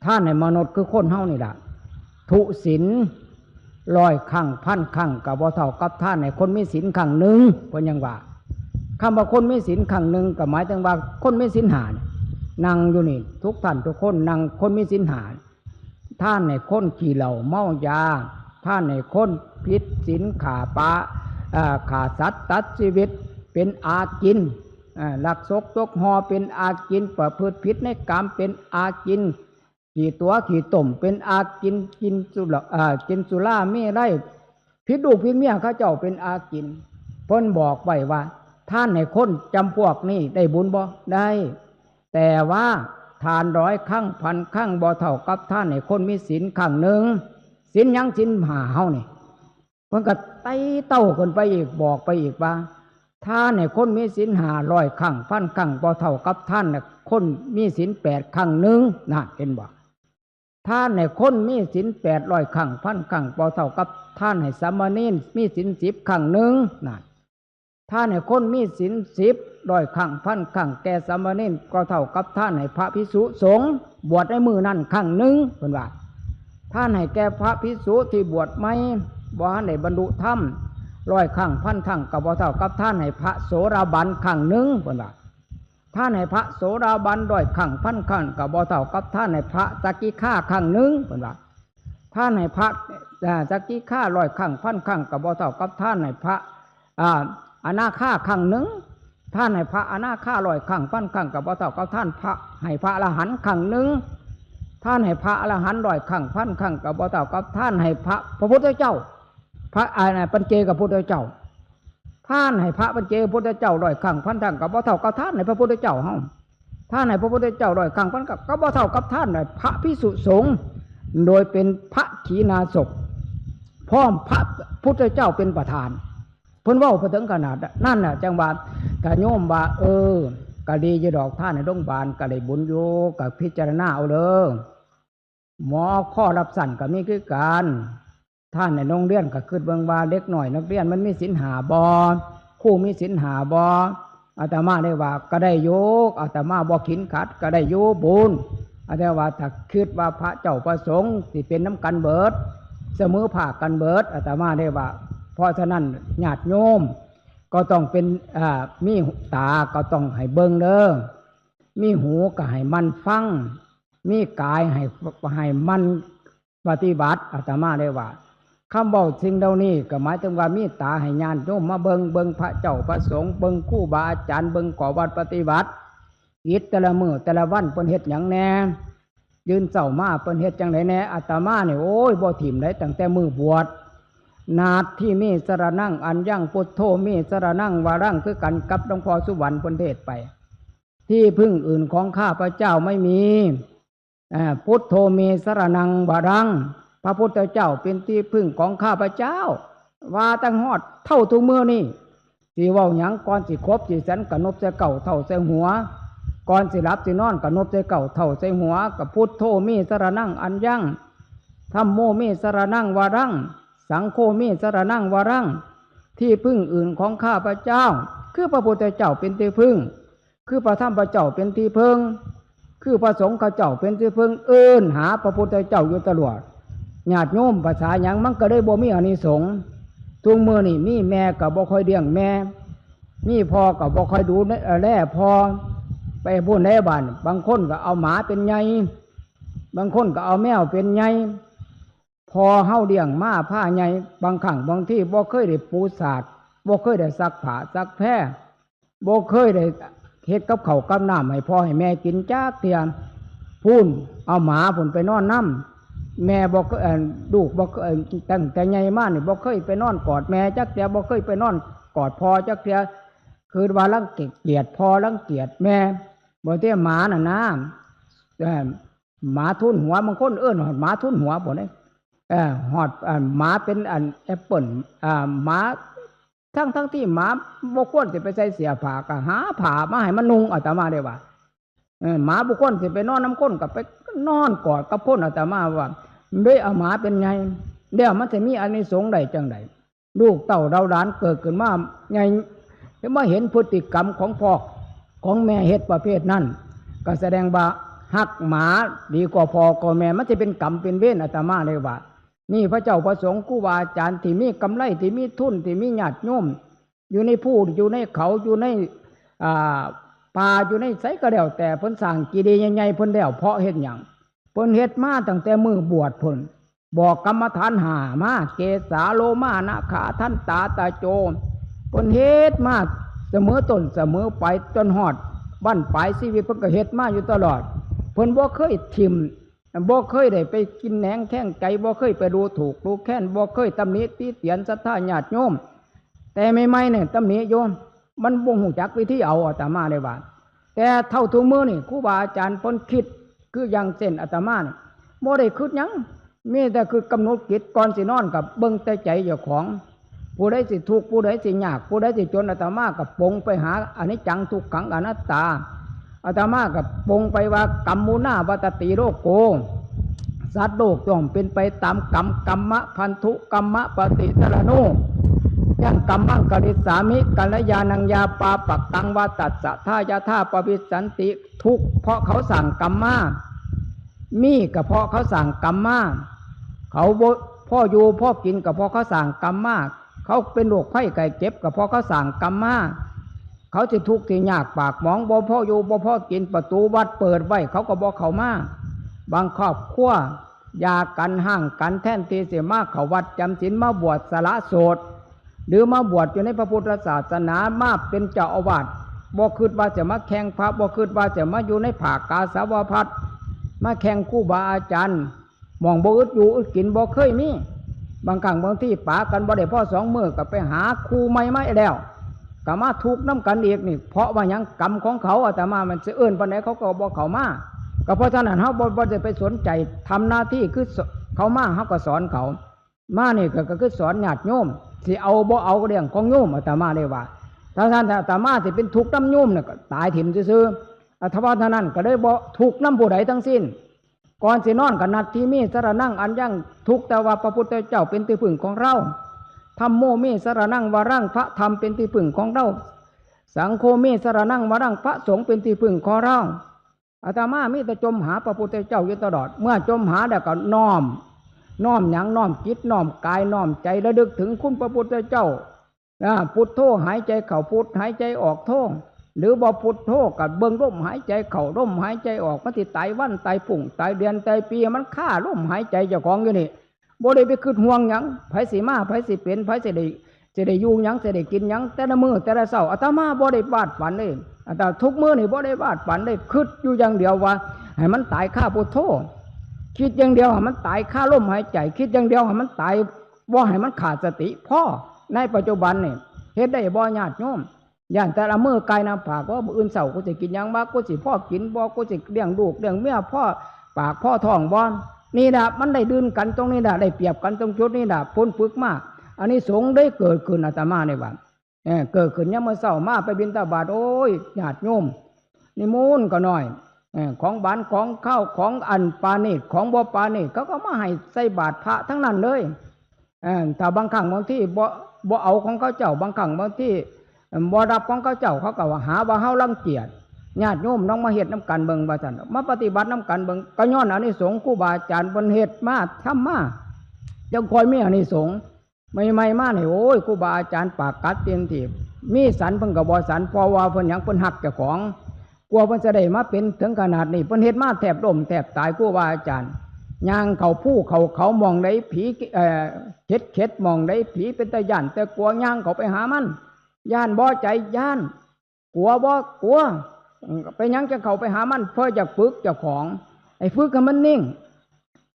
ท่านในมนุษย์คือคนเฮานี่ล่ะทุศีล100 ครั้งพันครั้งก็บ่เท่ากับท่านในคนมีศีลครั้งหนึ่งเพิ่นยังว่าคำว่าคนมีศีลครั้งหนึ่งก็หมายถึงว่าคนมีศีล5นั่งอยู่นี่ทุกท่านทุกคนนั่งคนมีศีล5ท่านในคนขี้เหล้าเมายาท่านในคนผิดศีลฆ่าปลาฆ่าสัตว์ตัดชีวิตเป็นอากินลักทรัพย์ตกหอเป็นอากินประพฤติผิดในกรรมเป็นอากินขี่ตัวขี่ต่มเป็นอากินกินสุราไม่ได้ผิดลูกผิดเมียเขาเจ้าเป็นอากินเพิ่นบอกไว้ว่าท่านในคนจำพวกนี้ได้บุญบ่ได้แต่ว่าทาน100 ครั้งพันครั้งบ่เท่ากับท่านในคนมีศีลครั้งหนึ่งศีลยังศีล5เฮานี่เพิ่นก็ไต่เต้าขึ้นไปอีกบอกไปอีกว่าท่านในคนมีศีล100 ครั้งพันครั้งบ่เท่ากับท่านในคนมีศีล8 ครั้งหนึ่งนะเห็นบ่ท่านในคนมีศีล800 ครั้งพันครั้งบ่เท่ากับท่านให้สามเณรมีศีล10 ครั้งหนึ่งนะท่านในคนมีศีล100 ครั้งพันครั้งแก่สามเณรก็เท่ากับท่านให้พระภิกษุสงฆ์บวชในมือนั้นครั้งหนึ่งเพิ่นว่าท่านให้แก่พระภิกษุที่บวชใหม่บ่ทันได้บรรลุธรรม100 ครั้งพันครั้งก็บ่เท่ากับท่านให้พระโสดาบันครั้งหนึ่งเพิ่นว่าท่านให้พระโสดาบัน100 ครั้งพันครั้งก็บ่เท่ากับท่านให้พระสกิฆาครั้งหนึ่งเพิ่นว่าท่านให้พระสกิฆา100 ครั้งพันครั้งก็บ่เท่ากับท่านให้พระอนาคาครั้งหนึ่งท่านให้พระอนาคา100 ครั้งพันครั้งก็บ่เท่ากับท่านพระให้พระอรหันต์ครั้งหนึ่งท่านให้พระอรหันต์100 ครั้งพันครั้งก็บ่เท่ากับท่านให้พระพุทธเจ้าพระปัญเจกพุทธเจ้าท่านให้พระปัญเจกพุทธเจ้า100 ครั้งพันครั้งก็บ่เท่ากับท่านให้พระพุทธเจ้าเฮาท่านให้พระพุทธเจ้า100 ครั้งพันครั้งก็บ่เท่ากับท่านให้พระภิกษุสงฆ์โดยเป็นพระขีณาสพพร้อมพระพุทธเจ้าเป็นประธานเพิ่นเว้าไปถึงขนาดนั่นน่ะจังว่าถ้าโยมว่าก็ดีอยู่ดอกท่านในโรงพยาบาลก็ได้บุญอยู่ก็พิจารณาเอาเด้อหมอข้อรับสั่นก็มีคือกัน ท่านในโรงเรียนก็คือเบิ่งว่าเด็กหน่อยนักเรียนมันมีศีลหาบ่ครูมีศีลหาบ่อาตมาได้ว่าก็ได้โยกอาตมาบ่ขินขัดก็ได้โยบุญอาตมาว่าถ้าคิดว่าพระเจ้าประสงค์สิเป็นน้ำกันเบิดเสมอภาคกันเบิดอาตมาได้ว่าเพราะฉะนั้นญาติโยมก็ต้องเป็นมีตาก็ต้องให้เบิ่งเด้อมีหูก็ให้มันฟังมีกายให้มันปฏิบัติอาตมาได้ว่าคำบอกสิ่งเหล่านี้ก็หมายถึงว่ามีตาให้ญาณโยมมาเบิ่งพระเจ้าพระสงฆ์เบิ่งครูบาอาจารย์เบิ่งก่อวัดปฏิบัติกิจแต่ละมื้อแต่ละวันเพิ่นเฮ็ดหยังแน่ยืนเช้ามาเพิ่นเฮ็ดจังไดแน่อาตมานี่โอ้ยบ่ถิ่มได้ตั้งแต่มื้อบวชนาดที่มีสรณังอัญญังพุทโธมีสรณังวารังคือกันกับหลวงพ่อสุวรรณเพิ่นเทศไปที่พึ่งอื่นของข้าพเจ้าไม่มีพุทโธมีสรณังวารังพระพุทธเจ้าเป็นที่พึ่งของข้าพเจ้าว่าตั้งฮอดเท่าทุกมื้อนี่สิเว้าหยังก่อนสิครบสิสันกะนบใส่เก่าเท่าใส่หัวก่อนสิหลับสินอนกะนบใส่เก่าเท่าใส่หัวกับพุทโธมีสรณังอัญญังธัมโมมีสรณังวารังสังโฆมีสรณังวารังที่พึ่งอื่นของข้าพเจ้าคือพระพุทธเจ้าเป็นที่พึ่งคือพระธรรมพระเจ้าเป็นที่พึ่งคือพระสงฆ์ข้าเจ้าเป็นที่พึ่งเอิ้นหาพระพุทธเจ้าอยู่ตลอดญาติโยมภาษาหยังมันก็ได้บ่มีอานิสงส์ทุกมื้อนี่มีแม่ก็บ่ค่อยเลี้ยงแม่มีพ่อก็บ่ค่อยดูแลพ่อไปพูดในบ้านบางคนก็เอาหมาเป็นใหญ่บางคนก็เอาแมวเป็นใหญ่พอเฮาเลี้ยงม้าผ้าใหญ่บางครั้งบางที่บ่เคยได้ปูสาดบ่เคยได้ซักผ้าซักแพรบ่เคยได้เฮ็ดกับข้าวกับน้ำให้พ่อให้แม่กินจักเที่ยพูนเอาหมาพุ่นไปนอนน้ำแม่บ่เคยลูกบ่เคยตั้งแต่ใหญ่มานี่บ่เคยไปนอนกอดแม่จักเที่ยบ่เคยไปนอนกอดพ่อจักเที่ยคือว่ารังเกียจพ่อรังเกียจแม่บ่เที่ยหมาน่ะนะหมาทุ่นหัวบางคนเอิ้นว่าหมาทุ่นหัวบ่ได้หอดหมาเป็นแอปเปิ้ลหมาทั้งที่หมาบ่ควรสิไปใส่เสียผ้าก็หาผ้ามาให้มันนุ่งอาตมาได้ว่าหมาบ่ควรสิไปนอนน้ำก้นก็ไปนอนกอดกับพ่นอาตมาว่าด้วยเอาหมาเป็นไงเดี๋ยวมันจะมีอานิสงส์ใดจังใดลูกเต่าเราหลานเกิดขึ้นมาไงมาเห็นพฤติกรรมของพ่อของแม่เฮ็ดประเภทนั้นก็แสดงว่าหักหมาดีกว่าพ่อก็แม่มันจะเป็นกรรมเป็นเวรอาตมาเลยว่านี่พระเจ้าประสงค์ครูบาอาจารย์ที่มีกำไรที่มีทุนที่มีญาติโยมอยู่ในภูอยู่ในเขาอยู่ในป่าอยู่ในไสก็แล้วแต่เพิ่นสร้างกีดีใหญ่ๆเพิ่นแล้วเพราะเฮ็ดหยังเพิ่นเฮ็ดมาตั้งแต่มือบวชเพิ่นบอกกรรมฐานหามาเกสาโลมานะขาทันตาตาโจเพิ่นเฮ็ดมาเสมอต้นเสมอไปจนฮอดบั้นปลายชีวิตเพิ่นก็เฮ็ดมาอยู่ตลอดเพิ่นบ่เคยทิ่มบ่เคยได้ไปกินแหนงแท่งไก่บ่เคยไปดูถูกดูแค้นบ่เคยตำหนิติเตียนศรัทธาญาติโยมแต่ใหม่ๆเนี่ยตำหนิโยมมันบ่ฮู้จักวิธีเอาอาตมาได้ว่าแต่เท่าทุกมื้อนี่ครูบาอาจารย์เพิ่นคิดคืออย่างเช่นอาตมานี่บ่ได้คิดหยังมีแต่คือกำหนดจิตก่อนสินอนกับเบิ่งแต่ใจเจ้าของผู้ใดสิทุกข์ผู้ใดสิยากผู้ใดสิจนอาตมาก็ปลงไปหาอนิจจังทุกขังอนัตตาอาตมากับปงไปว่ากัมมุนาวัตติโลกโกสัตว์โลกย่อมเป็นไปตามกรรมกัมมะพันธุกัมมะปฏิสารโนยังกัมมังกริสามิกัลยาณังยาปาปักตังวาตัสสะทายาธาปวิสันติทุกเพราะเขาสั่งกรรมมามีก็เพราะเขาสั่งกรรมมาเขาพ่ออยู่พ่อกินก็เพราะเขาสั่งกรรมมาเขาเป็นโรคไข้ไข้เจ็บก็เพราะเขาสั่งกรรมมาเขาจะทุกข์ที่ยากปากหมองบ่พ่ออยู่บ่พ่อกินประตูวัดเปิดไว้เขาก็บอกเขามาบางครอบครัวยากันห่างกันแท่นทีเสียมากเขาวัดจำศีลมาบวชสละโสดหรือมาบวชอยู่ในพระพุทธศาสนามาเป็นเจ้าอาวาสบ่คิดว่าจะมาแข่งพระบ่คิดว่าจะมาอยู่ในผากาสาวพัดมาแข่งครูบาอาจารย์มองบ่อึดอยู่อึดกินบ่เคยมีบางครั้งบางที่ป่ากันบ่ได้พ่อสองมือก็ไปหาครูใหม่มาแล้วก็มาทุกน้ำกันอีกนี่เพราะว่ายังกรรมของเขาอาตมามันจะเอื้นปานไหนเขาก็บอกเขามาก็เพราะฉะนั้นเขาบ่ได้ไปสนใจทำหน้าที่คือเขามาเขาก็สอนเขามานี่ก็คือสอนญาติโยมสิเอาบ่เอาก็เรื่องของโยมอาตมาได้ว่าถ้าท่านอาตมาสิเป็นทุกข์น้ำโยมเนี่ยก็ตายถิ่มซื่อๆเพราะฉะนั้นก็ได้บ่ทุกข์น้ำผู้ใดทั้งสิ้น ก่อนสินอนกับนัดที่มีสรนั่งอันยั่งทุกแต่ว่าพระพุทธเจ้าเป็นที่พึ่งของเราธรรมโมมีสรนั่งวารังพระธรรมเป็นที่พึ่งของเราสังโฆมีสรนั่งวารังพระสงฆ์เป็นที่พึ่งของเราอาตมามีแต่จมหาพระพุทธเจ้าอยู่ตลอดเมื่อจมหาแล้วก็น้อมหยังน้อมจิตน้อมกายน้อมใจระลึกถึงคุณพระพุทธเจ้าพุทโธหายใจเข้าพุทหายใจออกโธหรือบ่พุทโธกับเบิ่งลมหายใจเข้าลมหายใจออกมันสิตายวันตายปุ่งตายเดือนตายปีมันฆ่าลมหายใจเจ้าของอยู่นี่บ่ได้ไปคิดห่วงหยังไผสิมาไผสิเป็นไผสิได้อยู่หยังสิได้กินหยังแต่ละมื้อแต่ละเช้าอาตมาบ่ได้วาดฝันเลยอาตมาทุกมื้อนี่บ่ได้วาดฝันเลยคิดอยู่อย่างเดียวว่าให้มันตายฆ่าพุทโธคิดอย่างเดียวให้มันตายฆ่าลมหายใจคิดอย่างเดียวให้มันตายบ่ให้มันขาดสติพ่อในปัจจุบันนี่เฮ็ดได้บ่ญาติโยมย่านแต่ละมื้อกายน้ำปากว่ามื้ออื่นเช้ากูสิกินหยังบ่กูสิพ่อกินบ่กูสิเลี้ยงลูกเลี้ยงเมียพ่อปากพ่อท้องบ่นี่ล่ะมันได้ดื่นกันตรงนี้ล่ะได้เปรียบกันตรงจุดนี้ล่ะพ้นฝึกมาอันนี้สงได้เกิดขึ้นอาตมาในวันเกิดขึ้นยามมื้อเช้ามาไปบิณฑบาตโอ้ยญาติโยมนิมนต์ก็น้อยของบานของข้าวของอันปานิชของบ่ปานิชเขาก็มาให้ใส่บาตรพระทั้งนั้นเลยแต่บางครั้งบางที่บ่เอาของเขาเจ้าบางครั้งบางที่บ่รับของเขาเจ้าเขาก็ว่าหาว่าเฮารังเกียจญาติโยมน้องมาเฮ็ดน้ำกันเบิ่งว่าซั่นมาปฏิบัติน้ำกันเบิ่งก็ย้อนอานิสงส์ครูบาอาจารย์เพิ่นเฮ็ดมาทำมาจังค่อยมีอานิสงส์ใหม่ๆมานี่โอ้ยครูบาอาจารย์ปากกัดเต็มที่มีสันเพิ่นก็บ่สันเพราะว่าเพิ่นหยังเพิ่นฮักเจ้าของกลัวเพิ่นจะได้มาเป็นถึงขนาดนี้เพิ่นเฮ็ดมาแทบล้มแทบตายครูบาอาจารย์ย่างเขาผู้เขามองได้ผีเข็ดมองได้ผีเป็นตาย่านแต่กลัวย่างเขาไปหามันย่านบ่ใจย่านกลัวบ่กลัวไปยังจะเข้าไปหามันเพื่อจะฝึกเจ้าของไอ้ฝึกให้มันนิ่ง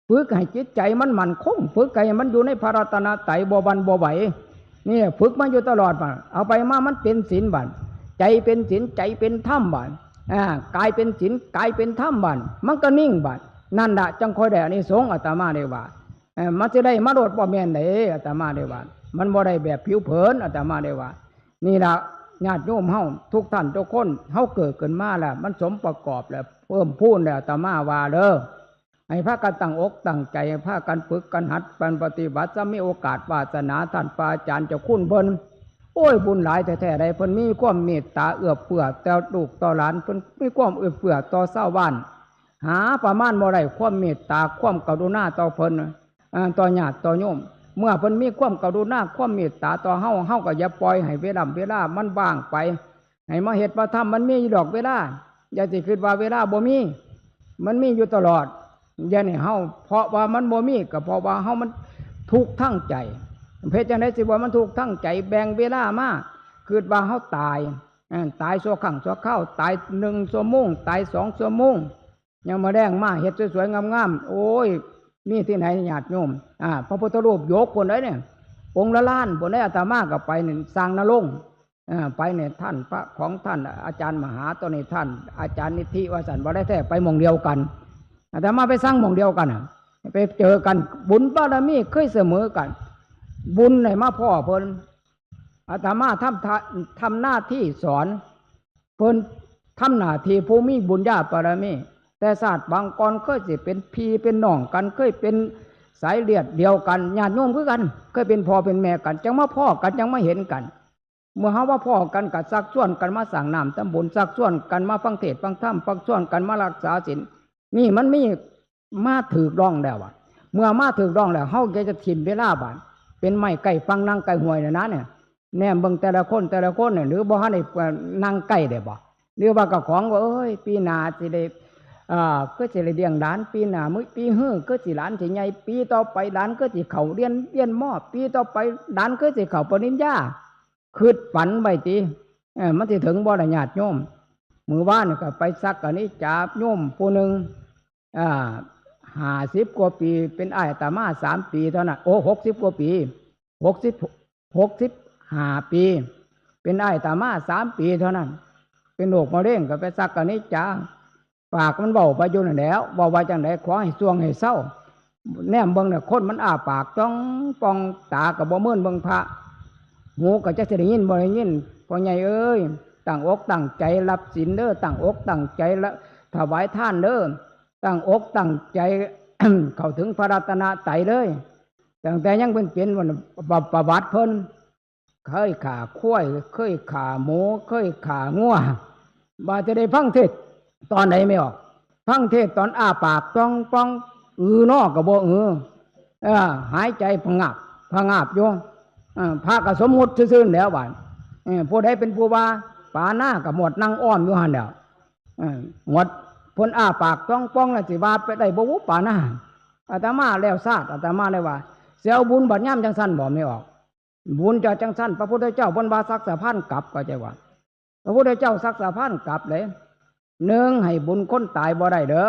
ฝึกให้จิตใจมันมั่นคงฝึกให้มันอยู่ในพระรัตนตรัยบ่บันบ่ไหวนี่ฝึกมันอยู่ตลอดมาเอาไปมามันเป็นศีลบัดใจเป็นศีลใจเป็นธรรมบัดกายเป็นศีลกายเป็นธรรมบัดมันก็นิ่งบัดนั่นละจังคอยได้อานิสงส์อาตมาได้ว่ามันจะได้มาโดดบ่แม่นเด้อาตมาได้ว่ามันบ่ได้แบบผิวเผินอาตมาได้ว่านี่ละญาติโยมเฮาทุกท่านทุกคนเฮาเกิดขึ้นมาแล้วมันสมประกอบแล้วเพิ่มพูนแล้วอาตมาว่าเด้อให้พากันตั้งอกตั้งใจพากันฝึกกันหัดกันปฏิบัติจะมีโอกาสวาสนาท่านพระอาจารย์เจ้าคุณเพิ่นโอ้ยบุญหลายแท้ๆใดเพิ่นมีความเมตตาเอื้อเฟื้อต่อลูกต่อหลานเพิ่นมีความเอื้อเฟื้อต่อชาวบ้านหาประมาณบ่ได้ความเมตตาความกรุณาต่อเพิ่นต่อญาติต่อโยมเมื่อเพิ่นมีความกรุณาความเมตตาต่อเฮาก็อย่าปล่อยให้เวลามันว่างไปให้มาเฮ็ดมาทำมันมีดอกเวลาอย่าสิคิดว่าเวลาบ่มีมันมีอยู่ตลอดอย่าให้เฮาเพราะว่ามันบ่มีก็เพราะว่าเฮามันทุกข์ทั้งใจเพชรจังได๋สิว่ามันทุกข์ทั้งใจแบ่งเวลามาคิดว่าเฮาตายชั่วครั้งชั่วคราวตาย1 ชั่วโมงตาย2 ชั่วโมงยังมาแดงมาเฮ็ดสวยๆงามๆโอ้ยมีที่ไหนญาติโยมพระพุทธรูปยกคนได้เนี่ยองค์ละล้านบนได้อาตมากับไปเนี่ยสร้างนรงไปเนี่ยท่านพระของท่านอาจารย์มหาตัวนี้ท่านอาจารย์นิธิวสันต์บ่ได้แท้ไปหม่องเดียวกันอาตมาไปสร้างหม่องเดียวกันไปเจอกันบุญบารมีเคยเสมอกันบุญไหนมาพ่อเพิ่นอาตมาทำหน้าที่สอนเพิ่นทำหน้าที่ผู้มีบุญญาบารมีแต่ศาสตร์บางกรเคยสิเป็นพี่เป็นน้องกันเคยเป็นสายเลือดเดียวกันญาติโยมคือกันเคยเป็นพ่อเป็นแม่กันจังมาพ่อกันจังมาเห็นกันเมื่อเฮาว่าพ่อกันก็ซักชวนกันมาสร้างน้ำตำบลซักชวนกันมาฟังเทศน์ฟังธรรมซักชวนกันมารักษาศีลนี่มันมีมาถือร่องแล้วเมื่อมาถือร่องแล้วเฮาจะถิ่มเวลาบาดเป็นไม้ไก่ฟังนั่งไก่ห่วยนะเนี่ยแนมเบิ่งแต่ละคนเนี่ยหรือบ่ทันได้นั่งไก่ได้บ่หรือว่ากับของว่าเอ้ยปีหน้าสิได้ก็จะเลี้ยงหลานปีหน้ามื้อปีก็สิหลานสิใหญ่ปีต่อไปหลานก็สิเข้าเรียนม.ปีต่อไปหลานก็สิเข้าปริญญาคิดฝันไว้ติมันสิถึงบ่ล่ะญาติโยมมื้อวานก็ไปซักอันนี้จาบโยมผู้หนึ่ง50 กว่าปีเป็นอ้ายอาตมา3 ปีเท่านั้นโอ้60 กว่าปี65 ปีเป็นอ้ายอาตมา3 ปีเท่านั้นเป็นโรคมะเร็งก็ไปซักอันนี้จาปากมันเบาไปอยู่นั่นแล้วบอกว่าจังไดขอให้สวงให้เศร้าแนมเบิ่งเนี่ยคนมันอ้าปากจ้องปองตากับบ่เมื่นเบิ่งพระหูก็จะได้ยินบ่ได้ยินพ่อใหญ่เอ้ยตั้งอกตั้งใจรับศีลเด้อตั้งอกตั้งใจละถวายทานเด้อ ตั้งอกตั้งใจ เข้าถึงพระรัตนตรัยเลยตั้งแต่ยังเป็นวันประวัติเพิ่นเคยขาข้วยเคยขาหมูเคยขางัวบาจะได้ฟังเทศตอนไหนไม่ออกฟังเทศตอนอ้าปากป้องป้องนอกกับบ่หายใจผงาบอยู่พระก็สมมุติซื่อๆแล้วบ้านผู้ใดเป็นผู้ว่าป่าหน้ากับหมดนั่งอ้อมอยู่หันเดียวหมดพ้นอ้าปากป้องป้องน่ะสิว่าไปได้บ่วุป่าหน้าอาตมาแล้วซาดอาตมาเลยว่าเสียวบุญบัดย่ำจังสั้นบ่ไม่ออกบุญจะจังสั้นพระพุทธเจ้าบนบาสักษาพันกลับก็จะว่าพระพุทธเจ้าสักษาพันกลับเลยหนึ่งให้บุญคนตายบ่ได้เด้อ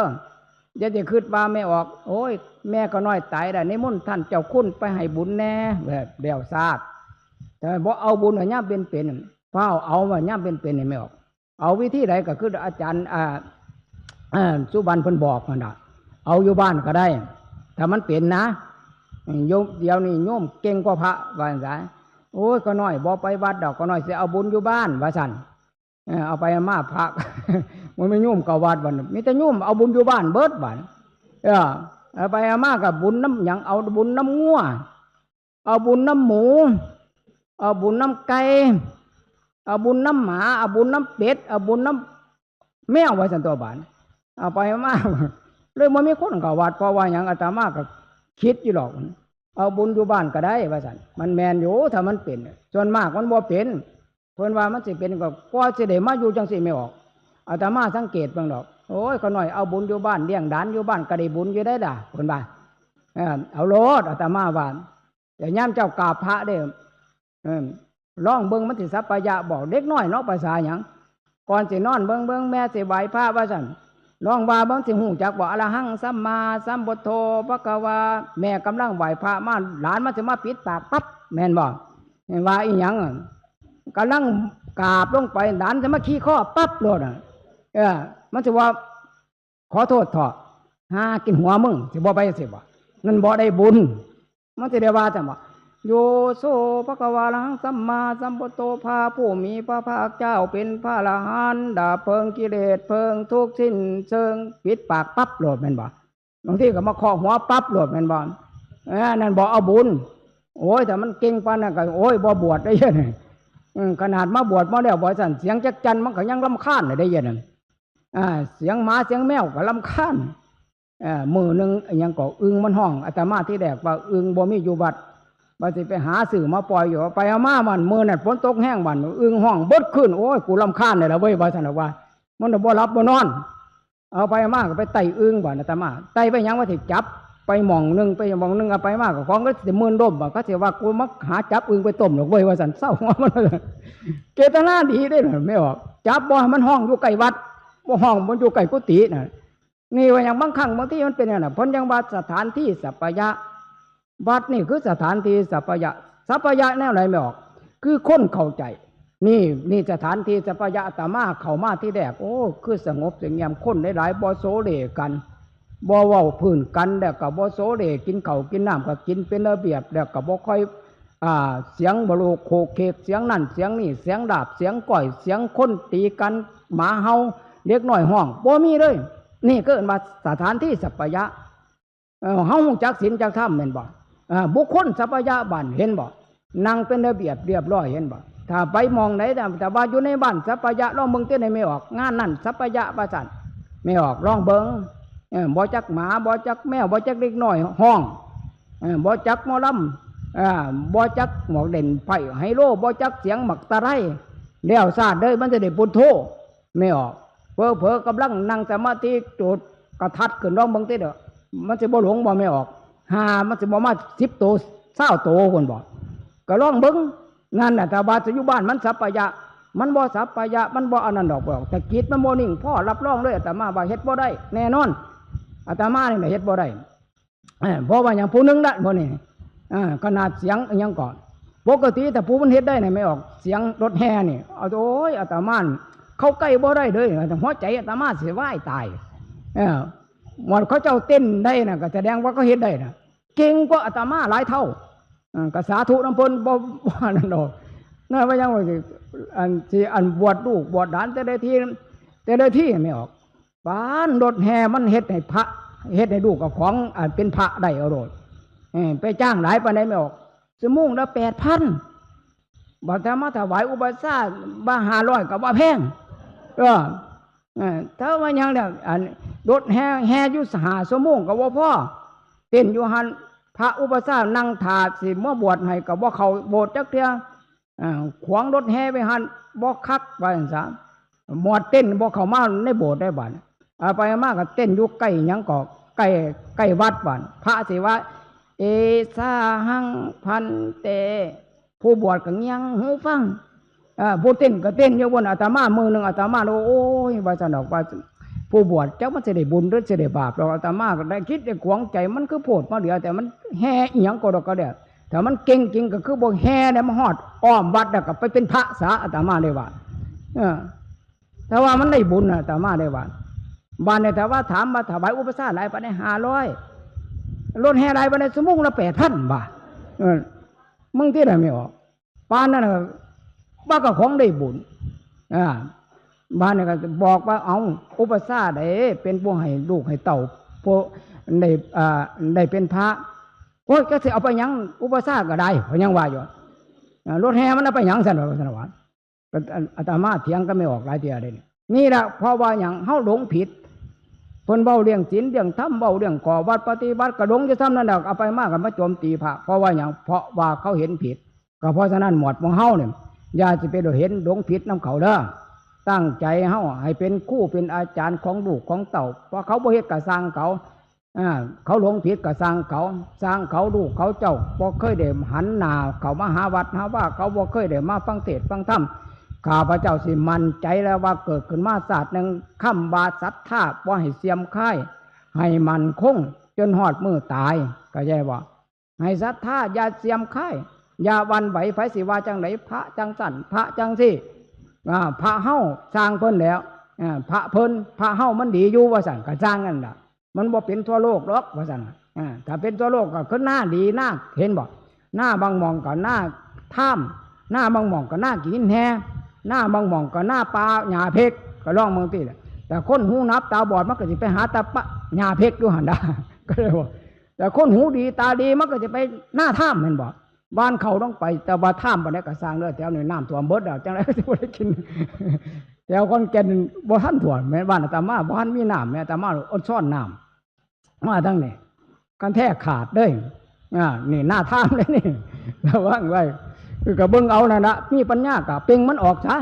อย่าจะคิดว่าไม่ออกโอ้ยแม่ก็น้อยตายได้นิมนต์ท่านเจ้าคุณไปให้บุญแน่แบบเดียวซาดแต่บ่เอาบุญย่ำเป็นเฝ้าเอาว่าย่ำเป็นไม่ออกเอาวิธีใดก็คืออาจารย์สุบรรณเพิ่นบอกนั่นน่ะเอาอยู่บ้านก็ได้ถ้ามันเป็นนะโยมเดียวนี่โยมเก่งกว่าพระว่าจังซั่นโอ้ยก็น้อยบ่ไปวัดดอกก็น้อยสิเอาบุญอยู่บ้านว่าซั่นเอาไปมาพระ มันไม่โยมก็วัดบัดมีแต่โยมเอาบุญอยู่บ้านเบิดบัดเอาไปมากับบุญน้ำหยังเอาบุญน้ำงัวเอาบุญน้ำหมูเอาบุญน้ำไก่เอาบุญน้ำหมาเอาบุญน้ำเป็ดเอาบุญน้ำแมวไว้ซั่นตัวบาดเอาไปมาเลยมันมีคนเขาวัดเพราะว่าอย่างอาตมาก็คิดอยู่หรอกเอาบุญอยู่บ้านก็ได้ว่าซั่นมันแมนอยู่ถ้ามันเป็นส่วนมากมันบ่เป็นเพิ่นว่ามันสิเป็นก็สิได้มาอยู่จังสิไม่ออกอาตมาสังเกตเบิ่งดอกโอ้ยก็น้อยเอาบุญอยู่บ้านเลี้ยงดานอยู่บ้านก็ได้บุญอยู่ได้ล่ะเพิ่นว่าเอาโลดอาตมาว่าแต่ย่ามเจ้ากราบพระเด้ร้องเบิ่งมันสิสัพพยะบอกเด็กน้อยเนาะภาษาหยังก่อนสินอนเบิ่งแม่สิไหว้พระว่าซั่นลองว่าเบิ่งสิฮู้จักบ่อรหังสัมมาสัมพุทโธภควาแม่กำลังไหว้พระมาหลานมันสิมาปิดปากปั๊บแม่นบ่ว่าอีหยังกำลังกราบลงไปหลานจะมาขี้ข้อปั๊บโลดมันสิว่าขอโทษเถาะหากินหัวมึงสิบ่ไปสิบ่นั่นบ่ได้บุญมันสิได้ว่าจังบ่โยโสภควาอรหังสัมมาสัมพุทโธพาผู้มีพระภาคเจ้าเป็นพระอรหันต์ดับเพลิงกิเลสเพลิงทุกข์สิ้นเชิงปิดปากปั๊บโลดแม่นบ่บางทีก็มาเคาะหัวปั๊บโลดแม่นบ่นั่นบ่เอาบุญโอ้ยแต่มันเก่งปานนั้นก็โอ้ยบ่บวชได้เยอะขนาดมาบวชมาแล้วบ่สั่นเสียงจักจันมันก็ยังรำคาญได้เยอะนั่นเสียงหมาเสียงแมวก็รำคาญมือหนึ่งยังก็อึงมันห้องอาตมาที่แรกว่าอึงบ่มีอยู่วัดว่าสิไปหาสื่อมาปล่อยอยู่ไปเอามามันมือนั่นฝนตกแห้งมันอึงห้องบดขึ้นโอ้ยกูรำคาญเลยละเว้ยว่าสั่นว่ามันบ่รับบ่นอนเอาไปมาก็ไปไต่อึงบ่อาตมาไต่ไปยังว่าสิจับไปหม่องนึงไปหม่องนึงเอาไปมากก็ของก็สิมื่นร่มบ่ก็สิว่ากูมักหาจับอึงไปต้มหรอกเว้ยว่าสั่นเศร้าหัวมันเจตนาดีได้หรอไม่ออกจับบ่มันห้องอยู่ใกล้วัดบ่ห้องมันอยู่ใกล้กุฏิน่ะนี่ว่าอย่างบางครั้งบางที่มันเป็นอย่างนั้นพ้นยังวัดสถานที่สัพพยะวัดนี่คือสถานที่สัพพยะแนวไหนไม่ออกคือคนเข้าใจนี่สถานที่สัพพยะอาตมาเข้ามาที่แรกโอ้คือสงบสงเงียมคนหลายๆบ่โซเลกันบ่เว้าพื้นกันแล้วก็บ่โซเลกินข้าวกินน้ำก็กินเป็นระเบียบแล้วก็บ่ค่อยเสียงบโลโคเคกเสียงนั่นเสียงนี่เสียงดาบเสียงก่อยเสียงคนตีกันหมาเฮาเล็กน้อยห้องบ่มีเลยนี่ก็มาสถานที่สัพพยะเฮาจักศีลจักธรรมแม่นบ่บุคคลสัพพยะบ้านเห็นบ่นั่งเป็นระเบียบเรียบร้อยเห็นบ่ถ้าไปมองไหนแต่ว่าอยู่ในบ้านสัพพยะลองเบิ่งเต้นไม่ออกงานนั่นสัพพยะประสันไม่ออกลองเบิ่งบ่จักหมาบ่จักแมวบ่จักเล็กน้อยห้องบ่จักหมอลำบ่จักหมอกเด่นไผ่ไฮโลบ่จักเสียงหมักตะไคร้แล้วซาดเลยมันจะได้ปุถุโธไม่ออกเผลอกำลังนั่งสมาธิจุดกระทัดขึ้นร้องเบิ่งติเด้อมันจะบ่หลงบ่ไม่ออกมันจะบ่มา10 โต20 โตคนบอกก็ร้องเบิ่งนั่นน่ะถ้าว่าจะอยู่บ้านมันสัพพยะมันบ่สัพพยะมันบ่อันนั้นดอกบอกแต่จิตมันบ่นิ่งพ่อรับรองเลยอาตมาว่าเฮ็ดบ่ได้แน่นอนอาตมานี่เฮ็ดบ่ได้เพราะว่าอย่างผู้นึงละบ่นี่ขนาดเสียงยังก่อนปกติแต่ผู้มันเฮ็ดได้ไม่ออกเสียงรถแห่นี่เอาโอ้ยอาตมาเข้าใกล้บ่ได้เลยหัวใจอาตมาสิวายตายหมดเขาเจ้าเต้นได้น่ะก็แสดงว่าเขาเฮ็ดได้น่ะเก่งกว่าอาตมาหลายเท่าก็สาธุนำเพิ่นบ่นั่นดอกนั่นว่ายังว่าอันบวชลูกบวชหลานแต่ได้ที่ไม่ออก บ้านรถแห่มันเฮ็ดให้พระเฮ็ดให้ลูกกับของเป็นพระได้เอาโดดไปจ้างหลายปานใดไม่ออกสมุงละ8,000บัดถ้ามาถวายอุปสาบ่500ก็บ่แพงถ้าว่าหยังเนี่ยรถแห่อยู่5ชั่วโมงก็บ่พอเต้นอยู่หันพระอุปสานั่งถาสิมาบวชให้ก็บ่เข้าโบสถ์จักเทื่อขวางรถแห่ไปหันบ่คักว่าจังซั่นหมวดเต้นบ่เข้ามาในโบสถ์ได้บัดไปมาก็เต้นอยู่ใกล้หยังก็ใกล้วัดบัดพระสิว่าเอสาหังพันเตผู้บวชก็ยังหูฟังผู้เต้นก็เต้นอยู่บนอาตมามือหนึ่งอาตมาโอ้ยว่าสนอกว่าผู้บวชเจ้ามันจะได้บุญหรือจะได้บาปเราอาตมาก็ได้คิดได้ขวางใจมันคือโผดมาเหลือแต่มันแห่อีหยังก็ดอกก็เดียแต่มันเก่งจริงก็คือบ่แห่เนี่ยมันฮอดอ้อมวัดแล้วก็ไปเป็นพระสาอาตมาได้ว่าแต่ว่ามันได้บุญอาตมาได้ว่าบ้านเนี่ยแต่ว่าถามมาถวายอุปสาหลายปานได้500รถแห่หลายปานได้สมุงละ8,000 บาทมึงที่ไหนไม่ออกปานนั่นว่าก็ของได้บุญบ้านเนี่ยก็บอกว่าเอาอุปสาได้เป็นผู้ให้ลูกให้เต่าผู้ได้เป็นพระโอ้ยก็สิเอาไปยังอุปสาก็ได้เพราะยังว่าอยู่รถแห่มันเอาไปยังสันว่าสันว่าอาตมาเถียงก็ไม่ออกหลายเทียเลยนี่แหละเพราะว่าอย่างเฮาหลงผิดเพิ่นเว้าเรื่องศีลเรื่องธรรมเว้าเรื่องก่อวัดปฏิบัติกระดงจะทำนั่นแหละเอาไปมากกันมาโจมตีพระเพราะว่าอย่างเพราะว่าเขาเห็นผิดก็เพราะฉะนั้นหมวดของเฮาเนี่ยอย่าจะไปเห็นหลงผิดน้ำเขาเด้อตั้งใจเฮาให้เป็นคู่เป็นอาจารย์ของลูกของเต่าเพราะเขาบ่เฮ็ดกะสร้างเขาหลงผิดกะสร้างเขาลูกเขาเจ้าบ่เคยได้หันหน้าเขามาหาวัดหาว่าเขาบ่เคยได้มาฟังเทศน์ฟังธรรมข้าพเจ้าสิมั่นใจแล้วว่าเกิดขึ้นมาศาสตร์หนึ่งคำบาศรัทธาว่าให้เสียมค่ายให้มันคงจนหอดมือตายก็ใช่ว่าให้ศรัทธาอย่าเสียมค่ายอย่าวันไหวไฟสิว่าจังไหนพระจังสั่นพระจังสิพระเฮ้าสร้างเพิ่นแล้วพระเพิ่นพระเฮ้ามันดีอยู่ว่าสั่นก็สร้างนั่นแหละมันบ่เป็นทั่วโลกหรอกว่าสั่นถ้าเป็นทั่วโลกก็คือหน้าดีหน้าเห็นบ่หน้าบางมองก็หน้าถ้ำหน้าบางมองก็หน้ากินแฮหน้าบางมองก็หน้าปลาหญ้าเพกก็ร้องเมืองตีแหละแต่คนหูนับตาบอดมันก็จะไปหาตาปะหญ้าเพกอยู่หันดาก็เลยว่าแต่คนหูดีตาดีมันก็จะไปหน้าถ้ำเห็นบ่บ้านเขาต้องไปแต่ว่าถ้ำปานนี้ก็สร้างเด้อแถวนี้น้ำท่วมเบิดแล้วจังไรก็จะได้กินแถวคนแก่นบ่ทันท่วมแม่บ้านอาตมาบ่ทันมีน้ำแม่อาตมาอดซ่อนน้ำมาทั้งนี้กันแท้ขาดเด้นี่หน้าถ้ำเลยนี่ระวังไว้คือกับเบิ่งเอานั่นละมีปัญญากับเป่งมันออกซะ